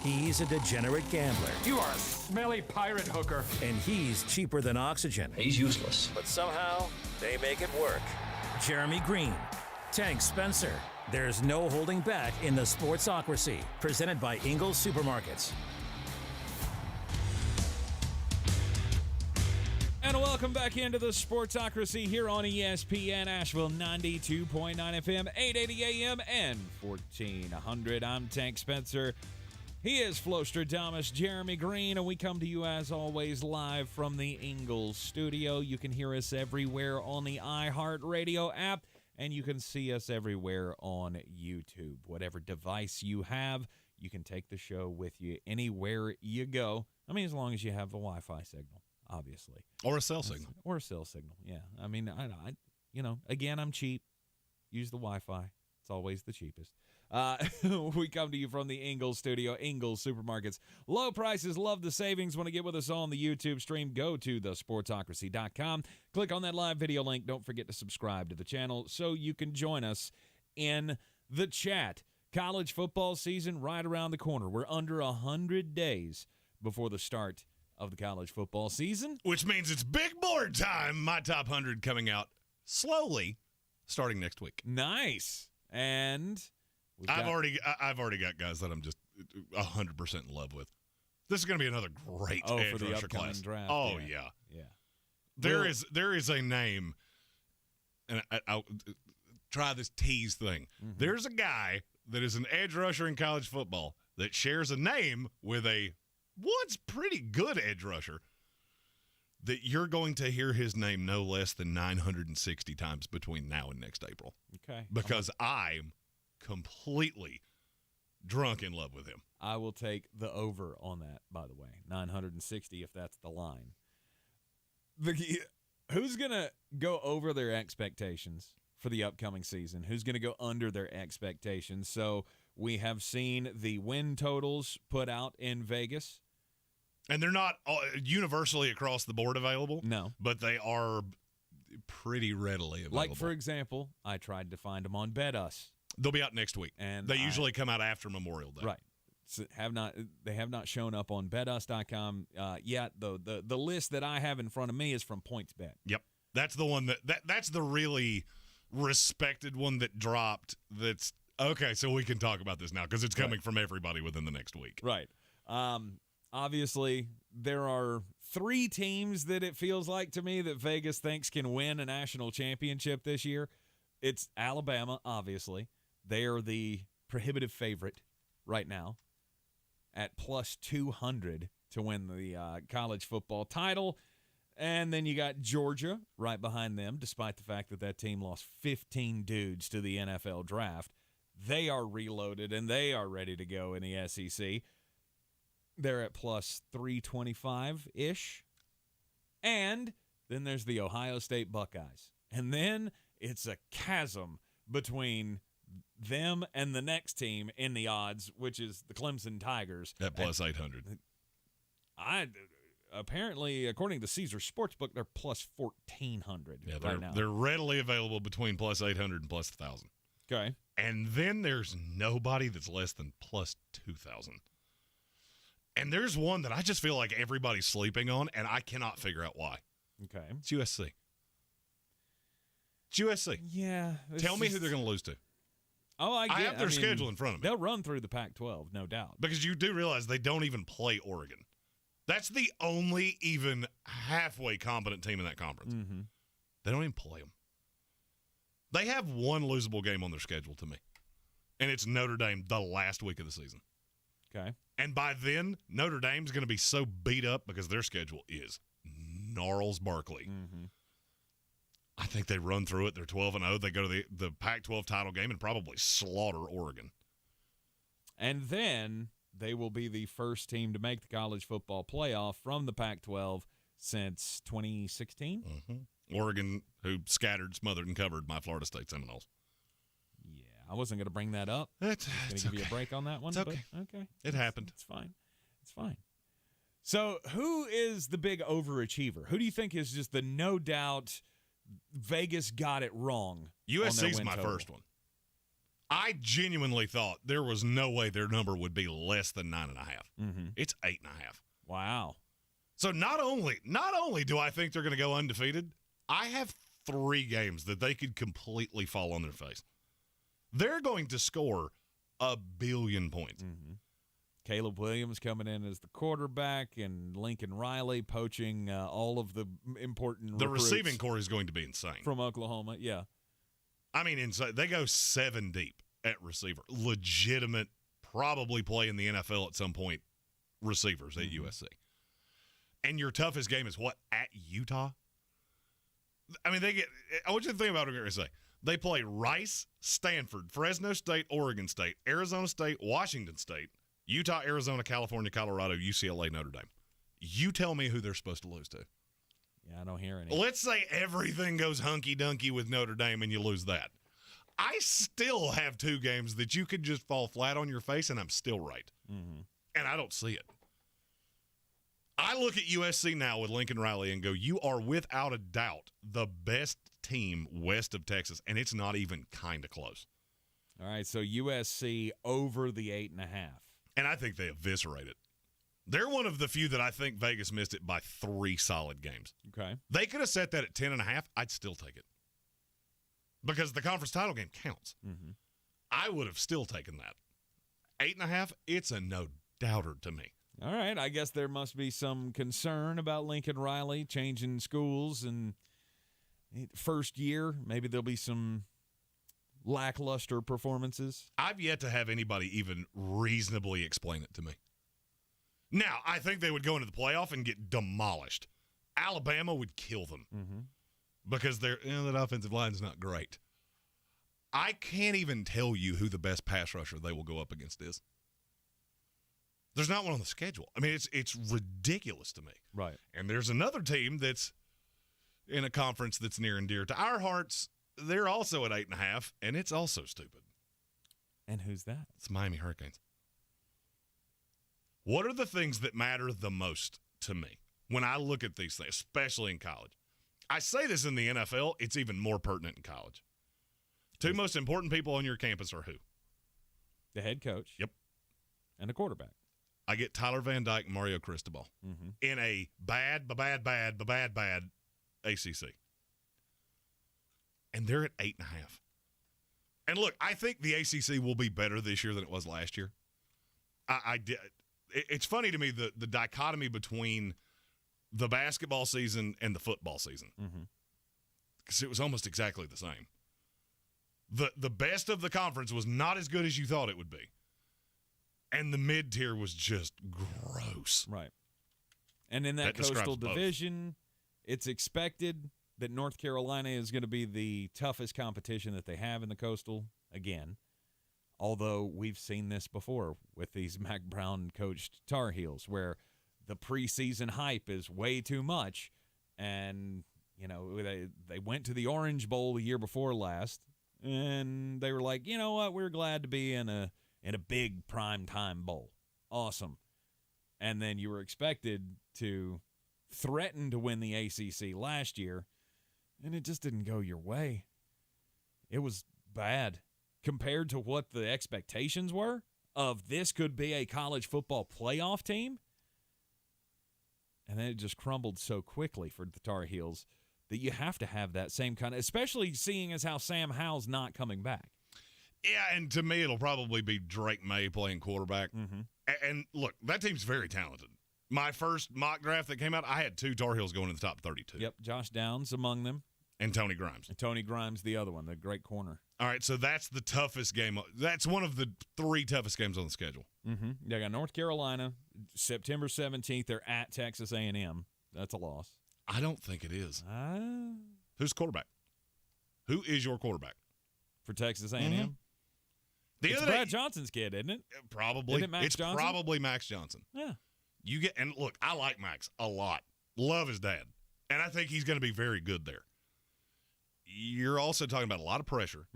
He's a degenerate gambler.
You are a smelly pirate hooker.
And he's cheaper than oxygen.
He's useless.
But somehow, they make it work. Jeremy Greene, Tank Spencer. There's no holding back in the Sportsocracy, presented by Ingles Supermarkets.
And welcome back into the Sportsocracy here on ESPN Asheville, 92.9 FM, 880 AM, and 1400. I'm Tank Spencer. He is Flostradamus, Jeremy Greene, and we come to you as always live from the Ingles Studio. You can hear us everywhere on the iHeartRadio app, and you can see us everywhere on YouTube. Whatever device you have, you can take the show with you anywhere you go. I mean, as long as you have a Wi-Fi signal, obviously.
Or a cell signal.
Or a cell signal, yeah. I mean, I again, I'm cheap. Use the Wi-Fi. It's always the cheapest. We come to you from the Ingles Studio, Ingles Supermarkets. Low prices, love the savings. Want to get with us on the YouTube stream? Go to thesportsocracy.com. Click on that live video link. Don't forget to subscribe to the channel so you can join us in the chat. College football season right around the corner. We're under 100 days before the start of the college football season.
Which means it's big board time. My top 100 coming out slowly starting next week.
Nice. And
I've already got guys that I'm just 100% in love with. This is going to be another great edge
for the
rusher
upcoming
class.
Draft.
Oh
Yeah.
There is a name, and I'll try this tease thing.
Mm-hmm.
There's a guy that is an edge rusher in college football that shares a name with a once pretty good edge rusher that you're going to hear his name no less than 960 times between now and next April.
Okay.
Because I'm completely drunk in love with him.
I will take the over on that, by the way. 960 if that's the line. Who's going to go over their expectations for the upcoming season? Who's going to go under their expectations? So we have seen the win totals put out in Vegas.
And they're not universally across the board available.
No.
But they are pretty readily available.
Like, for example, I tried to find them on BetUs.
They'll be out next week.
And
they usually come out after Memorial Day.
Right. So they have not shown up on betus.com yet. The list that I have in front of me is from PointsBet.
Yep. That's the one that's the really respected one that dropped. That's okay, so we can talk about this now because it's coming from everybody within the next week.
Right. Obviously, there are 3 teams that it feels like to me that Vegas thinks can win a national championship this year. It's Alabama, obviously. They are the prohibitive favorite right now at plus 200 to win the college football title. And then you got Georgia right behind them, despite the fact that that team lost 15 dudes to the NFL draft. They are reloaded, and they are ready to go in the SEC. They're at plus 325-ish. And then there's the Ohio State Buckeyes. And then it's a chasm between them and the next team in the odds, which is the Clemson Tigers.
At plus 800.
Apparently, according to Caesar Sportsbook, they're plus 1,400 right now.
They're readily available between plus 800 and plus 1,000.
Okay.
And then there's nobody that's less than plus 2,000. And there's one that I just feel like everybody's sleeping on, and I cannot figure out why.
Okay.
It's USC. It's USC.
Yeah.
Tell me who they're going to lose to.
Oh, I
have their schedule in front of me.
They'll run through the Pac-12, no doubt.
Because you do realize they don't even play Oregon. That's the only even halfway competent team in that conference.
Mm-hmm.
They don't even play them. They have one losable game on their schedule to me, and it's Notre Dame the last week of the season.
Okay.
And by then, Notre Dame's going to be so beat up because their schedule is Gnarls Barkley.
Mm-hmm.
I think they run through it. They're 12-0. They go to the Pac-12 title game and probably slaughter Oregon.
And then they will be the first team to make the college football playoff from the Pac-12 since 2016.
Mm-hmm. Oregon, who scattered, smothered, and covered my Florida State Seminoles.
Yeah, I wasn't going to bring that up.
It's
going to give you a break on that one.
It's okay.
But okay.
It happened.
It's fine. It's fine. So who is the big overachiever? Who do you think is just the no doubt Vegas got it wrong?
USC's my first one. I genuinely thought there was no way their number would be less than 9.5.
Mm-hmm.
It's 8.5.
Wow.
So not only do I think they're going to go undefeated, I have 3 games that they could completely fall on their face. They're going to score 1 billion points.
Mm-hmm. Caleb Williams coming in as the quarterback, and Lincoln Riley poaching all of the important
The receiving core is going to be insane.
From Oklahoma, yeah.
I mean, insane. They go 7 deep at receiver. Legitimate, probably play in the NFL at some point, receivers at USC. And your toughest game is what? At Utah? I mean, I want you to think about what I'm going to say. They play Rice, Stanford, Fresno State, Oregon State, Arizona State, Washington State, Utah, Arizona, California, Colorado, UCLA, Notre Dame. You tell me who they're supposed to lose to.
Yeah, I don't hear any.
Let's say everything goes hunky-dunky with Notre Dame and you lose that. I still have 2 games that you could just fall flat on your face, and I'm still right.
Mm-hmm.
And I don't see it. I look at USC now with Lincoln Riley and go, you are without a doubt the best team west of Texas, and it's not even kind of close.
All right, so USC over the 8.5.
And I think they eviscerate it. They're one of the few that I think Vegas missed it by 3 solid games.
Okay.
They could have set that at 10.5. I'd still take it. Because the conference title game counts.
Mm-hmm.
I would have still taken that. 8.5, it's a no-doubter to me.
All right, I guess there must be some concern about Lincoln Riley changing schools and first year. Maybe there'll be some lackluster performances.
I've yet to have anybody even reasonably explain it to me. Now, I think they would go into the playoff and get demolished. Alabama would kill them because that offensive line is not great. I can't even tell you who the best pass rusher they will go up against is. There's not one on the schedule. I mean, it's ridiculous to me.
Right.
And there's another team that's in a conference that's near and dear to our hearts. They're also at 8.5, and it's also stupid.
And who's that?
It's Miami Hurricanes. What are the things that matter the most to me when I look at these things, especially in college? I say this in the NFL, it's even more pertinent in college. 2 most important people on your campus are who?
The head coach.
Yep.
And the quarterback.
I get Tyler Van Dyke and Mario Cristobal in a bad ACC. And they're at 8.5. And look, I think the ACC will be better this year than it was last year. It's funny to me the dichotomy between the basketball season and the football season. Because it was almost exactly the same. The best of the conference was not as good as you thought it would be. And the mid-tier was just gross.
Right. And in that coastal division, it's expected that North Carolina is going to be the toughest competition that they have in the coastal again. Although we've seen this before with these Mac Brown-coached Tar Heels, where the preseason hype is way too much. And, you know, they went to the Orange Bowl the year before last, and they were like, you know what, we're glad to be in a big primetime bowl. Awesome. And then you were expected to threaten to win the ACC last year, and it just didn't go your way. It was bad compared to what the expectations were of this could be a college football playoff team. And then it just crumbled so quickly for the Tar Heels that you have to have that same kind of, especially seeing as how Sam Howell's not coming back.
Yeah, and to me, it'll probably be Drake May playing quarterback.
Mm-hmm.
And look, that team's very talented. My first mock draft that came out, I had 2 Tar Heels going in the top 32.
Yep, Josh Downs among them.
And Tony Grimes.
And Tony Grimes, the other one, the great corner.
All right, so that's the toughest game. That's one of the 3 toughest games on the schedule.
Mm-hmm. They got North Carolina, September 17th. They're at Texas A&M. That's a loss.
I don't think it is. Who's quarterback? Who is your quarterback?
For Texas A&M?
Mm-hmm.
It's Brad Johnson's kid, isn't it?
Probably.
Isn't it Max Johnson?
Probably Max Johnson.
Yeah.
And look, I like Max a lot. Love his dad. And I think he's going to be very good there. You're also talking about a lot of pressure,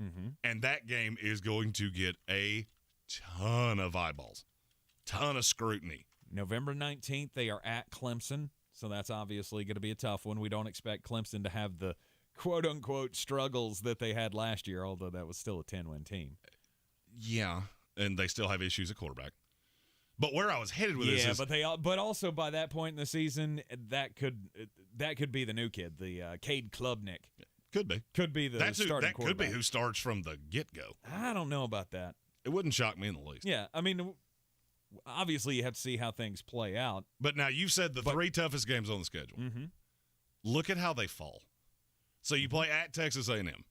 and that game is going to get a ton of eyeballs, ton of scrutiny.
November 19th, they are at Clemson, so that's obviously going to be a tough one. We don't expect Clemson to have the quote-unquote struggles that they had last year, although that was still a 10-win team.
Yeah, and they still have issues at quarterback. But where I was headed with this is...
but also by that point in the season, that could be the new kid, the Cade Klubnik.
Could be.
Could be the starting quarterback.
That could be who starts from the get-go.
I don't know about that.
It wouldn't shock me in the least.
Yeah, I mean, obviously you have to see how things play out.
But now you've said the 3 toughest games on the schedule.
Mm-hmm.
Look at how they fall. So you play at Texas A&M.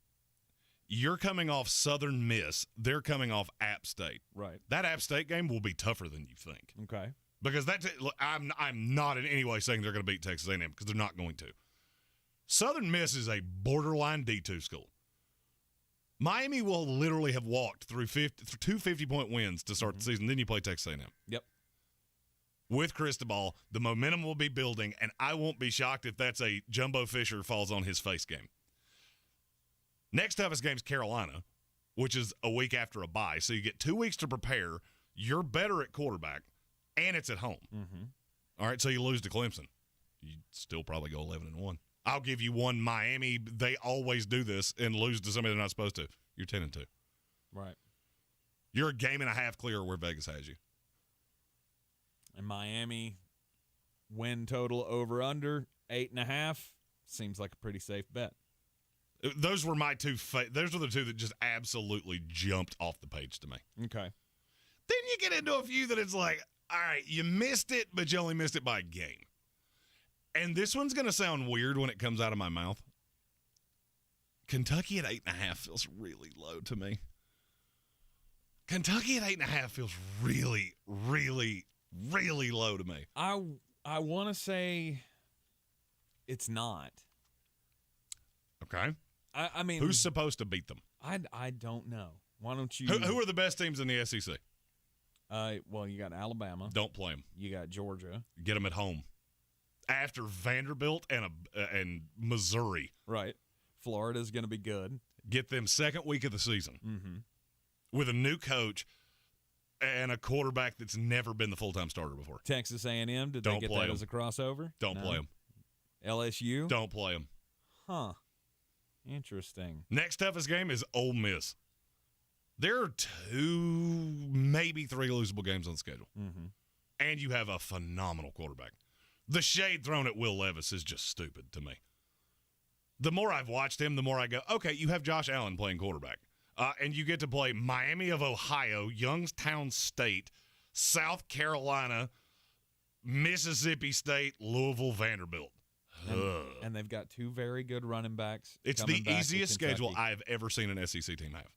You're coming off Southern Miss. They're coming off App State.
Right.
That App State game will be tougher than you think.
Okay.
Because look, I'm not in any way saying they're going to beat Texas A&M because they're not going to. Southern Miss is a borderline D2 school. Miami will literally have walked through 2 50-point wins to start the season. Then you play Texas A&M.
Yep.
With Cristobal, the momentum will be building, and I won't be shocked if that's a Jimbo Fisher falls on his face game. Next toughest game is Carolina, which is a week after a bye. So you get 2 weeks to prepare. You're better at quarterback, and it's at home.
Mm-hmm.
All right, so you lose to Clemson. You still probably go 11-1. I'll give you one. Miami, they always do this and lose to somebody they're not supposed to. You're 10-2.
Right.
You're a game and a half clear where Vegas has you.
And Miami, win total over under 8.5 seems like a pretty safe bet.
Those were my 2. Those were the 2 that just absolutely jumped off the page to me.
Okay.
Then you get into a few that it's like, all right, you missed it, but you only missed it by a game. And this one's going to sound weird when it comes out of my mouth. Kentucky at 8.5 feels really low to me. Kentucky at 8.5 feels really, really, really low to me.
I want to say it's not.
Okay.
I mean,
who's supposed to beat them?
I don't know. Why don't you?
Who are the best teams in the SEC?
Well, you got Alabama.
Don't play them.
You got Georgia.
Get them at home. After Vanderbilt and Missouri.
Right. Florida's going to be good.
Get them second week of the season.
Mm-hmm.
With a new coach and a quarterback that's never been the full-time starter before.
Texas A&M, did they get that as a crossover?
Don't play them.
LSU?
Don't play them.
Huh. Interesting.
Next toughest game is Ole Miss. There are 2, maybe 3 losable games on the schedule.
Mm-hmm.
And you have a phenomenal quarterback. The shade thrown at Will Levis is just stupid to me. The more I've watched him, the more I go, okay, you have Josh Allen playing quarterback. And you get to play Miami of Ohio, Youngstown State, South Carolina, Mississippi State, Louisville, Vanderbilt.
And they've got 2 very good running backs.
It's the easiest schedule I've ever seen an SEC team have.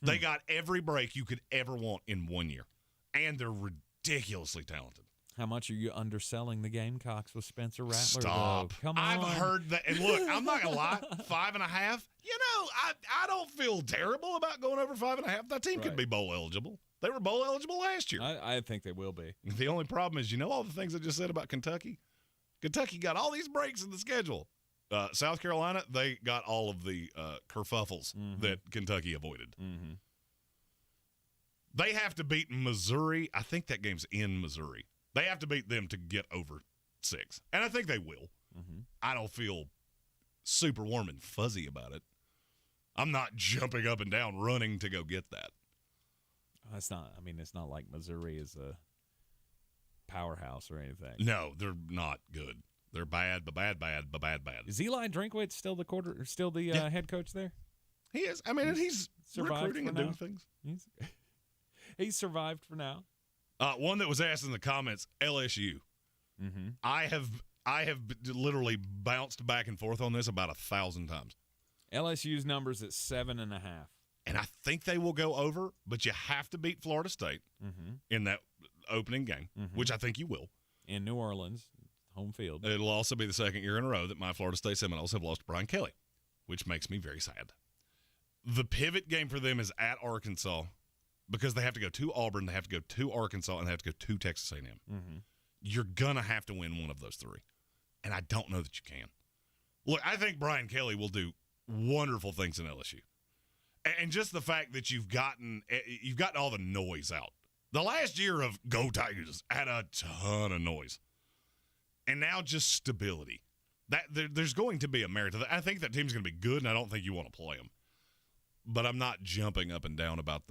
They got every break you could ever want in 1 year. And they're ridiculously talented.
How much are you underselling the Gamecocks with Spencer Rattler?
Stop.
Though? Come on.
I've heard that. And look, I'm not going to lie. 5.5. I don't feel terrible about going over 5.5. That team could be bowl eligible. They were bowl eligible last year.
I think they will be.
The only problem is, all the things I just said about Kentucky? Kentucky got all these breaks in the schedule. South Carolina, they got all of the kerfuffles that Kentucky avoided.
Mm-hmm.
They have to beat Missouri. I think that game's in Missouri. They have to beat them to get over 6. And I think they will.
Mm-hmm.
I don't feel super warm and fuzzy about it. I'm not jumping up and down running to go get that.
It's not like Missouri is powerhouse or anything.
No, they're not good. They're bad.
Is Eli Drinkwitz still the head coach there?
He is. I mean, he's recruiting and doing things.
He's survived for now.
One that was asked in the comments, LSU.
Mm-hmm.
I have literally bounced back and forth on this about 1,000 times.
LSU's numbers at 7.5.
And I think they will go over, but you have to beat Florida State in that opening game, which I think you will.
In New Orleans, home field.
It'll also be the second year in a row that my Florida State Seminoles have lost to Brian Kelly, which makes me very sad. The pivot game for them is at Arkansas because they have to go to Auburn, they have to go to Arkansas, and they have to go to Texas A&M.
Mm-hmm.
You're going to have to win one of those three, and I don't know that you can. Look, I think Brian Kelly will do wonderful things in LSU. And just the fact that you've gotten all the noise out. The last year of Go Tigers had a ton of noise. And now just stability. There's going to be a merit to that. I think that team's going to be good, and I don't think you want to play them. But I'm not jumping up and down about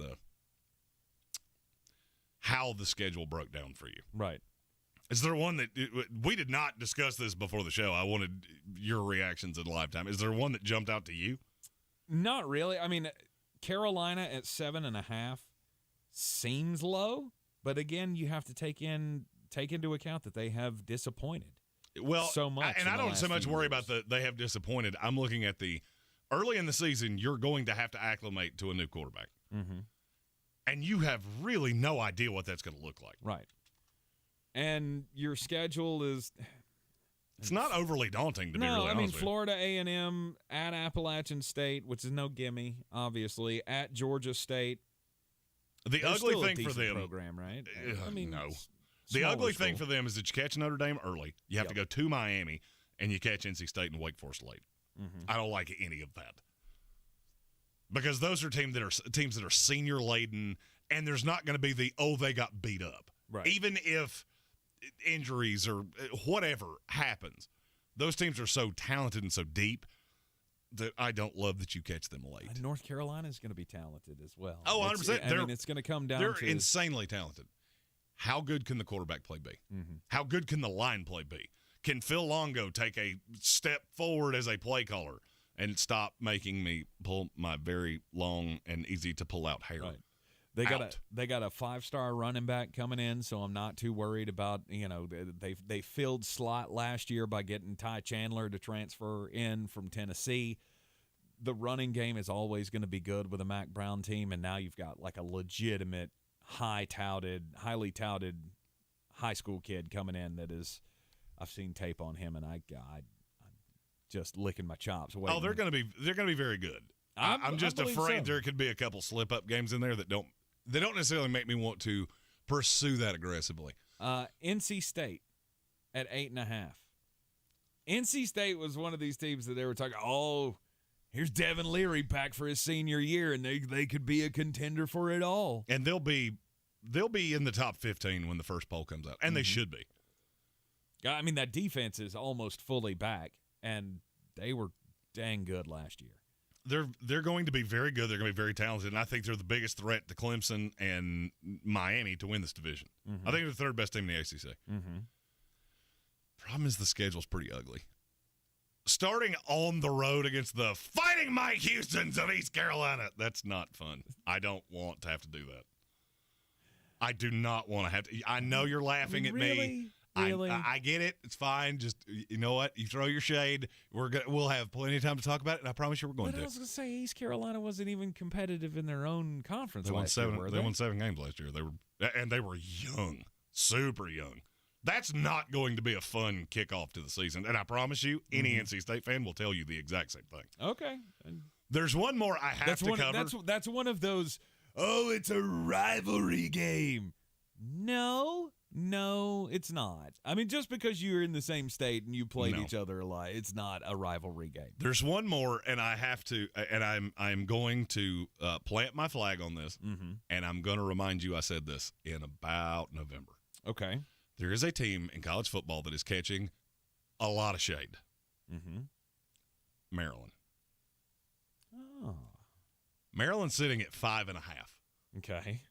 how the schedule broke down for you.
Right.
Is there one that we did not discuss this before the show? I wanted your reactions in live time. Is there one that jumped out to you?
Not really. I mean, Carolina at 7.5 seems low, but again, you have to take into account that they have disappointed.
Well,
so much.
And I don't so much worry about they have disappointed. I'm looking at the early in the season, you're going to have to acclimate to a new quarterback.
Mm-hmm.
And you have really no idea what that's going to look like.
Right. And your schedule is...
It's not overly daunting, to be really honest with you.
Florida A&M, at Appalachian State, which is no gimme, obviously, at Georgia State.
The ugly thing for them...
program, right?
No. The ugly thing for them is that you catch Notre Dame early, you have to go to Miami, and you catch NC State and Wake Forest late.
Mm-hmm.
I don't like any of that. Because those are teams that are senior-laden, and there's not going to be they got beat up.
Right.
Even if injuries or whatever happens, those teams are so talented and so deep that I don't love that you catch them late.
And North Carolina is going to be talented as well.
Oh, 100%.
It's going to come down
to...
They're
insanely talented. How good can the quarterback play be?
Mm-hmm.
How good can the line play be? Can Phil Longo take a step forward as a play caller and stop making me pull my very long and easy-to-pull-out hair?
Right. They got a 5-star running back coming in, so I'm not too worried about, they filled slot last year by getting Ty Chandler to transfer in from Tennessee. The running game is always going to be good with a Mac Brown team, and now you've got like a legitimate, highly touted high school kid coming in that is, I've seen tape on him, and I'm just licking my chops.
Oh, they're going to be very good. I'm just afraid there could be a couple slip-up games in there that don't necessarily make me want to pursue that aggressively.
NC State at 8.5. NC State was one of these teams that they were talking, here's Devin Leary back for his senior year, and they could be a contender for it all.
And they'll be in the top 15 when the first poll comes out, and they should be.
I mean, that defense is almost fully back, and they were dang good last year.
They're going to be very good. They're going to be very talented, and I think they're the biggest threat to Clemson and Miami to win this division.
Mm-hmm.
I think they're the third best team in the ACC.
Mm-hmm.
Problem is the schedule's pretty ugly. Starting on the road against the Fighting Mike Houstons of East Carolina, that's not fun. I don't want to have to do that. I do not want to have to. I know you're laughing at me.
Really?
I get it. It's fine. Just, you know what? You throw your shade. We'll have plenty of time to talk about it, and I promise you we're going to.
I was going to say, East Carolina wasn't even competitive in their own conference.
They won 7 games last year. They were young, super young. That's not going to be a fun kickoff to the season, and I promise you, any NC State fan will tell you the exact same thing.
Okay.
There's one more I have to cover.
That's one of those, it's a rivalry game. No, it's not. I mean, just because you're in the same state and you played each other a lot, it's not a rivalry game.
There's one more, and I have to, and I'm going to plant my flag on this, and I'm going to remind you I said this in about November.
Okay.
There is a team in college football that is catching a lot of shade.
Mm-hmm.
Maryland.
Oh.
Maryland's sitting at 5.5.
Okay.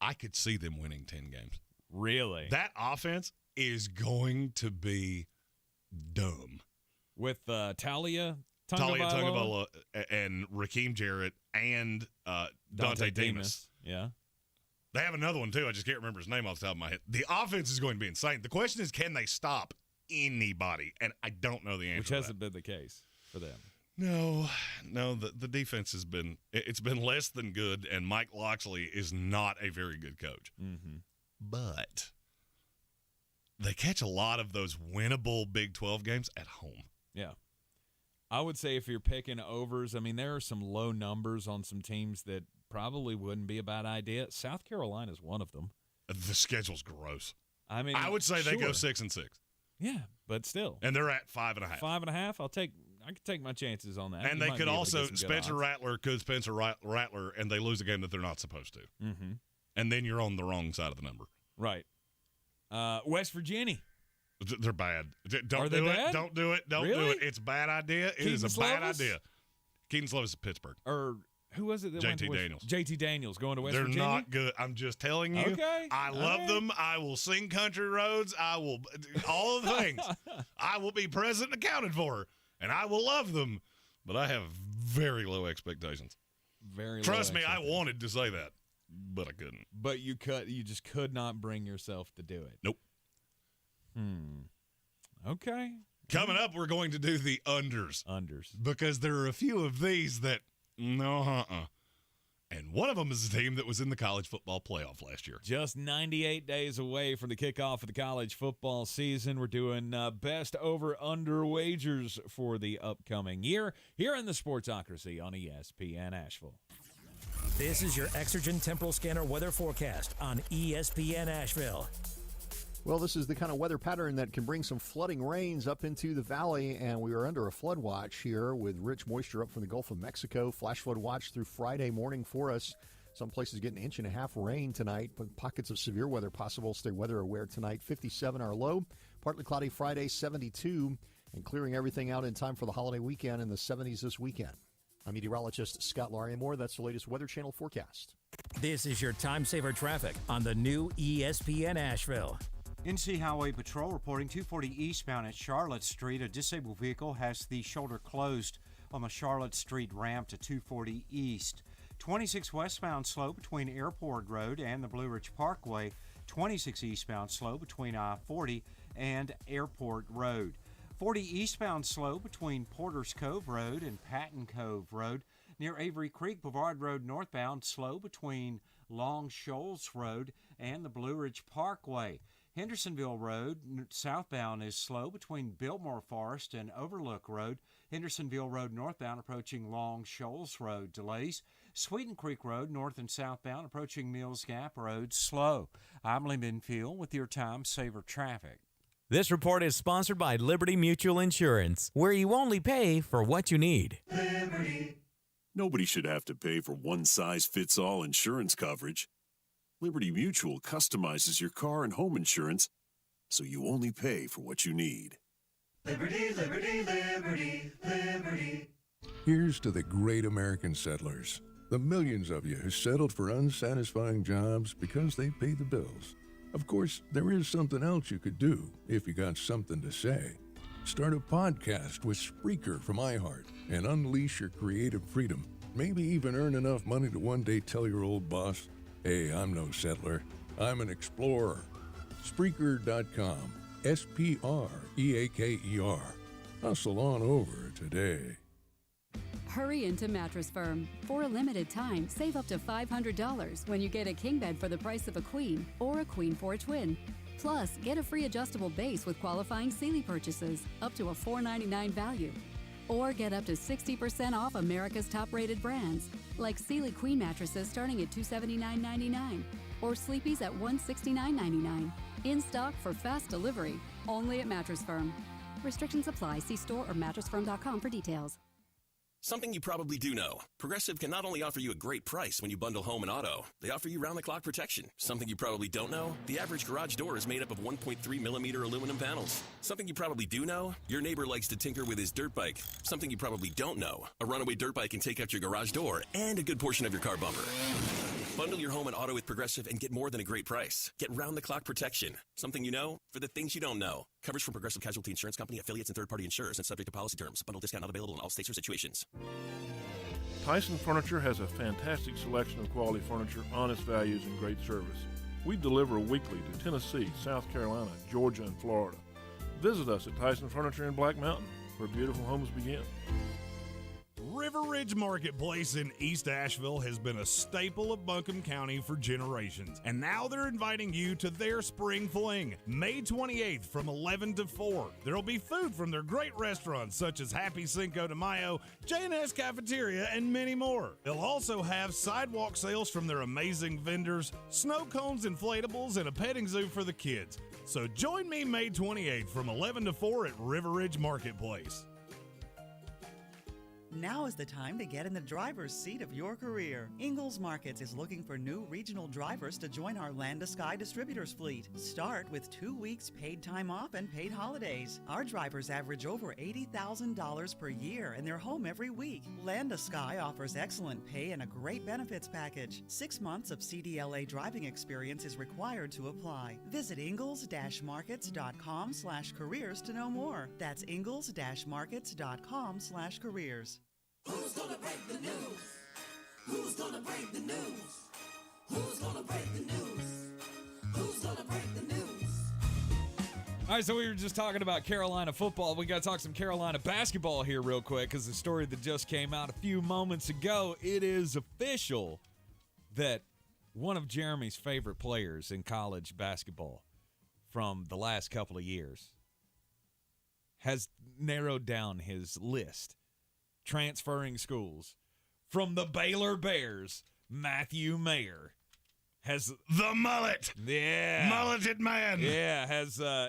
I could see them winning 10 games.
Really?
That offense is going to be dumb.
With Talia
Tagovailoa and Raheem Jarrett and Dante Demas.
Yeah.
They have another one, too. I just can't remember his name off the top of my head. The offense is going to be insane. The question is, can they stop anybody? And I don't know the answer.
Which hasn't been the case for them.
No, the defense has been – it's been less than good, and Mike Locksley is not a very good coach.
Mm-hmm.
But they catch a lot of those winnable Big 12 games at home.
Yeah. I would say if you're picking overs, I mean, there are some low numbers on some teams that probably wouldn't be a bad idea. South Carolina is one of them.
The schedule's gross.
I mean,
I would say they go 6-6.
Yeah, but still.
And they're at 5.5.
5.5? I could take my chances on that.
And they could also Spencer Rattler, and they lose a game that they're not supposed to.
Mm-hmm.
And then you're on the wrong side of the number.
Right. West Virginia.
They're bad. Don't
Are they
do
bad?
it. Don't do it. Don't
Really?
do it. It's a bad idea. It is a bad idea. Keaton Slovis is Pittsburgh.
Or who was it that went to
JT Daniels.
JT Daniels going to West Virginia?
They're not good. I'm just telling you.
Okay.
I love them. I will sing country roads. I will all of the things. I will be present and accounted for. And I will love them. But I have very low expectations. Trust me, I wanted to say that, but I couldn't.
But you just could not bring yourself to do it.
Nope.
Okay.
Coming up, we're going to do the unders. Because there are a few of these that, And one of them is a team that was in the college football playoff last year.
Just 98 days away from the kickoff of the college football season. We're doing best over-under wagers for the upcoming year here in the Sportsocracy on ESPN Asheville.
This is your Exergen Temporal Scanner weather forecast on ESPN Asheville.
Well, this is the kind of weather pattern that can bring some flooding rains up into the valley, and we are under a flood watch here with rich moisture up from the Gulf of Mexico. Flash flood watch through Friday morning for us. Some places get 1.5 inches rain tonight, but pockets of severe weather possible. Stay weather aware tonight. 57 our low. Partly cloudy Friday, 72, and clearing everything out in time for the holiday weekend in the 70s this weekend. I'm meteorologist Scott Lauriamore. That's the latest Weather Channel forecast.
This is your time saver traffic on the new ESPN Asheville.
NC Highway Patrol reporting 240 eastbound at Charlotte Street. A disabled vehicle has the shoulder closed on the Charlotte Street ramp to 240 east. 26 westbound slow between Airport Road and the Blue Ridge Parkway. 26 eastbound slow between I-40 and Airport Road. 40 eastbound slow between Porter's Cove Road and Patton Cove Road. Near Avery Creek Boulevard Road northbound slow between Long Shoals Road and the Blue Ridge Parkway. Hendersonville Road southbound is slow between Biltmore Forest and Overlook Road. Hendersonville Road northbound approaching Long Shoals Road delays. Sweeten Creek Road north and southbound approaching Mills Gap Road slow. I'm Lee Minfield with your time saver traffic.
This report is sponsored by Liberty Mutual Insurance, where you only pay for what you need.
Liberty. Nobody should have to pay for one-size-fits-all insurance coverage. Liberty Mutual customizes your car and home insurance so you only pay for what you need.
Liberty, liberty, liberty, liberty.
Here's to the great American settlers, the millions of you who settled for unsatisfying jobs because they pay the bills. Of course, there is something else you could do if you got something to say. Start a podcast with Spreaker from iHeart and unleash your creative freedom. Maybe even earn enough money to one day tell your old boss, "Hey, I'm no settler. I'm an explorer." Spreaker.com. Spreaker. Hustle on over today.
Hurry into Mattress Firm. For a limited time, save up to $500 when you get a king bed for the price of a queen or a queen for a twin. Plus, get a free adjustable base with qualifying Sealy purchases, up to a $499 value. Or get up to 60% off America's top-rated brands, like Sealy Queen mattresses starting at $279.99, or Sleepy's at $169.99. In stock for fast delivery, only at Mattress Firm. Restrictions apply. See store or mattressfirm.com for details.
Something you probably do know. Progressive can not only offer you a great price when you bundle home and auto, they offer you round-the-clock protection. Something you probably don't know, the average garage door is made up of 1.3 millimeter aluminum panels. Something you probably do know, your neighbor likes to tinker with his dirt bike. Something you probably don't know, a runaway dirt bike can take out your garage door and a good portion of your car bumper. Bundle your home and auto with Progressive and get more than a great price. Get round-the-clock protection. Something you know for the things you don't know. Coverage from Progressive Casualty Insurance Company, affiliates, and third-party insurers and subject to policy terms. Bundle discount not available in all states or situations.
Tyson Furniture has a fantastic selection of quality furniture, honest values, and great service. We deliver weekly to Tennessee, South Carolina, Georgia, and Florida. Visit us at Tyson Furniture in Black Mountain, where beautiful homes begin.
River Ridge Marketplace in East Asheville has been a staple of Buncombe County for generations, and now they're inviting you to their Spring Fling, May 28th from 11 to 4. There'll be food from their great restaurants such as Happy Cinco de Mayo, J&S Cafeteria, and many more. They'll also have sidewalk sales from their amazing vendors, snow cones, inflatables, and a petting zoo for the kids. So join me May 28th from 11 to 4 at River Ridge Marketplace.
Now is the time to get in the driver's seat of your career. Ingles Markets is looking for new regional drivers to join our Land to Sky distributors fleet. Start with 2 weeks paid time off and paid holidays. Our drivers average over $80,000 per year and they're home every week. Land to Sky offers excellent pay and a great benefits package. 6 months of CDLA driving experience is required to apply. Visit ingles-markets.com/careers to know more. That's ingles-markets.com/careers.
Who's gonna break the news? Who's gonna break the news? Who's gonna break the news? Who's gonna break the news?
All right, so we were just talking about Carolina football. We got to talk some Carolina basketball here real quick because the story that just came out a few moments ago, it is official that one of Jeremy's favorite players in college basketball from the last couple of years has narrowed down his list. Transferring schools from the Baylor Bears, Matthew Mayer has
the mullet.
Yeah.
Mulleted man.
Yeah,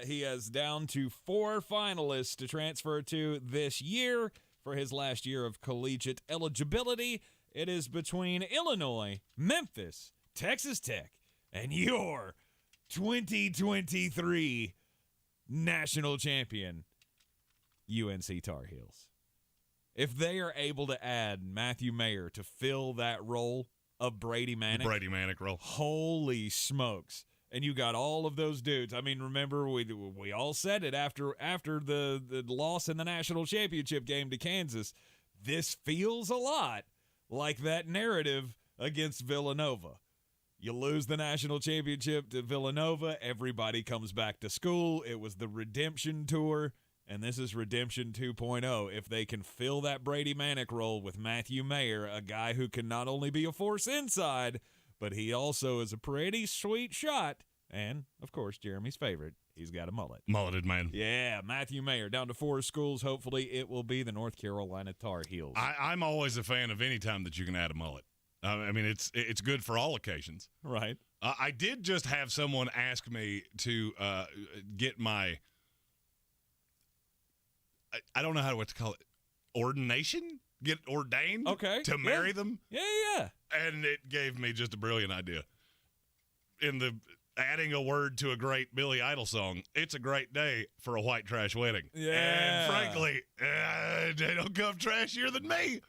he has down to 4 finalists to transfer to this year for his last year of collegiate eligibility. It is between Illinois, Memphis, Texas Tech, and your 2023 national champion, UNC Tar Heels. If they are able to add Matthew Mayer to fill that role of Brady Manick.
Brady Manick role.
Holy smokes. And you got all of those dudes. I mean, remember, we all said it after the loss in the national championship game to Kansas. This feels a lot like that narrative against Villanova. You lose the national championship to Villanova, everybody comes back to school. It was the redemption tour. And this is Redemption 2.0. If they can fill that Brady Manick role with Matthew Mayer, a guy who can not only be a force inside, but he also is a pretty sweet shot. And, of course, Jeremy's favorite, he's got a mullet.
Mulleted man.
Yeah, Matthew Mayer down to 4 schools. Hopefully it will be the North Carolina Tar Heels.
I'm always a fan of any time that you can add a mullet. I mean, it's good for all occasions.
Right.
I did just have someone ask me to get my... I don't know what to call it. Ordination? Get ordained?
Okay.
To marry them?
Yeah.
And it gave me just a brilliant idea. In the adding a word to a great Billy Idol song, it's a great day for a white trash wedding.
Yeah.
And frankly, they don't come trashier than me.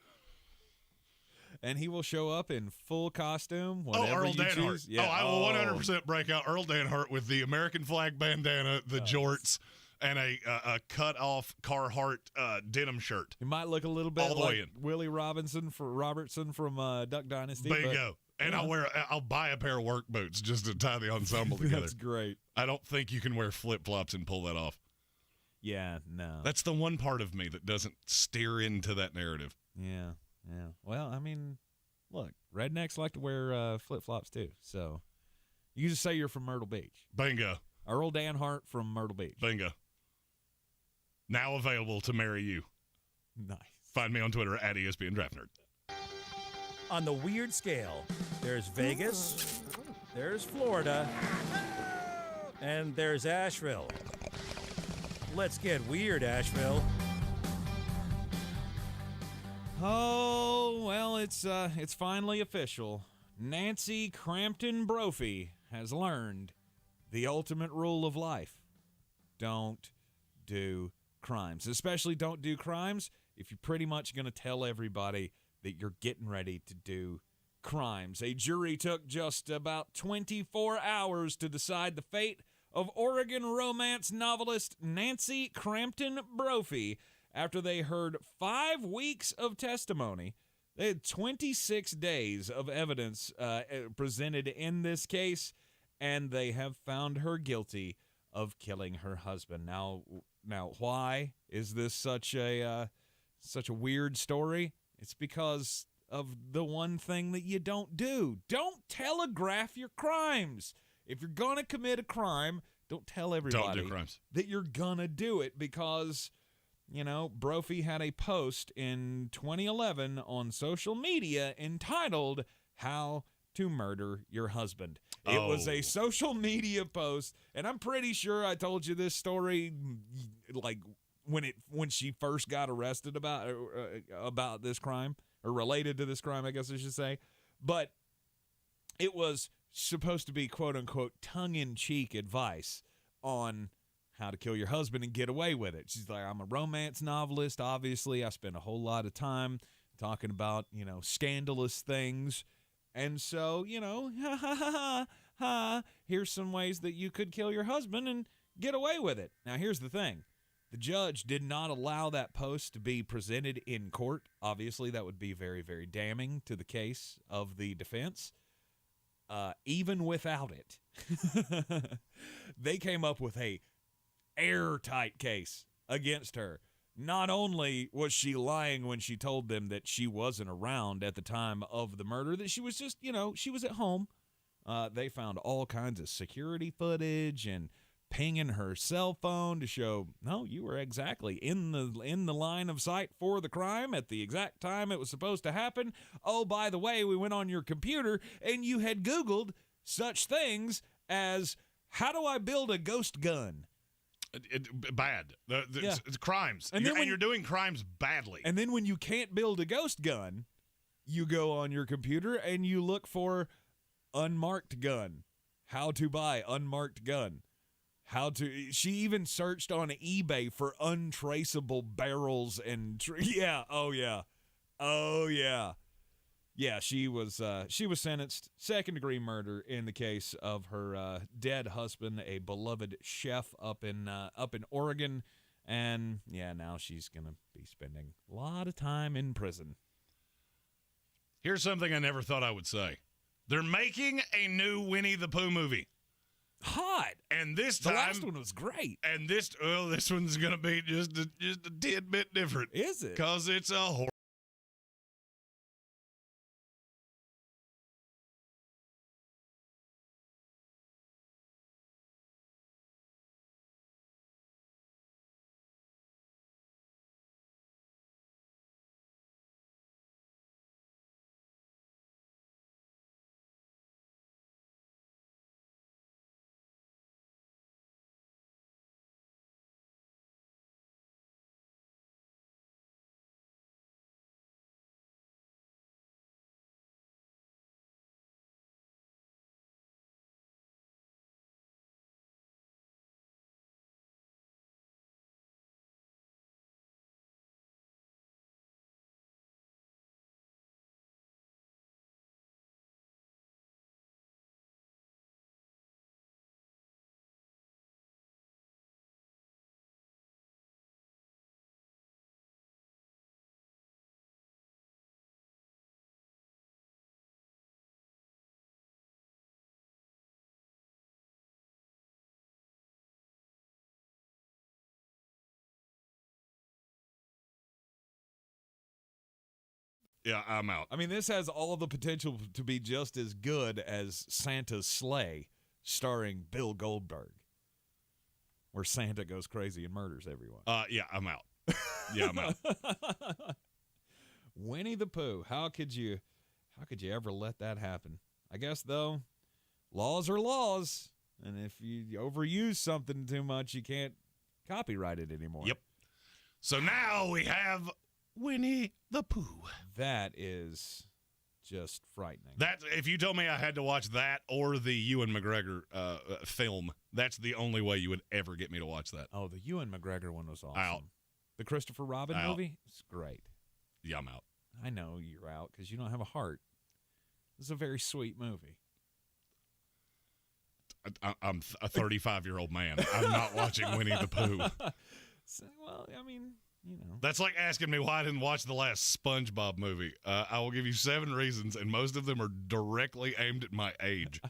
And he will show up in full costume.
Earl Danhart.
Choose. Yeah.
I will 100% break out Earl Danhart with the American flag bandana, the jorts, and a cut-off Carhartt denim shirt.
He might look a little bit
all the
like
way in.
Willie Robertson from Duck Dynasty.
Bingo. And I'll buy a pair of work boots just to tie the ensemble together.
That's great.
I don't think you can wear flip-flops and pull that off.
Yeah, no.
That's the one part of me that doesn't steer into that narrative.
Yeah. Well, I mean, look, rednecks like to wear flip-flops too. So you just say you're from Myrtle Beach.
Bingo.
Earl Danhart from Myrtle Beach.
Bingo. Now available to marry you.
Nice.
Find me on Twitter at ESPN Draft Nerd.
On the weird scale, there's Vegas, there's Florida, and there's Asheville. Let's get weird, Asheville.
Oh, well, it's finally official. Nancy Crampton Brophy has learned the ultimate rule of life. Don't do crimes. Especially don't do crimes if you're pretty much going to tell everybody that you're getting ready to do crimes. A jury took just about 24 hours to decide the fate of Oregon romance novelist Nancy Crampton Brophy after they heard 5 weeks of testimony. They had 26 days of evidence presented in this case, and they have found her guilty of killing her husband. Now, why is this such a weird story? It's because of the one thing that you don't do. Don't telegraph your crimes. If you're going to commit a crime, don't tell everybody that you're going to do it, because, you know, Brophy had a post in 2011 on social media entitled "How to Murder Your Husband." It was a social media post, and I'm pretty sure I told you this story like when she first got arrested about this crime, or related to this crime, I guess I should say. But it was supposed to be quote-unquote tongue-in-cheek advice on how to kill your husband and get away with it. She's like, I'm a romance novelist, obviously. I spend a whole lot of time talking about, you know, scandalous things. And so, you know, here's some ways that you could kill your husband and get away with it. Now, here's the thing. The judge did not allow that post to be presented in court. Obviously, that would be very, very damning to the case of the defense. Even without it, they came up with a airtight case against her. Not only was she lying when she told them that she wasn't around at the time of the murder, that she was just, you know, she was at home. They found all kinds of security footage and pinging her cell phone to show, no, you were exactly in the line of sight for the crime at the exact time it was supposed to happen. Oh, by the way, we went on your computer and you had Googled such things as, how do I build a ghost gun?
Bad. It's crimes. And you're doing crimes badly.
And then when you can't build a ghost gun, you go on your computer and you look for unmarked gun. How to buy unmarked gun. She even searched on eBay for untraceable barrels and oh yeah. Yeah, she was sentenced second-degree murder in the case of her dead husband, a beloved chef up in Oregon, and yeah, now she's gonna be spending a lot of time in prison.
Here's something I never thought I would say: they're making a new Winnie the Pooh movie.
Hot.
And this time,
the last one was great.
And this one's gonna be just a tidbit different.
Is it?
Because it's a horror. Yeah, I'm out.
I mean, this has all the potential to be just as good as Santa's Sleigh, starring Bill Goldberg, where Santa goes crazy and murders everyone.
Yeah, I'm out. Yeah, I'm out.
Winnie the Pooh. How could you ever let that happen? I guess, though, laws are laws, and if you overuse something too much, you can't copyright it anymore.
Yep. So now we have Winnie the Pooh.
That is just frightening.
That, if you told me I had to watch that or the Ewan McGregor film, that's the only way you would ever get me to watch that.
Oh, the Ewan McGregor one was awesome.
Out.
The Christopher Robin movie? It's great.
Yeah, I'm out.
I know you're out because you don't have a heart. It's a very sweet movie.
I'm a 35-year-old man. I'm not watching Winnie the Pooh.
Well, I mean, you know.
That's like asking me why I didn't watch the last SpongeBob movie. I will give you 7 reasons, and most of them are directly aimed at my age.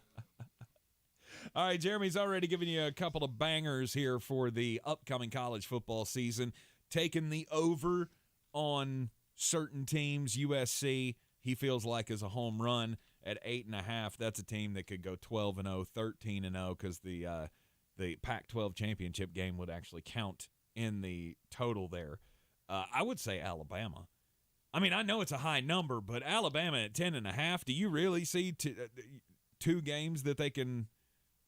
All right, Jeremy's already given you a couple of bangers here for the upcoming college football season. Taking the over on certain teams, USC, he feels like is a home run at 8.5. That's a team that could go 12-0, 13-0, because the Pac-12 championship game would actually count in the total there. I would say Alabama. I mean, I know it's a high number, but Alabama at 10.5. Do you really see two games that they can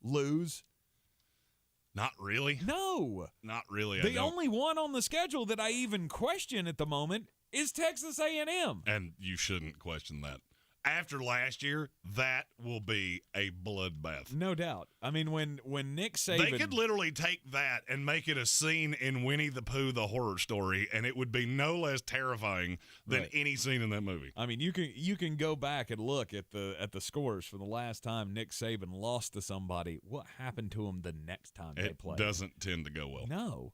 lose?
Not really.
No.
Not really.
The only one on the schedule that I even question at the moment is Texas A&M.
And you shouldn't question that. After last year, that will be a bloodbath.
No doubt. I mean, when Nick Saban...
They could literally take that and make it a scene in Winnie the Pooh, the horror story, and it would be no less terrifying than any scene in that movie.
I mean, you can go back and look at the scores from the last time Nick Saban lost to somebody. What happened to him the next time they played?
It doesn't tend to go well.
No.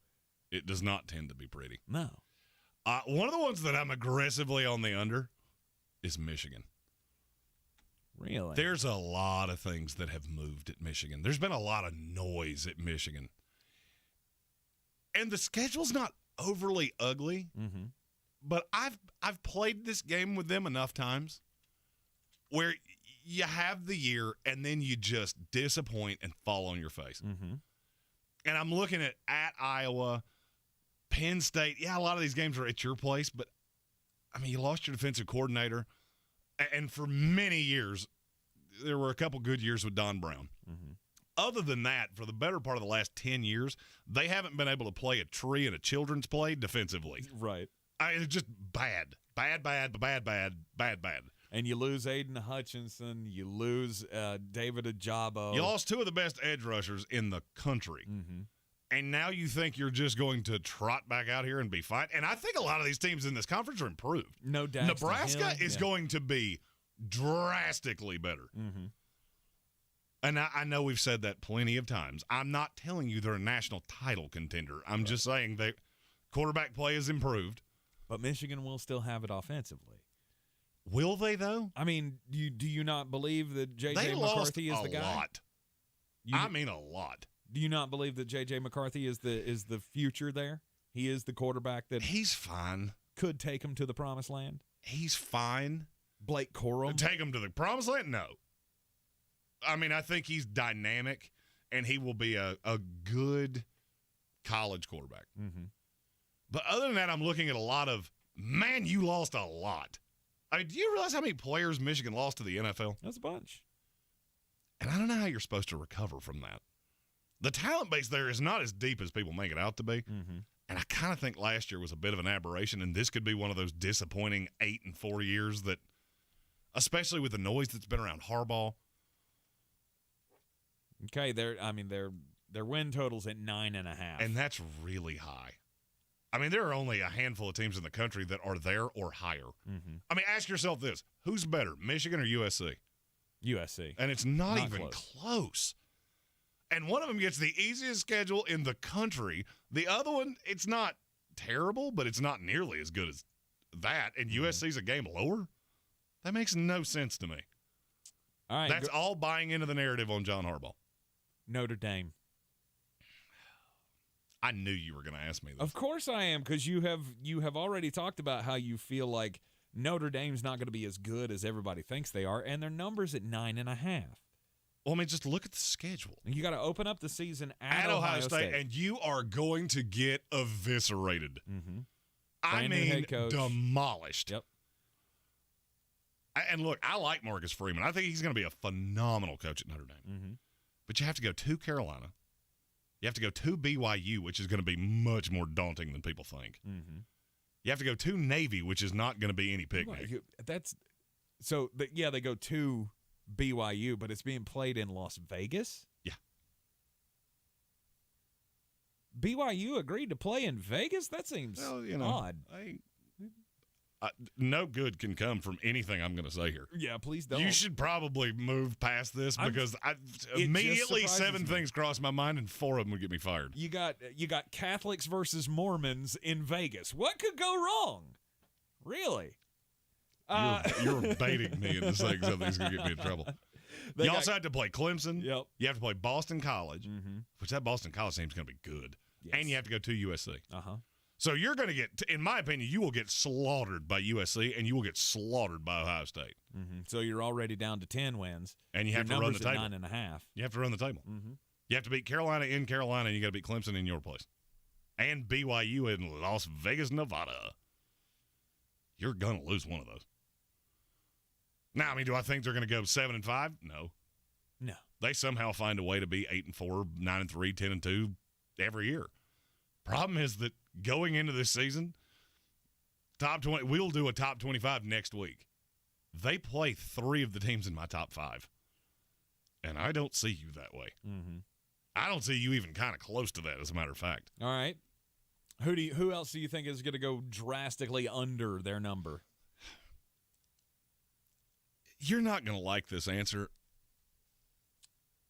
It does not tend to be pretty.
No.
One of the ones that I'm aggressively on the under is Michigan.
Really?
There's a lot of things that have moved at Michigan. There's been a lot of noise at Michigan. And the schedule's not overly ugly, but I've played this game with them enough times where you have the year and then you just disappoint and fall on your face. And I'm looking at Iowa, Penn State. Yeah, a lot of these games are at your place, but, I mean, you lost your defensive coordinator. And for many years, there were a couple good years with Don Brown. Other than that, for the better part of the last 10 years, they haven't been able to play a tree in a children's play defensively.
Right.
It's just bad. Bad.
And you lose Aiden Hutchinson. You lose David Ajabo.
You lost 2 of the best edge rushers in the country. And now you think you're just going to trot back out here and be fine. And I think a lot of these teams in this conference are improved.
No doubt.
Nebraska is going to be drastically better. And I know we've said that plenty of times. I'm not telling you they're a national title contender. I'm just saying that quarterback play has improved.
But Michigan will still have it offensively.
Will they, though?
I mean, do you not believe that J.J. McCarthy is the guy?
I mean, a lot.
Do you not believe that J.J. McCarthy is the future there? He is the quarterback that
he's fine.
Could take him to the promised land.
He's fine.
Blake Corum
take him to the promised land? No. I mean, I think he's dynamic, and he will be a good college quarterback. But other than that, I'm looking at a lot of, man, you lost a lot. I mean, do you realize how many players Michigan lost to the NFL?
That's a bunch.
And I don't know how you're supposed to recover from that. The talent base there is not as deep as people make it out to be. And I kind of think last year was a bit of an aberration, and this could be one of those disappointing 8-4 years that, especially with the noise that's been around Harbaugh.
Okay, their win total's at 9.5.
And that's really high. I mean, there are only a handful of teams in the country that are there or higher. I mean, ask yourself this. Who's better, Michigan or USC?
USC.
And it's not even close. And one of them gets the easiest schedule in the country. The other one, it's not terrible, but it's not nearly as good as that. And USC's a game lower? That makes no sense to me.
All right.
That's all buying into the narrative on John Harbaugh.
Notre Dame.
I knew you were going to ask me this.
Of course I am, because you have already talked about how you feel like Notre Dame's not going to be as good as everybody thinks they are, and their number's at 9.5.
Well, I mean, just look at the schedule.
You got to open up the season at
Ohio State, and you are going to get eviscerated. I mean, demolished.
Yep.
And look, I like Marcus Freeman. I think he's going to be a phenomenal coach at Notre Dame. But you have to go to Carolina. You have to go to BYU, which is going to be much more daunting than people think. You have to go to Navy, which is not going to be any picnic.
They go to BYU, but it's being played in Las Vegas?
Yeah.
BYU agreed to play in Vegas? That seems odd.
no good can come from anything I'm going to say here.
Yeah, please don't.
You should probably move past this because immediately 7 things crossed my mind and 4 of them would get me fired.
You got Catholics versus Mormons in Vegas. What could go wrong? Really?
You're baiting me into saying something's going to get me in trouble. You also have to play Clemson.
Yep.
You have to play Boston College, which that Boston College team's going to be good.
Yes.
And you have to go to USC.
Uh-huh.
So you're going to get, in my opinion, you will get slaughtered by USC and you will get slaughtered by Ohio State.
Mm-hmm. So you're already down to 10 wins.
And you have to run the table.
9.5.
You have to run the table.
Mm-hmm.
You have to beat Carolina in Carolina, and you got to beat Clemson in your place. And BYU in Las Vegas, Nevada. You're going to lose one of those. Now, I mean, do I think they're going to go 7-5? No.
No.
They somehow find a way to be 8-4, 9-3, 10-2 every year. Problem is that going into this season, top 20, we'll do a top 25 next week. They play 3 of the teams in my top 5. And I don't see you that way.
Mm-hmm.
I don't see you even kind of close to that, as a matter of fact.
All right. Who else do you think is going to go drastically under their number?
You're not going to like this answer.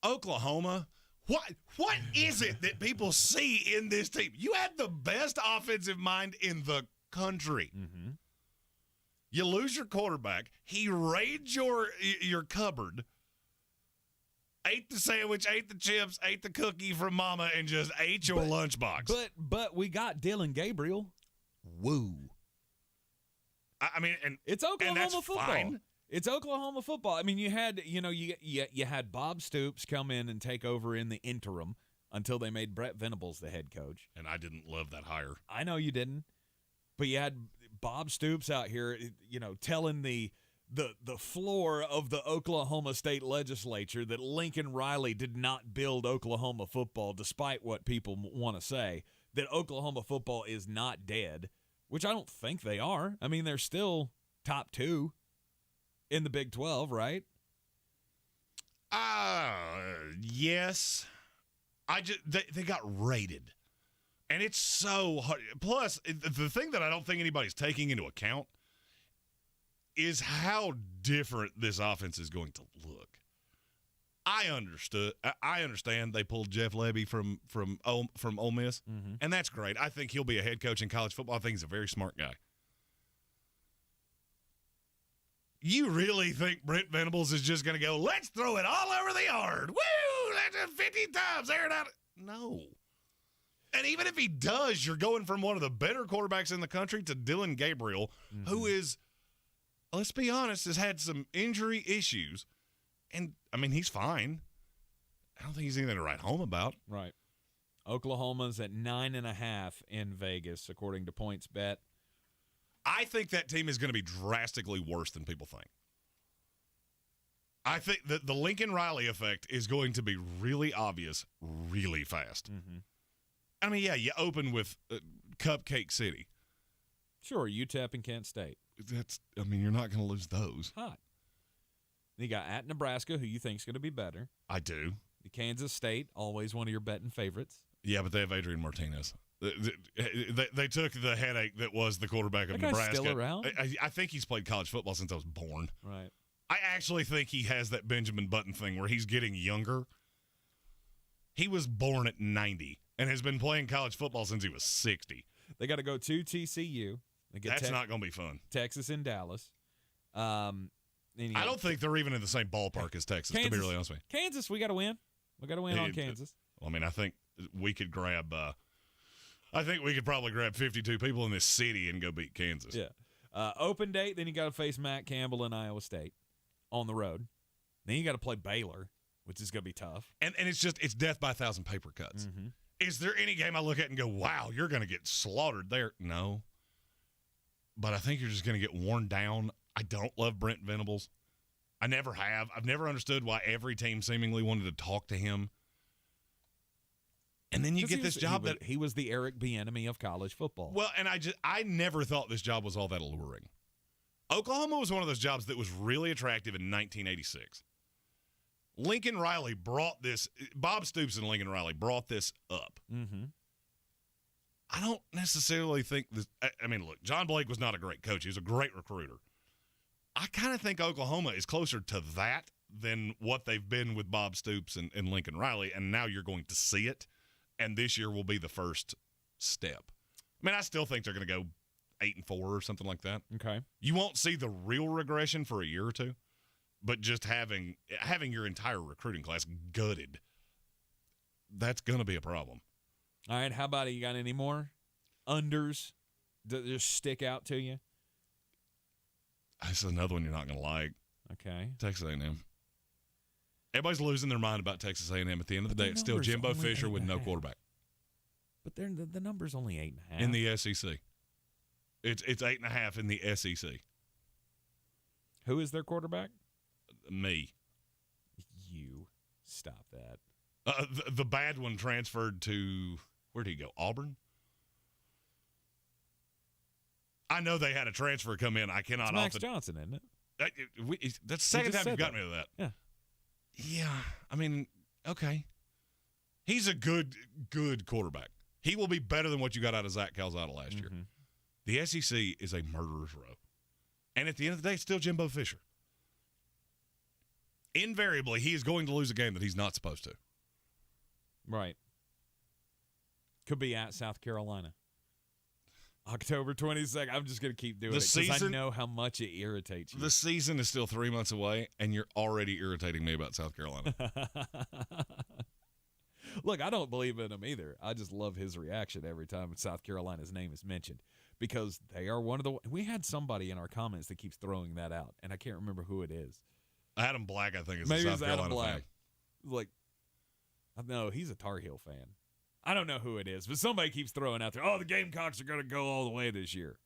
Oklahoma. What is it that people see in this team? You had the best offensive mind in the country.
Mm-hmm.
You lose your quarterback. He raids your cupboard, ate the sandwich, ate the chips, ate the cookie from mama, and just ate your lunchbox.
But we got Dylan Gabriel.
Woo. I mean, and
it's Oklahoma
and that's
football.
Fine.
It's Oklahoma football. I mean, you had you had Bob Stoops come in and take over in the interim until they made Brett Venables the head coach.
And I didn't love that hire.
I know you didn't, but you had Bob Stoops out here, telling the floor of the Oklahoma State legislature that Lincoln Riley did not build Oklahoma football, despite what people want to say, that Oklahoma football is not dead, which I don't think they are. I mean, they're still top 2 in the Big 12, right?
Yes. They got rated. And it's so hard. Plus, the thing that I don't think anybody's taking into account is how different this offense is going to look. I understand they pulled Jeff Lebby from Ole Miss, and that's great. I think he'll be a head coach in college football. I think he's a very smart guy. You really think Brent Venables is just going to go, let's throw it all over the yard? Woo! That's 50 times. Air it out. No. And even if he does, you're going from one of the better quarterbacks in the country to Dylan Gabriel, who is, let's be honest, has had some injury issues. And, I mean, he's fine. I don't think he's anything to write home about.
Right. Oklahoma's at 9.5 in Vegas, according to PointsBet.
I think that team is going to be drastically worse than people think. I think that the Lincoln Riley effect is going to be really obvious really fast.
Mm-hmm.
I mean, yeah, you open with Cupcake City.
Sure, UTEP and Kent State.
You're not going to lose those.
Hot. You got at Nebraska, who you think is going to be better.
I do.
The Kansas State, always one of your betting favorites.
Yeah, but they have Adrian Martinez. They took the headache that was the quarterback of
that
Nebraska.
Guy's still around?
I think he's played college football since I was born.
Right.
I actually think he has that Benjamin Button thing where he's getting younger. He was born at 90 and has been playing college football since he was 60.
They got to go to TCU.
That's not going to be fun.
Texas and Dallas.
I don't think they're even in the same ballpark as Texas, to be really honest with you.
Kansas, we got to win. We got to win on Kansas.
Well, I mean, I think we could grab I think we could probably grab 52 people in this city and go beat Kansas.
Yeah. Open date, then you got to face Matt Campbell and Iowa State on the road. Then you got to play Baylor, which is going to be tough.
And it's death by 1,000 paper cuts.
Mm-hmm.
Is there any game I look at and go, wow, you're going to get slaughtered there? No. But I think you're just going to get worn down. I don't love Brent Venables. I never have. I've never understood why every team seemingly wanted to talk to him. And then you get this job that
he was the Eric Bieniemy of college football.
Well, and I never thought this job was all that alluring. Oklahoma was one of those jobs that was really attractive in 1986. Lincoln Riley brought this. Bob Stoops and Lincoln Riley brought this up.
Mm-hmm.
I don't necessarily think this. I mean, look, John Blake was not a great coach. He was a great recruiter. I kind of think Oklahoma is closer to that than what they've been with Bob Stoops and Lincoln Riley, and now you're going to see it, and this year will be the first step. I mean, I still think they're going to go 8-4 or something like that.
Okay.
You won't see the real regression for a year or two, but just having your entire recruiting class gutted, that's going to be a problem.
All right, how about it? You got any more unders that just stick out to you?
This is another one you're not going to like.
Okay.
Texas A&M. Everybody's losing their mind about Texas A&M. At the end of the day, it's still Jimbo Fisher with no quarterback.
But the number's only 8.5.
In the SEC. It's 8.5 in the SEC.
Who is their quarterback?
Me.
You. Stop that.
The bad one transferred to, where'd he go, Auburn? I know they had a transfer come in. I cannot.
It's Max Johnson, isn't it?
That's the second time you've got me to that.
Yeah.
Yeah. I mean, okay. He's a good quarterback. He will be better than what you got out of Zach Calzada last year. The SEC is a murderer's row. And at the end of the day, it's still Jimbo Fisher. Invariably, he is going to lose a game that he's not supposed to.
Right. Could be at South Carolina. October 22nd. I'm just going to keep doing it because I know how much it irritates you.
The season is still 3 months away, and you're already irritating me about South Carolina.
Look, I don't believe in him either. I just love his reaction every time South Carolina's name is mentioned because they are one of the – we had somebody in our comments that keeps throwing that out, and I can't remember who it is.
Adam Black, I think, is
Maybe
a South Carolina
Adam Black.
fan.
Like, no, he's a Tar Heel fan. I don't know who it is, but somebody keeps throwing out there, oh, the Gamecocks are going to go all the way this year.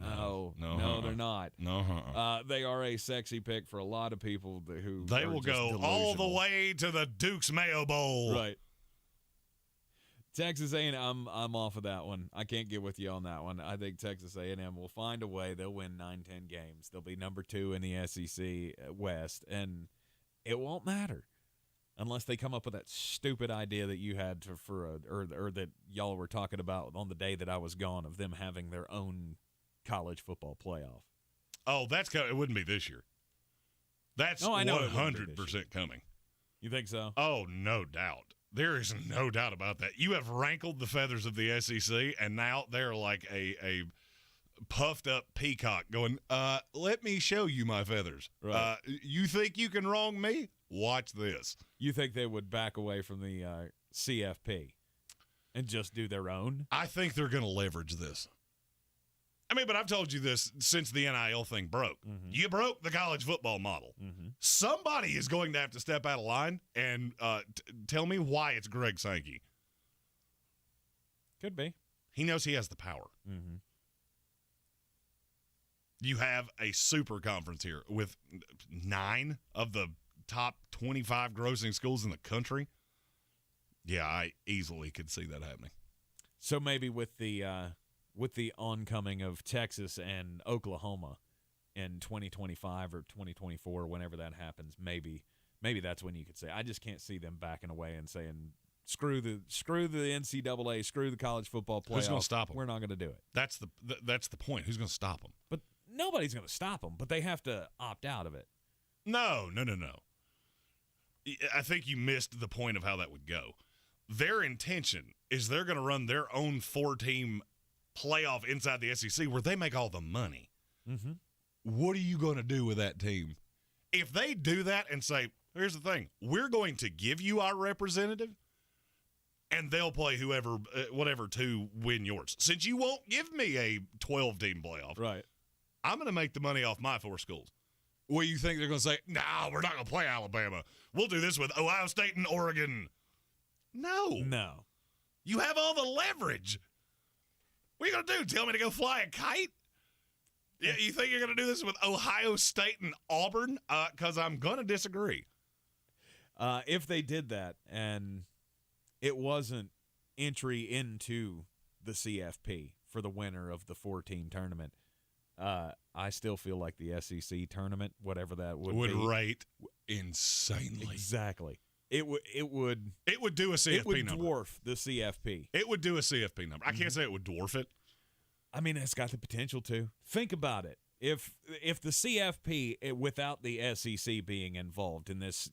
No, they're not.
No,
they are a sexy pick for a lot of people who
they will go all the way to the Duke's Mayo Bowl.
Right. Texas A&M, I'm off of that one. I can't get with you on that one. I think Texas A&M will find a way. They'll win 9-10 games. They'll be number 2 in the SEC West, and it won't matter unless they come up with that stupid idea that you had or that y'all were talking about on the day that I was gone of them having their own college football playoff.
Oh, it wouldn't be this year. That's 100% coming.
You think so?
Oh, no doubt. There is no doubt about that. You have rankled the feathers of the SEC, and now they're like a puffed up peacock going, let me show you my feathers.
Right.
You think you can wrong me? Watch this.
You think they would back away from the CFP and just do their own?
I think they're going to leverage this. I mean, but I've told you this since the NIL thing broke.
Mm-hmm.
You broke the college football model.
Mm-hmm.
Somebody is going to have to step out of line and tell me why it's Greg Sankey.
Could be.
He knows he has the power.
Mm-hmm.
You have a super conference here with 9 of the top 25 grossing schools in the country. Yeah, I easily could see that happening.
So maybe with the oncoming of Texas and Oklahoma in 2025 or 2024, whenever that happens, maybe that's when you could say, I just can't see them backing away and saying, screw the NCAA, screw the college football playoff.
Who's going to stop them?
We're not going to do it.
That's the point. Who's going to stop them?
But nobody's going to stop them, but they have to opt out of it.
No. I think you missed the point of how that would go. Their intention is they're going to run their own 4-team playoff inside the SEC where they make all the money.
Mm-hmm.
What are you going to do with that team? If they do that and say, here's the thing, we're going to give you our representative and they'll play whatever to win yours. Since you won't give me a 12-team playoff,
right?
I'm going to make the money off my 4 schools. Well, you think they're going to say, no, we're not going to play Alabama. We'll do this with Ohio State and Oregon. No. You have all the leverage. What are you going to do? Tell me to go fly a kite? Yeah, you think you're going to do this with Ohio State and Auburn? Because I'm going to disagree.
If they did that and it wasn't entry into the CFP for the winner of the 4-team tournament, I still feel like the SEC tournament, whatever that would be,
rate insanely.
Exactly. It would
do a CFP
it would
number.
dwarf the CFP.
It would do a CFP number. I can't say it would dwarf it.
I mean, it's got the potential to. Think about it. If the CFP, without the SEC being involved in this,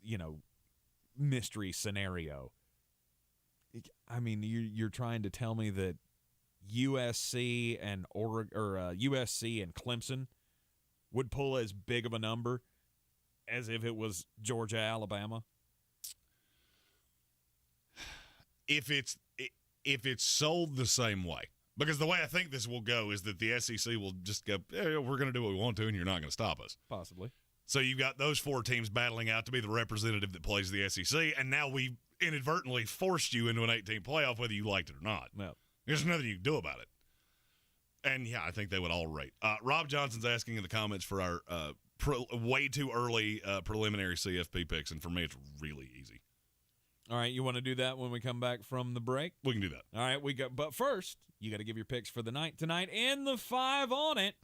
mystery scenario, I mean, you're trying to tell me that USC and USC and Clemson would pull as big of a number as if it was Georgia, Alabama?
If it's sold the same way. Because the way I think this will go is that the SEC will just go, we're going to do what we want to, and you're not going to stop us.
Possibly.
So you've got those 4 teams battling out to be the representative that plays the SEC, and now we inadvertently forced you into an 18 playoff whether you liked it or not.
Yep.
There's nothing you can do about it. And, yeah, I think they would all rate. Rob Johnson's asking in the comments for our way too early preliminary CFP picks, and for me it's really easy.
All right, you want to do that when we come back from the break?
We can do that.
All right, but first, you got to give your picks for the night tonight and the 5 on it.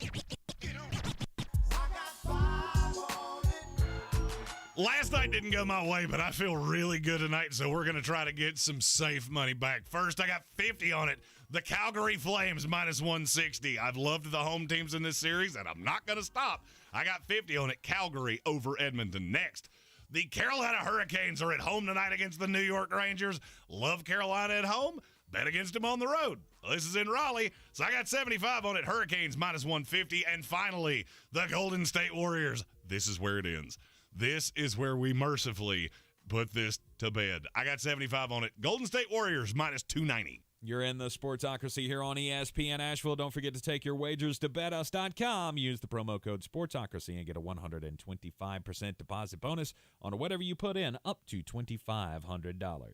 Last night didn't go my way, but I feel really good tonight, so we're going to try to get some safe money back. First, I got 50 on it. The Calgary Flames minus 160. I've loved the home teams in this series, and I'm not going to stop. I got 50 on it. Calgary over Edmonton. Next, the Carolina Hurricanes are at home tonight against the New York Rangers. Love Carolina at home. Bet against them on the road. Well, this is in Raleigh, so I got 75 on it. Hurricanes minus 150. And finally, the Golden State Warriors. This is where it ends. This is where we mercifully put this to bed. I got 75 on it. Golden State Warriors minus 290.
You're in the Sportsocracy here on ESPN Asheville. Don't forget to take your wagers to betus.com. Use the promo code Sportsocracy and get a 125% deposit bonus on whatever you put in, up to $2,500.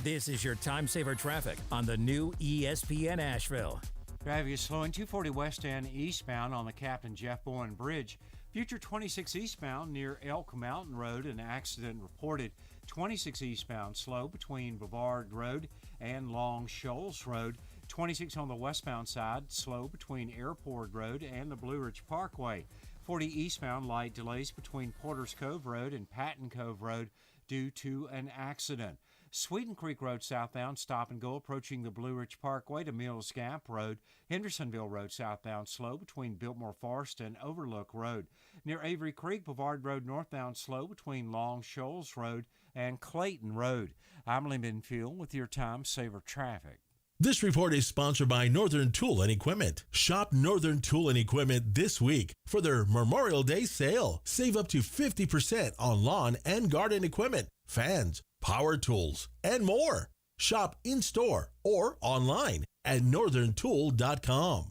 This is your time saver traffic on the new ESPN Asheville.
Traffic is slowing 240 west and eastbound on the Captain Jeff Bowen Bridge. Future 26 eastbound near Elk Mountain Road, an accident reported. 26 eastbound slow between Bavard Road and Long Shoals Road. 26 on the westbound side slow between Airport Road and the Blue Ridge Parkway. 40 eastbound light delays between Porters Cove Road and Patton Cove Road due to an accident. Sweden Creek Road southbound stop and go approaching the Blue Ridge Parkway to Mills Gap Road. Hendersonville Road southbound slow between Biltmore Forest and Overlook Road. Near Avery Creek, Bavard Road northbound slow between Long Shoals Road and Clayton Road. I'm Lee Benfield with your Time Saver Traffic.
This report is sponsored by Northern Tool and Equipment. Shop Northern Tool and Equipment this week for their Memorial Day sale. Save up to 50% on lawn and garden equipment, fans, power tools, and more. Shop in-store or online at northerntool.com.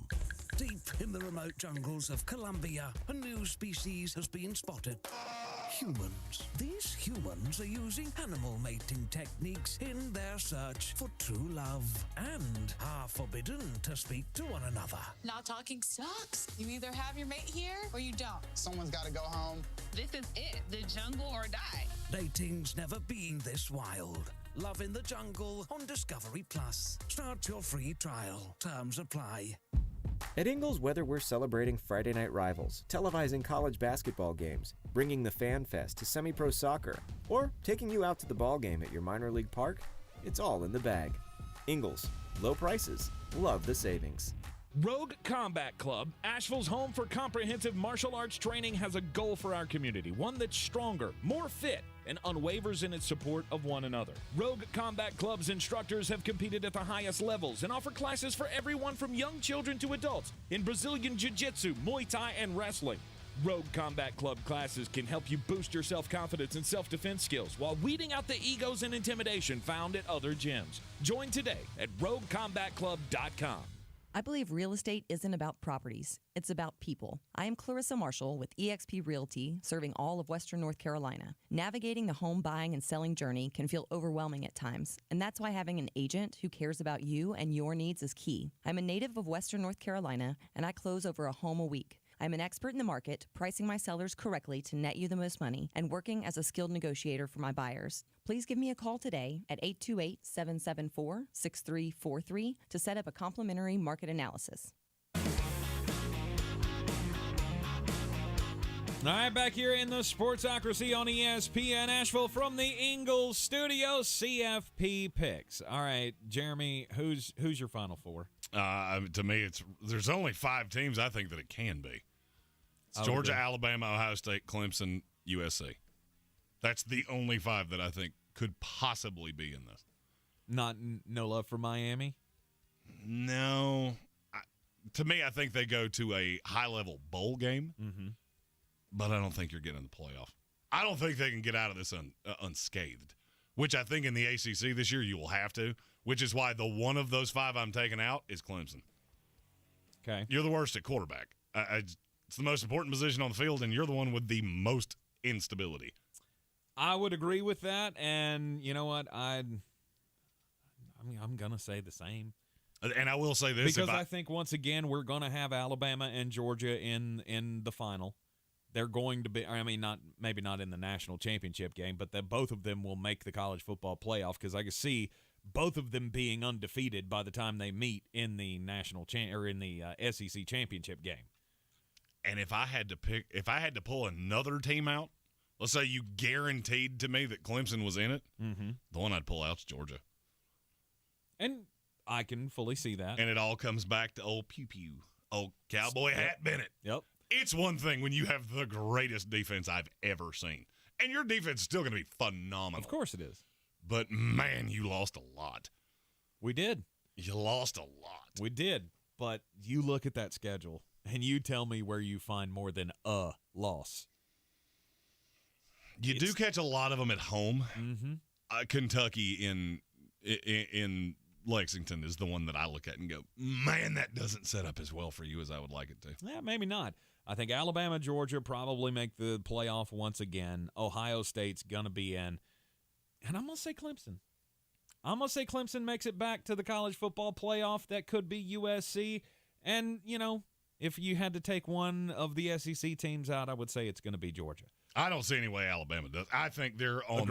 Deep in the remote jungles of Colombia, a new species has been spotted. Humans. These humans are using animal mating techniques in their search for true love and are forbidden to speak to one another.
Not talking sucks. You either have your mate here or you don't.
Someone's got to go home.
This is it, the jungle or die.
Dating's never been this wild. Love in the Jungle on Discovery Plus. Start your free trial. Terms apply.
At Ingles, whether we're celebrating Friday night rivals, televising college basketball games, bringing the Fan Fest to semi-pro soccer, or taking you out to the ball game at your minor league park, it's all in the bag. Ingles, low prices, love the savings.
Rogue Combat Club, Asheville's home for comprehensive martial arts training, has a goal for our community, one that's stronger, more fit, and unwavers in its support of one another. Rogue Combat Club's instructors have competed at the highest levels and offer classes for everyone from young children to adults in Brazilian Jiu-Jitsu, Muay Thai, and wrestling. Rogue Combat Club classes can help you boost your self-confidence and self-defense skills while weeding out the egos and intimidation found at other gyms. Join today at roguecombatclub.com.
I believe real estate isn't about properties. It's about people. I am Clarissa Marshall with eXp Realty, serving all of Western North Carolina. Navigating the home buying and selling journey can feel overwhelming at times, and that's why having an agent who cares about you and your needs is key. I'm a native of Western North Carolina, and I close over a home a week. I'm an expert in the market, pricing my sellers correctly to net you the most money, and working as a skilled negotiator for my buyers. Please give me a call today at 828-774-6343 to set up a complimentary market analysis.
All right, back here in the Sportsocracy on ESPN Asheville from the Ingles Studio, CFP picks. All right, Jeremy, who's your Final Four?
To me, there's only 5 teams I think that it can be. It's Georgia, Alabama, Ohio State, Clemson, USC. That's the only 5 that I think could possibly be in this.
No love for Miami?
No. To me, I think they go to a high-level bowl game, but I don't think you're getting in the playoff. I don't think they can get out of this unscathed, which I think in the ACC this year you will have to, which is why the one of those 5 I'm taking out is Clemson.
Okay.
You're the worst at quarterback. It's the most important position on the field, and you're the one with the most instability.
I would agree with that, and you know what? I'm going to say the same.
And I will say this.
Because I think, once again, we're going to have Alabama and Georgia in the final. They're going to be, maybe not in the national championship game, but that both of them will make the college football playoff, because I can see both of them being undefeated by the time they meet in the SEC championship game.
And if I had to pull another team out, let's say you guaranteed to me that Clemson was in it, the one I'd pull out is Georgia.
And I can fully see that.
And it all comes back to old Pew Pew, old Cowboy Hat Bennett.
Yep.
It's one thing when you have the greatest defense I've ever seen. And your defense is still going to be phenomenal.
Of course it is.
But, man, you lost a lot.
We did.
You lost a lot.
We did. But you look at that schedule, and you tell me where you find more than a loss.
You do catch a lot of them at home. Kentucky in Lexington is the one that I look at and go, man, that doesn't set up as well for you as I would like it to.
Yeah, maybe not. I think Alabama, Georgia probably make the playoff once again. Ohio State's going to be in. And I'm going to say Clemson. I'm going to say Clemson makes it back to the college football playoff. That could be USC. And, if you had to take one of the SEC teams out, I would say it's going to be Georgia.
I don't see any way Alabama does. I think they're on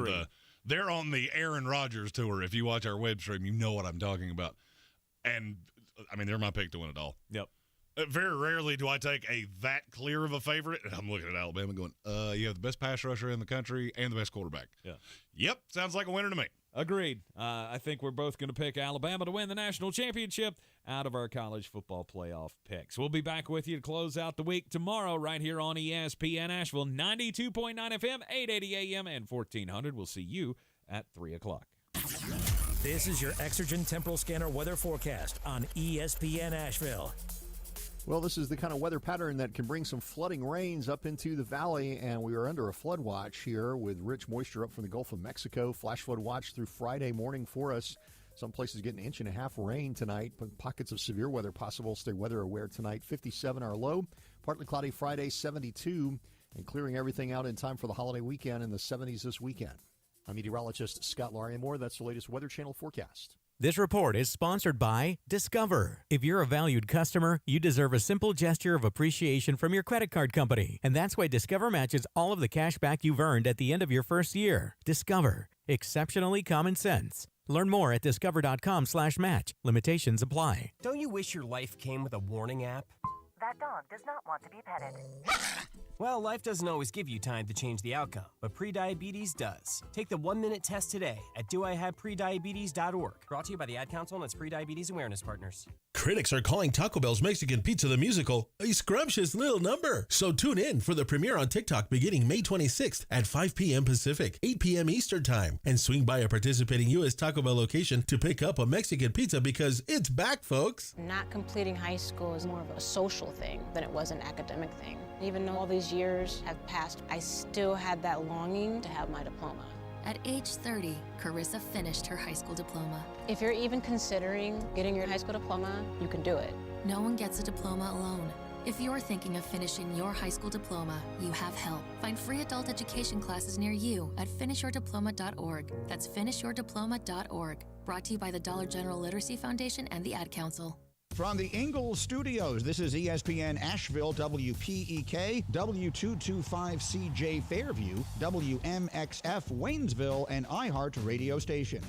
the Aaron Rodgers tour. If you watch our web stream, you know what I'm talking about. And, they're my pick to win it all.
Yep.
Very rarely do I take that clear of a favorite, and I'm looking at Alabama going, you have the best pass rusher in the country and the best quarterback.
Yeah.
Yep, sounds like a winner to me.
Agreed. I think we're both going to pick Alabama to win the national championship out of our college football playoff picks. We'll be back with you to close out the week tomorrow right here on ESPN Asheville, 92.9 FM, 880 AM, and 1400. We'll see you at 3 o'clock.
This is your Exergen Temporal Scanner weather forecast on ESPN Asheville.
Well, this is the kind of weather pattern that can bring some flooding rains up into the valley, and we are under a flood watch here with rich moisture up from the Gulf of Mexico. Flash flood watch through Friday morning for us. Some places get 1.5 inches rain tonight, but pockets of severe weather possible. Stay weather aware tonight. 57 our low. Partly cloudy Friday, 72, and clearing everything out in time for the holiday weekend in the 70s this weekend. I'm meteorologist Scott Larimore. That's the latest Weather Channel forecast.
This report is sponsored by Discover. If you're a valued customer, you deserve a simple gesture of appreciation from your credit card company. And that's why Discover matches all of the cash back you've earned at the end of your first year. Discover. Exceptionally common sense. Learn more at discover.com/match. Limitations apply.
Don't you wish your life came with a warning app?
That dog does not want to be petted.
Well, life doesn't always give you time to change the outcome, but prediabetes does. Take the 1-minute test today at doihaveprediabetes.org. Brought to you by the Ad Council and its prediabetes awareness partners.
Critics are calling Taco Bell's Mexican Pizza the Musical a scrumptious little number. So tune in for the premiere on TikTok beginning May 26th at 5 p.m. Pacific, 8 p.m. Eastern Time. And swing by a participating U.S. Taco Bell location to pick up a Mexican pizza because it's back, folks.
Not completing high school is more of a social thing than it was an academic thing. Even though all these years have passed, I still had that longing to have my diploma.
At age 30, Carissa finished her high school diploma.
If you're even considering getting your high school diploma, you can do it.
No one gets a diploma alone. If you're thinking of finishing your high school diploma, you have help. Find free adult education classes near you at finishyourdiploma.org. That's finishyourdiploma.org. Brought to you by the Dollar General Literacy Foundation and the Ad Council.
From the Ingles Studios, this is ESPN Asheville, WPEK, W225CJ Fairview, WMXF Waynesville, and iHeart radio station.